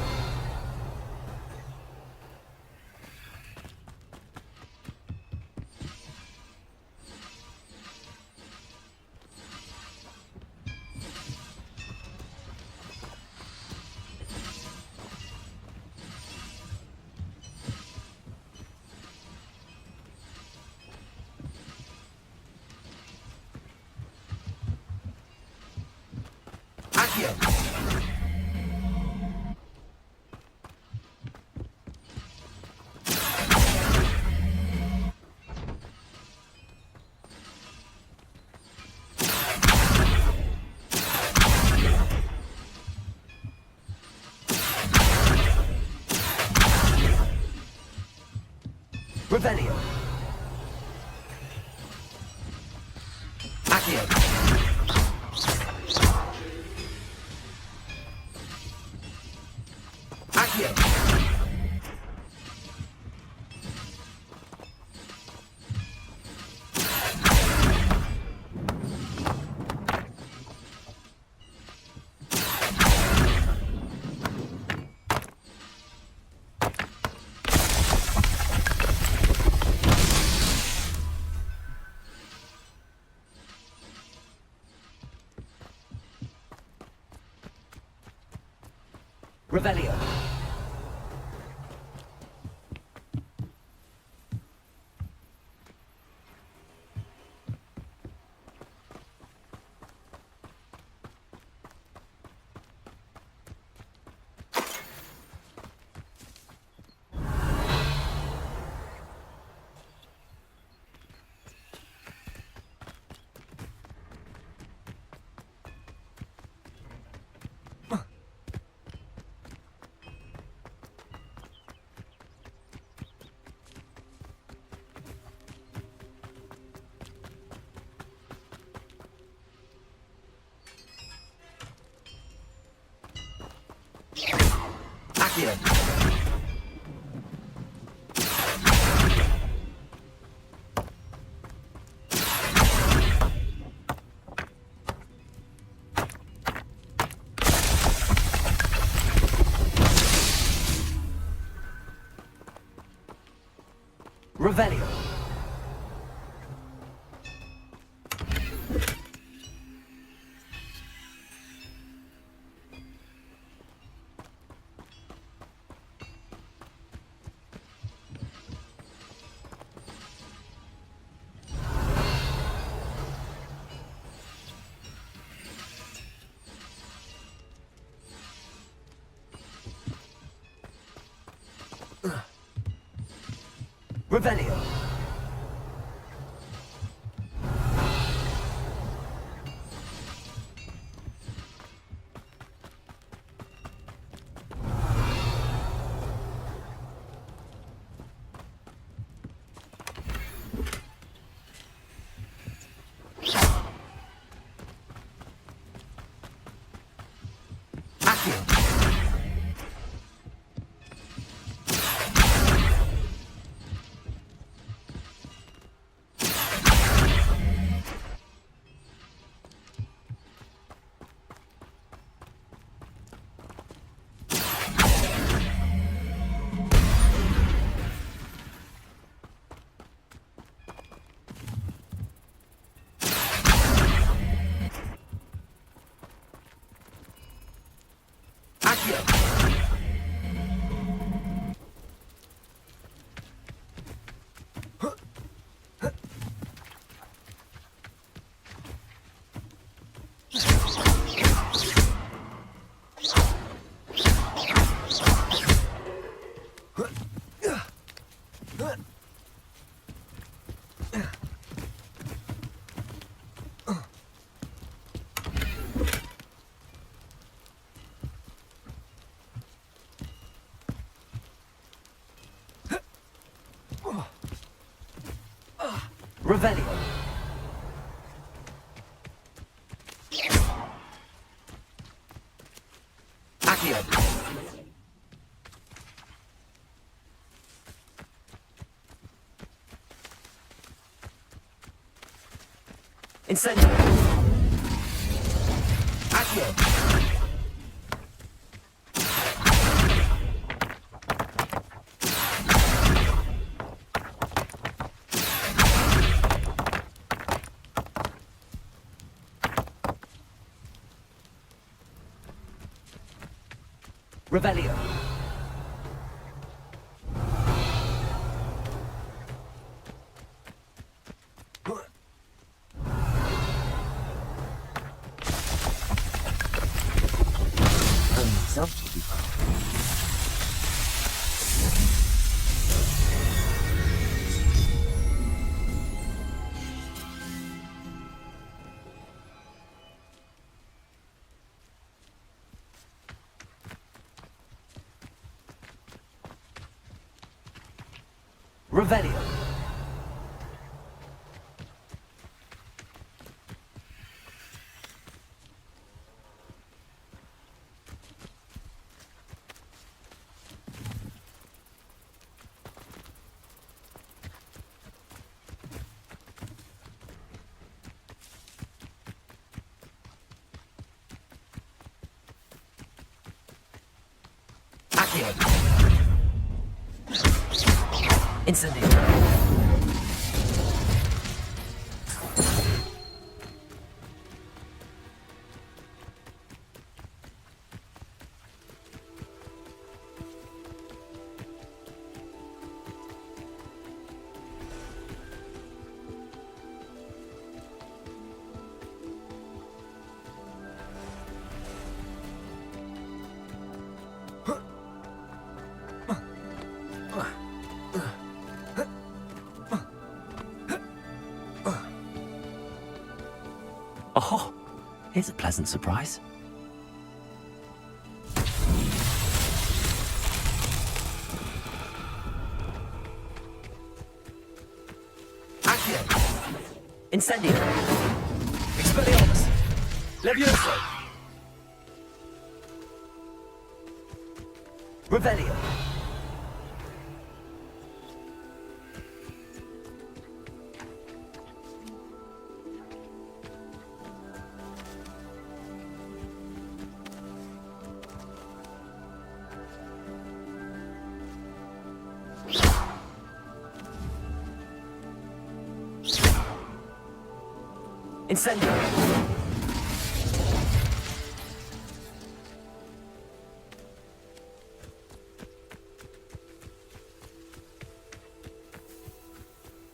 Accio. Revelio. Accio. Accio. Revelio. Accio. Revelio. Revelio. Revelio. Accio. Incendio. Accio. Revelio. Revelio. Accio. Incendio. Oh, here's a pleasant surprise. Accio. Incendio. Expelliarmus. Levioso. Revelio. Incendio.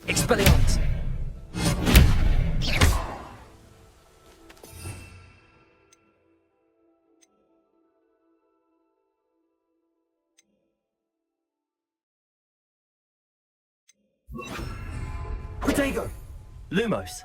Expelliarmus. Protego. Lumos.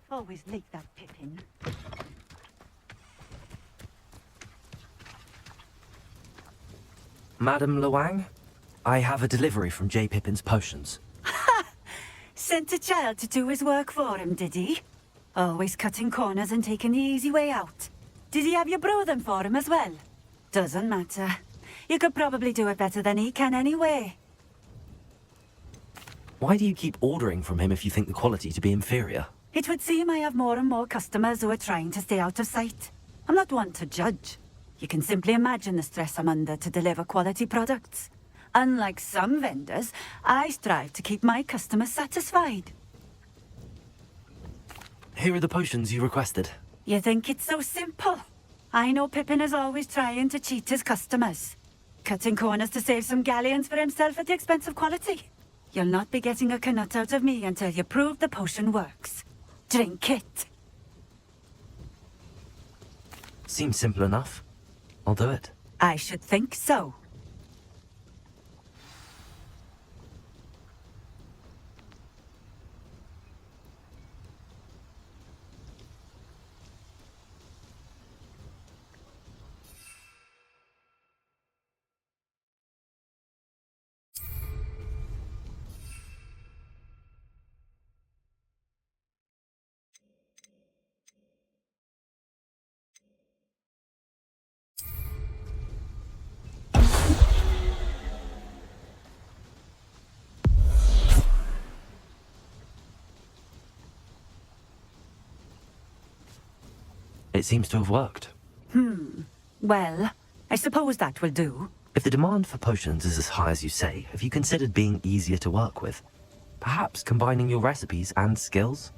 Always leak that Pippin. Madam Luang, I have a delivery from J. Pippin's potions. Sent a child to do his work for him, did he? Always cutting corners and taking the easy way out. Did he have you brew them for him as well? Doesn't matter. You could probably do it better than he can anyway. Why do you keep ordering from him if you think the quality to be inferior? It would seem I have more and more customers who are trying to stay out of sight. I'm not one to judge. You can simply imagine the stress I'm under to deliver quality products. Unlike some vendors, I strive to keep my customers satisfied. Here are the potions you requested. You think it's so simple? I know Pippin is always trying to cheat his customers. Cutting corners to save some galleons for himself at the expense of quality. You'll not be getting a canut out of me until you prove the potion works. Drink it. Seems simple enough. I'll do it. I should think so. It seems to have worked. Well, I suppose that will do. If the demand for potions is as high as you say, have you considered being easier to work with? Perhaps combining your recipes and skills?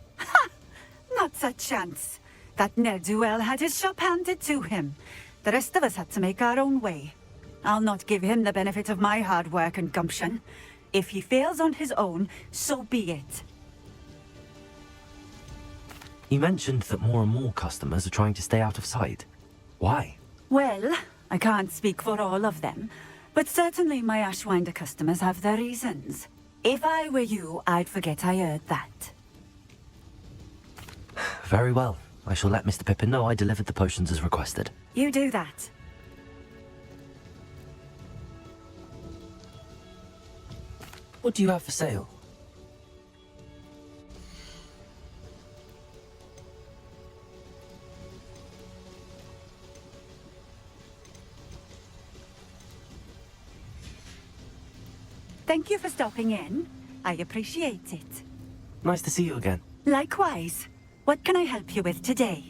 Not a chance. That ne'er-do-well had his shop handed to him. The rest of us had to make our own way. I'll not give him the benefit of my hard work and gumption. If he fails on his own, so be it. You mentioned that more and more customers are trying to stay out of sight. Why? Well, I can't speak for all of them, but certainly my Ashwinder customers have their reasons. If I were you, I'd forget I heard that. Very well. I shall let Mr. Pippin know I delivered the potions as requested. You do that. What do you have for sale? Thank you for stopping in. I appreciate it. Nice to see you again. Likewise. What can I help you with today?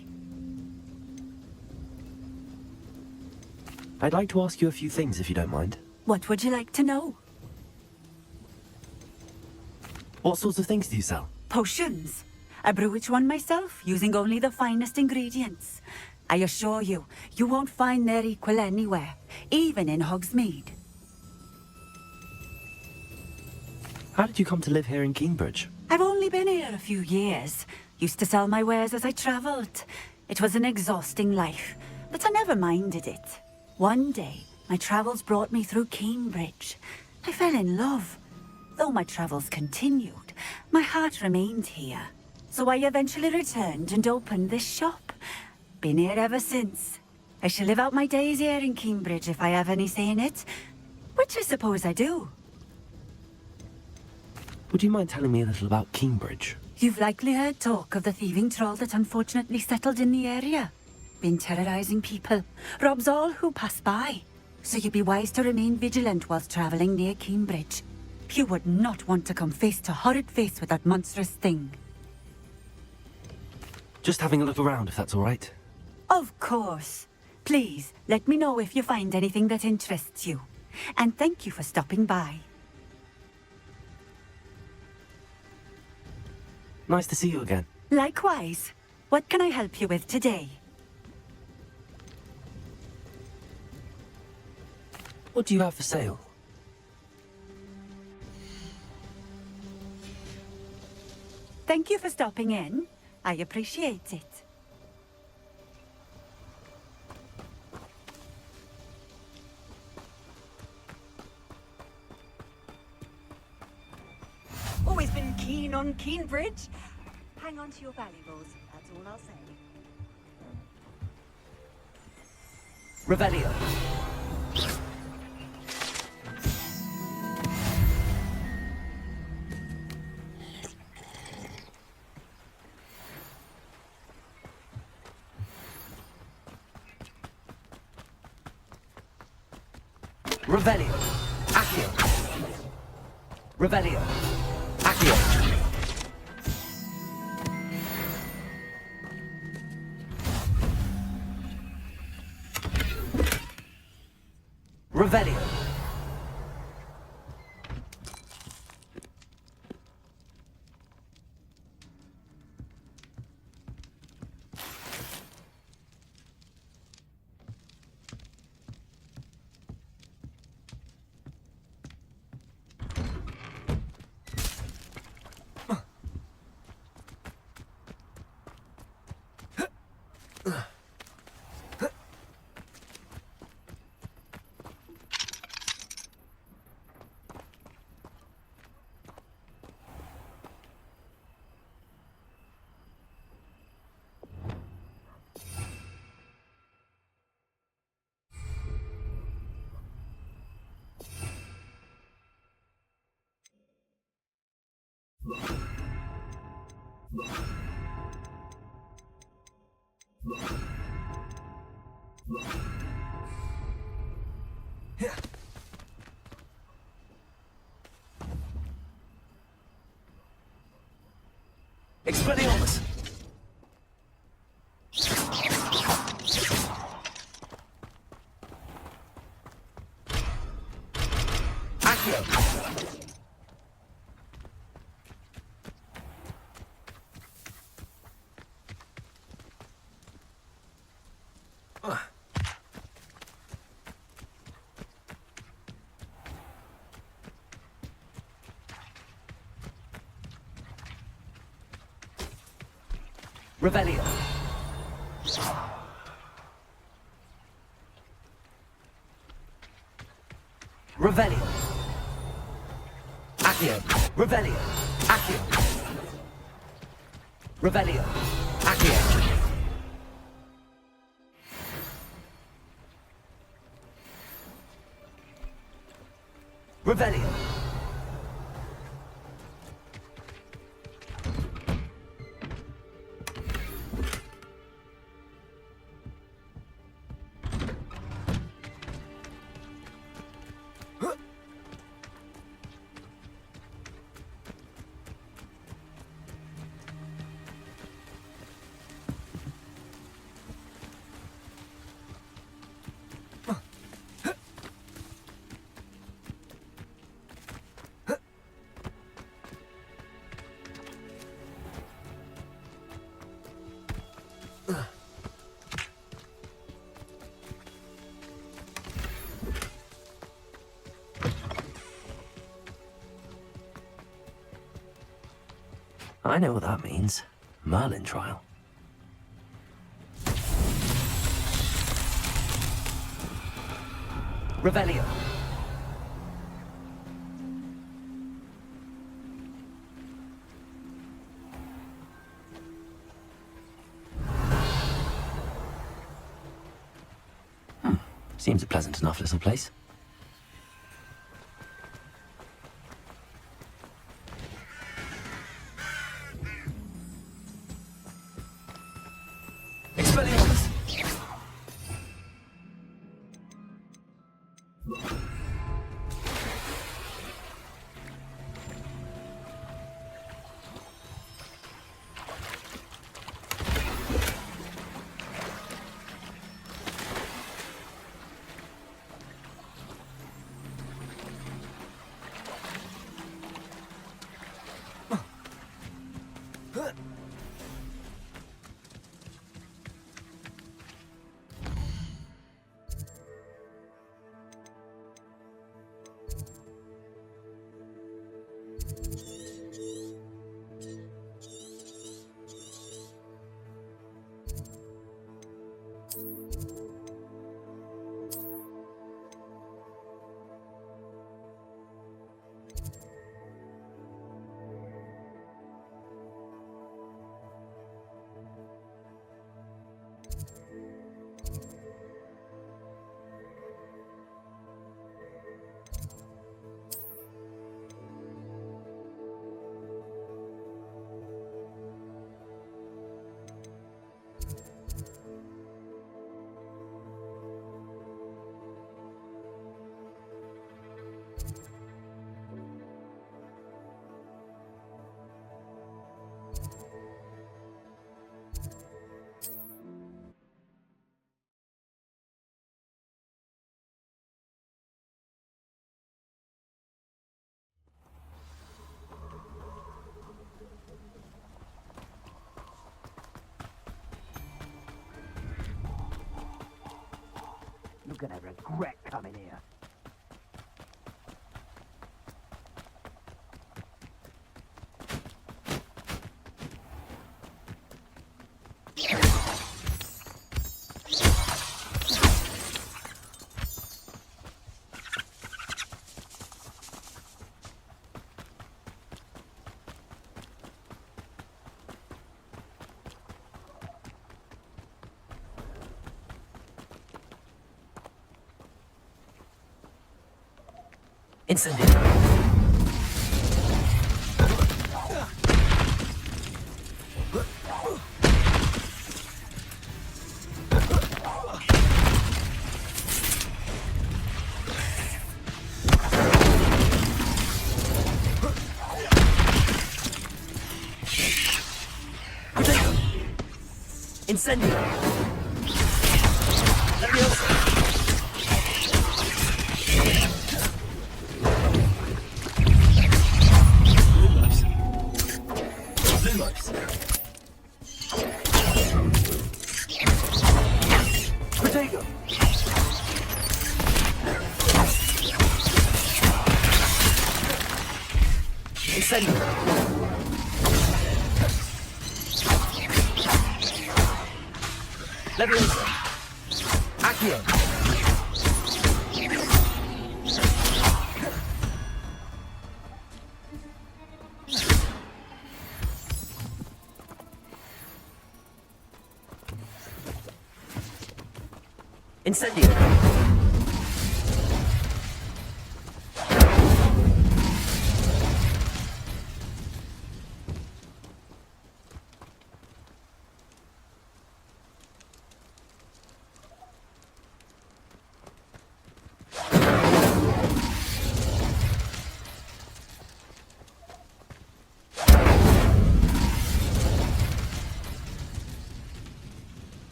I'd like to ask you a few things if you don't mind. What would you like to know? What sorts of things do you sell? Potions. I brew each one myself, using only the finest ingredients. I assure you, you won't find their equal anywhere, even in Hogsmeade. How did you come to live here in Cambridge? I've only been here a few years. Used to sell my wares as I travelled. It was an exhausting life, but I never minded it. One day, my travels brought me through Cambridge. I fell in love. Though my travels continued, my heart remained here. So I eventually returned and opened this shop. Been here ever since. I shall live out my days here in Cambridge if I have any say in it, which I suppose I do. Would you mind telling me a little about Cambridge? You've likely heard talk of the thieving troll that unfortunately settled in the area. Been terrorizing people, robs all who pass by. So you'd be wise to remain vigilant whilst travelling near Cambridge. You would not want to come face to horrid face with that monstrous thing. Just having a look around, if that's all right. Of course. Please, let me know if you find anything that interests you. And thank you for stopping by. Nice to see you again. Likewise. What can I help you with today? What do you have for sale? Thank you for stopping in. I appreciate it. Always been keen on Cambridge. Hang on to your valuables, that's all I'll say. Revelio. Revelio. Accio. Revelio. Accio. Revelio. Expelliarmus! Accio! Revelio. Revelio. Accio. Revelio. Accio. Revelio. Accio. Revelio. I know what that means. Merlin trial. Revelio. Seems a pleasant enough little place. Expelliarmus! You're gonna regret coming here. Incendiary. Incendio! Leviosa! Lumos. Protego. Incendio. Leviosa. Accio. Incendio.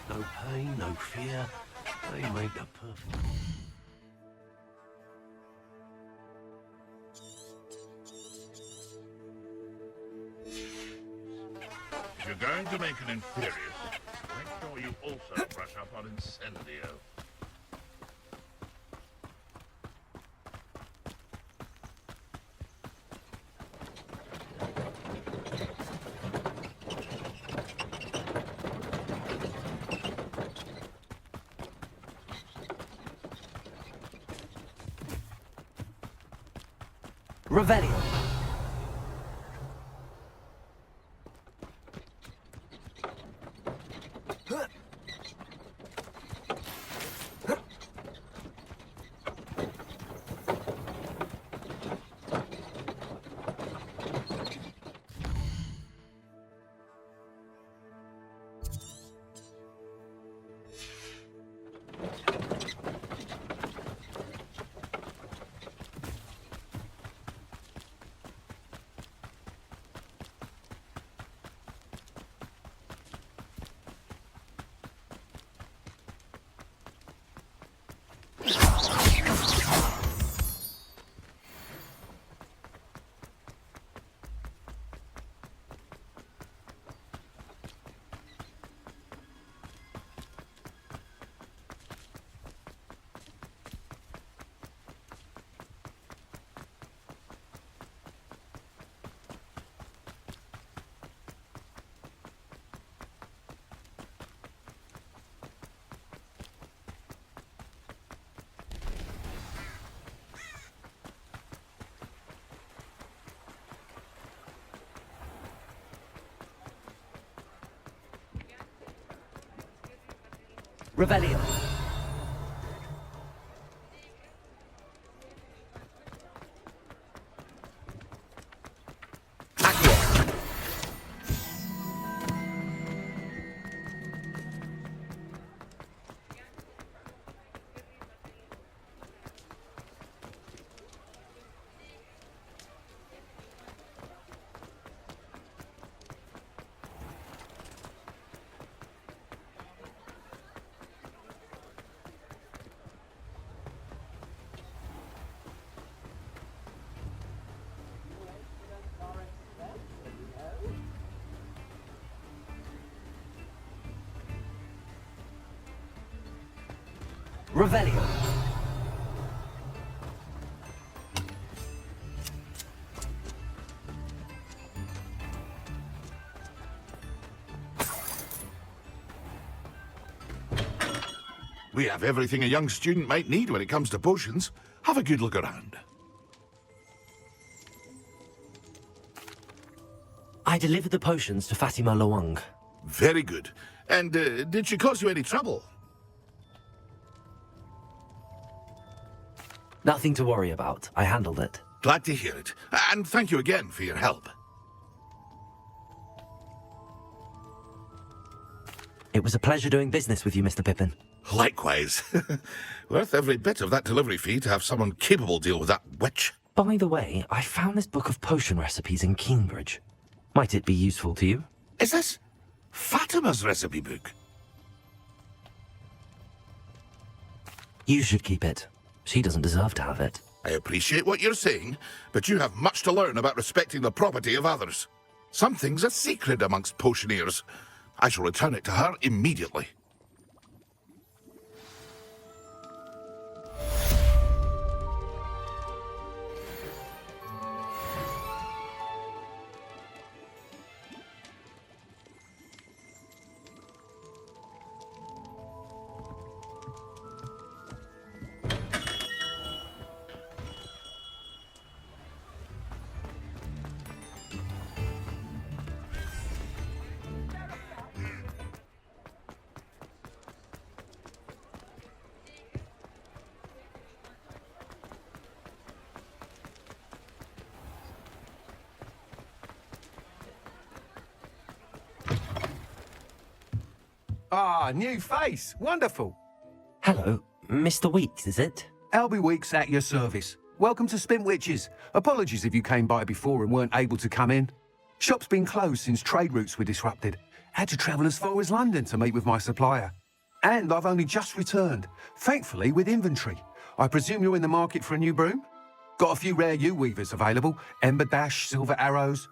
No pain, no fear. They make the perfect. If you're going to make an Imperius, make sure you also brush up on Incendio. Revelio. Revelio. Revelio. We have everything a young student might need when it comes to potions. Have a good look around. I delivered the potions to Fatima Lawang. Very good. And did she cause you any trouble? Nothing to worry about. I handled it. Glad to hear it. And thank you again for your help. It was a pleasure doing business with you, Mr. Pippin. Likewise. Worth every bit of that delivery fee to have someone capable deal with that witch. By the way, I found this book of potion recipes in Cambridge. Might it be useful to you? Is this Fatima's recipe book? You should keep it. She doesn't deserve to have it. I appreciate what you're saying, but you have much to learn about respecting the property of others. Some things are secret amongst potioneers. I shall return it to her immediately. Ah, new face. Wonderful. Hello, Mr. Weeks, is it? Albie Weeks at your service. Welcome to Spintwitches. Apologies if you came by before and weren't able to come in. Shop's been closed since trade routes were disrupted. Had to travel as far as London to meet with my supplier. And I've only just returned, thankfully with inventory. I presume you're in the market for a new broom? Got a few rare U-weavers available. Ember Dash, Silver Arrows.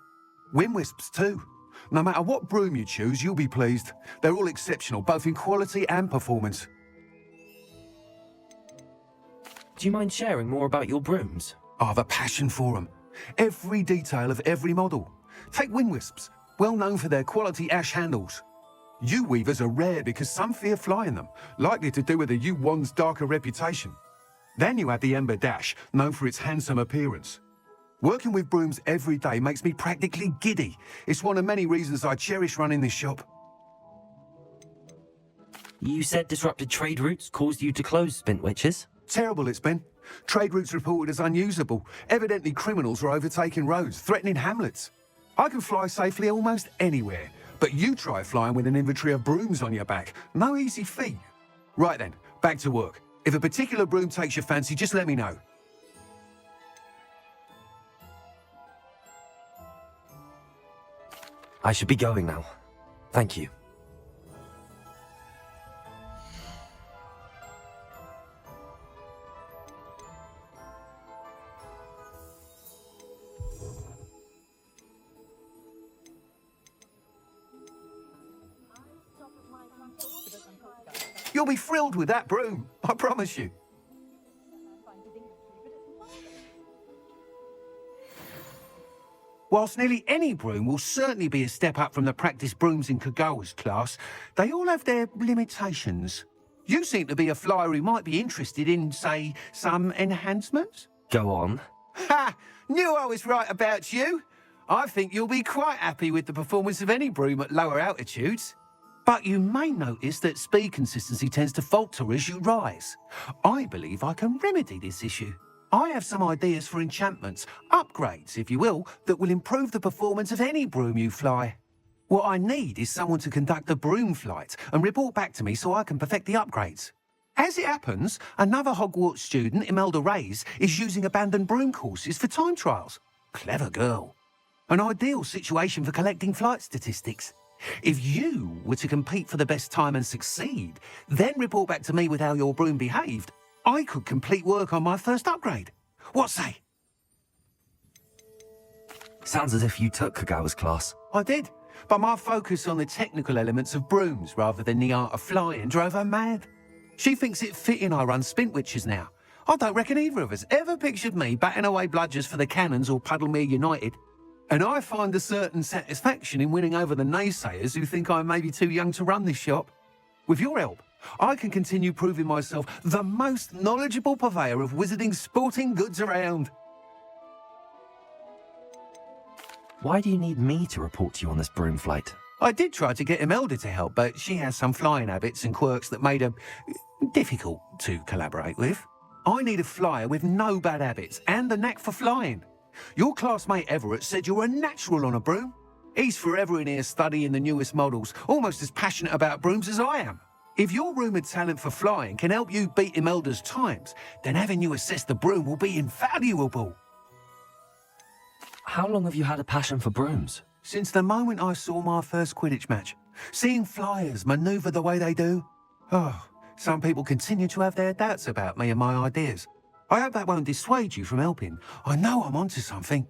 Wind Wisps too. No matter what broom you choose, you'll be pleased. They're all exceptional, both in quality and performance. Do you mind sharing more about your brooms? I have a passion for them. Every detail of every model. Take Wind Wisps, well known for their quality ash handles. U-weavers are rare because some fear flying them, likely to do with the U-wand's darker reputation. Then you have the Ember Dash, known for its handsome appearance. Working with brooms every day makes me practically giddy. It's one of many reasons I cherish running this shop. You said disrupted trade routes caused you to close Spintwitches? Terrible it's been. Trade routes reported as unusable. Evidently criminals are overtaking roads, threatening hamlets. I can fly safely almost anywhere, but you try flying with an inventory of brooms on your back. No easy feat. Right then, back to work. If a particular broom takes your fancy, just let me know. I should be going now. Thank you. You'll be thrilled with that broom, I promise you. Whilst nearly any broom will certainly be a step up from the practice brooms in Kagawa's class, they all have their limitations. You seem to be a flyer who might be interested in, say, some enhancements? Go on. Ha! Knew I was right about you. I think you'll be quite happy with the performance of any broom at lower altitudes. But you may notice that speed consistency tends to falter as you rise. I believe I can remedy this issue. I have some ideas for enchantments, upgrades, if you will, that will improve the performance of any broom you fly. What I need is someone to conduct a broom flight and report back to me so I can perfect the upgrades. As it happens, another Hogwarts student, Imelda Reyes, is using abandoned broom courses for time trials. Clever girl. An ideal situation for collecting flight statistics. If you were to compete for the best time and succeed, then report back to me with how your broom behaved, I could complete work on my first upgrade. What say? Sounds as if you took Kagawa's class. I did, but my focus on the technical elements of brooms rather than the art of flying drove her mad. She thinks it fitting I run Spintwitches now. I don't reckon either of us ever pictured me batting away bludgers for the Cannons or Puddlemere United. And I find a certain satisfaction in winning over the naysayers who think I may be too young to run this shop. With your help, I can continue proving myself the most knowledgeable purveyor of wizarding sporting goods around. Why do you need me to report to you on this broom flight? I did try to get Imelda to help, but she has some flying habits and quirks that made her difficult to collaborate with. I need a flyer with no bad habits and the knack for flying. Your classmate Everett said you're a natural on a broom. He's forever in here studying the newest models, almost as passionate about brooms as I am. If your rumoured talent for flying can help you beat Imelda's times, then having you assess the broom will be invaluable. How long have you had a passion for brooms? Since the moment I saw my first Quidditch match. Seeing flyers manoeuvre the way they do. Oh, some people continue to have their doubts about me and my ideas. I hope that won't dissuade you from helping. I know I'm onto something.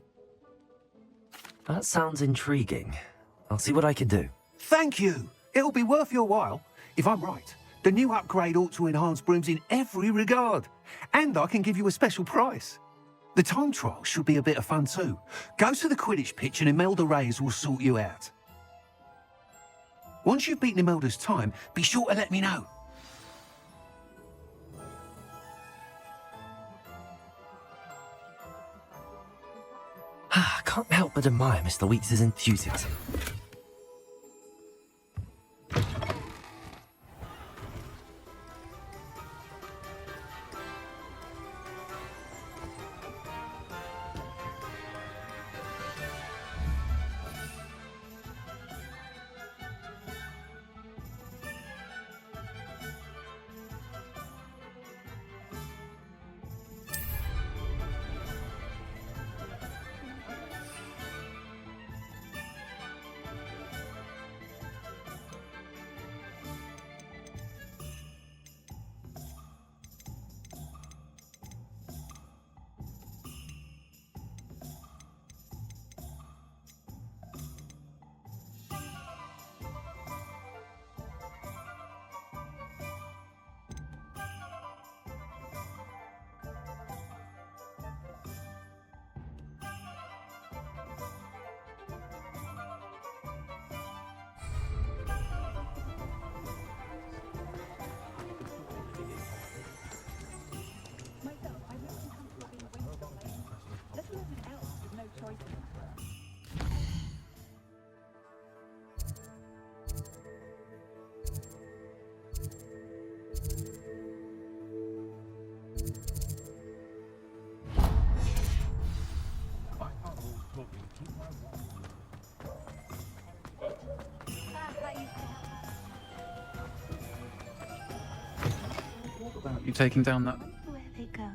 That sounds intriguing. I'll see what I can do. Thank you. It'll be worth your while. If I'm right, the new upgrade ought to enhance brooms in every regard. And I can give you a special price. The time trial should be a bit of fun too. Go to the Quidditch pitch and Imelda Reyes will sort you out. Once you've beaten Imelda's time, be sure to let me know. I can't help but admire Mr. Weeks' enthusiasm. About you taking down that. Where they go.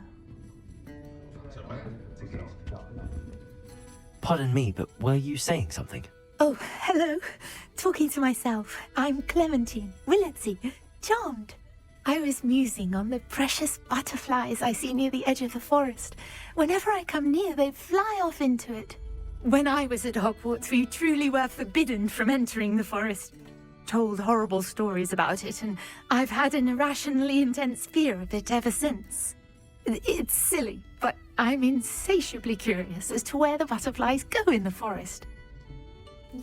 Pardon me, but were you saying something? Oh, hello. Talking to myself. I'm Clementine, Willetsy, charmed. I was musing on the precious butterflies I see near the edge of the forest. Whenever I come near, they fly off into it. When I was at Hogwarts, we truly were forbidden from entering the forest. Told horrible stories about it, and I've had an irrationally intense fear of it ever since. It's silly, but I'm insatiably curious as to where the butterflies go in the forest.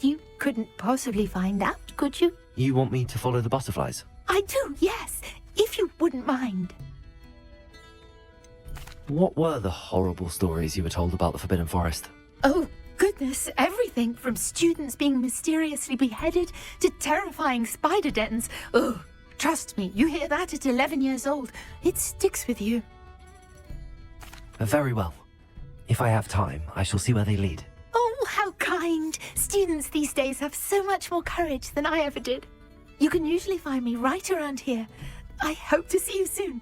You couldn't possibly find out, could you? You want me to follow the butterflies? I do, yes, if you wouldn't mind. What were the horrible stories you were told about the Forbidden Forest? Oh, goodness, everything from students being mysteriously beheaded to terrifying spider dens. Oh, trust me, you hear that at 11 years old, it sticks with you. Very well. If I have time, I shall see where they lead. Oh, how kind. Students these days have so much more courage than I ever did. You can usually find me right around here. I hope to see you soon.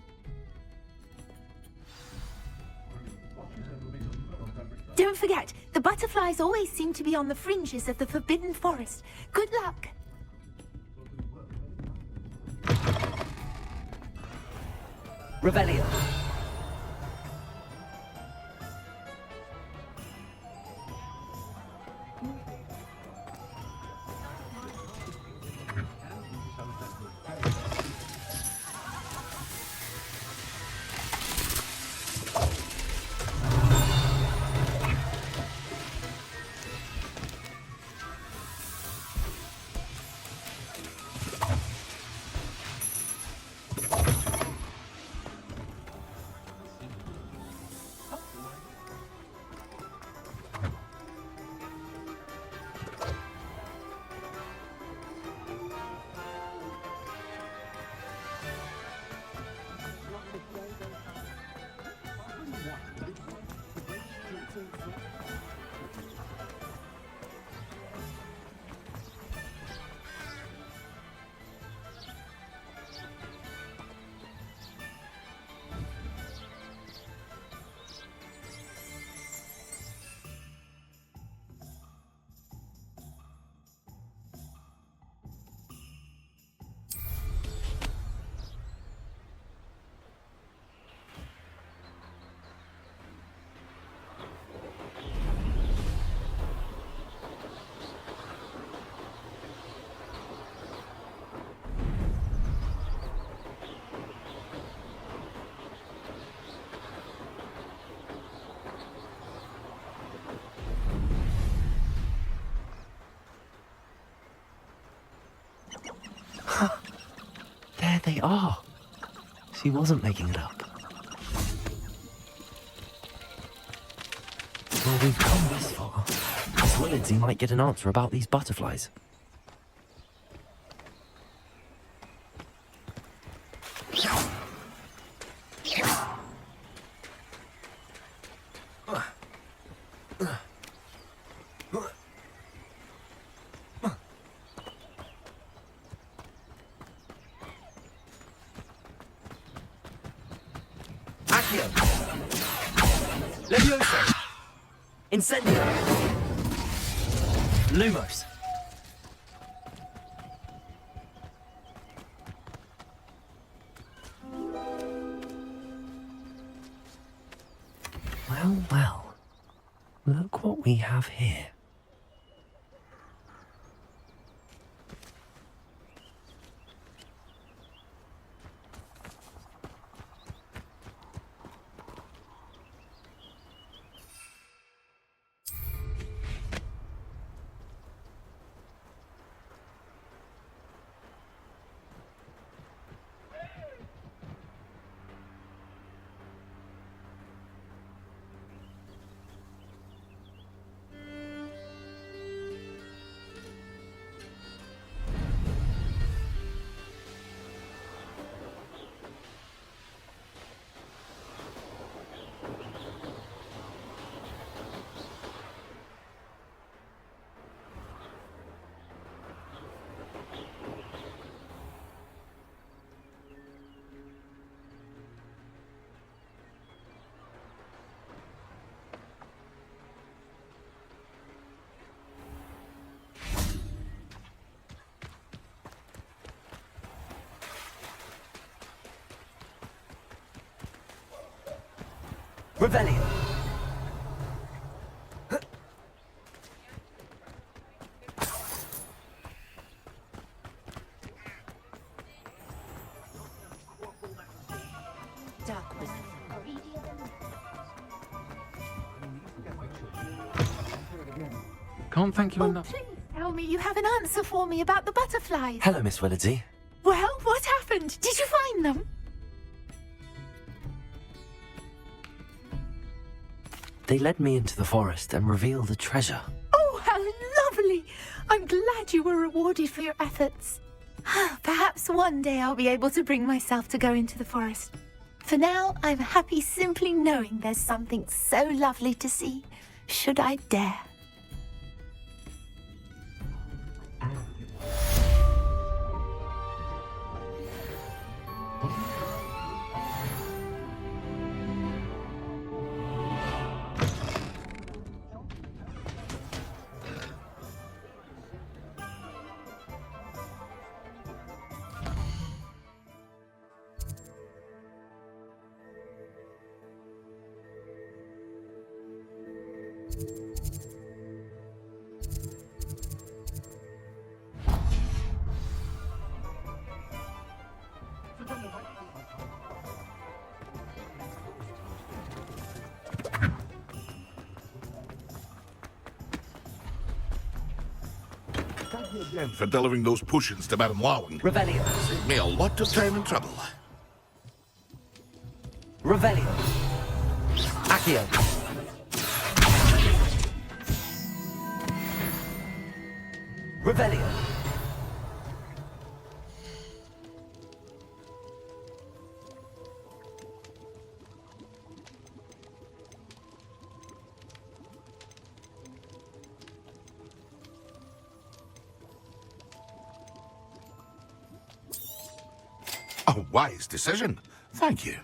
Don't forget, the butterflies always seem to be on the fringes of the Forbidden Forest. Good luck. Revelio. they are. She wasn't making it up. Well, we've come this far. Miss Willardsy might get an answer about these butterflies. Accio! Levioso! Incendio! Lumos! Well, well. Look what we have here. Revelio! Dark wizard. Can't thank you Oh, enough. please tell me you have an answer for me about the butterflies. Hello, Miss Willardsy. Well, what happened? Did you find them? They led me into the forest and revealed a treasure. Oh, how lovely! I'm glad you were rewarded for your efforts. Perhaps one day I'll be able to bring myself to go into the forest. For now, I'm happy simply knowing there's something so lovely to see, should I dare. Thank you again for delivering those potions to Madame Lawing. Revelio! Saved me a lot of time and trouble. Revelio! Accio! Revelio! A wise decision. Thank you.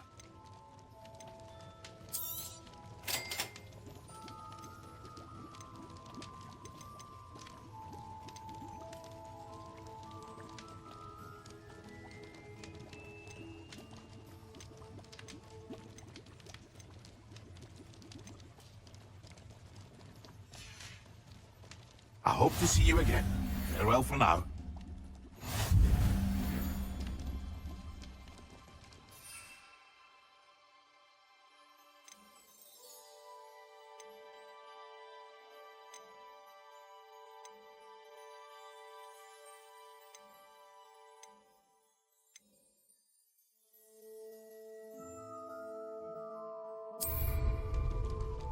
I hope to see you again. Farewell for now.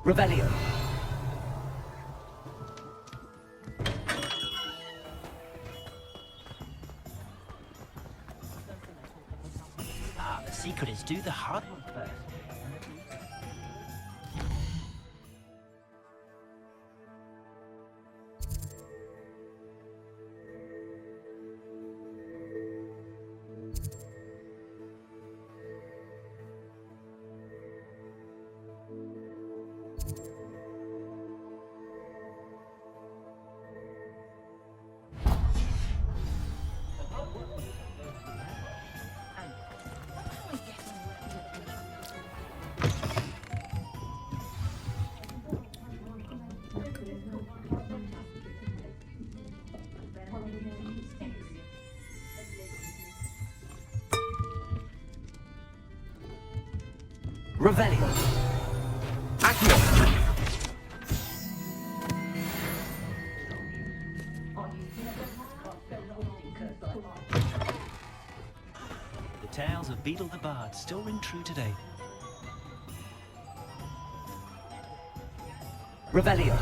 Revelio. Ah, the secret is do the hard one first. Revelio. Accio. The tales of Beetle the Bard still ring true today. Revelio.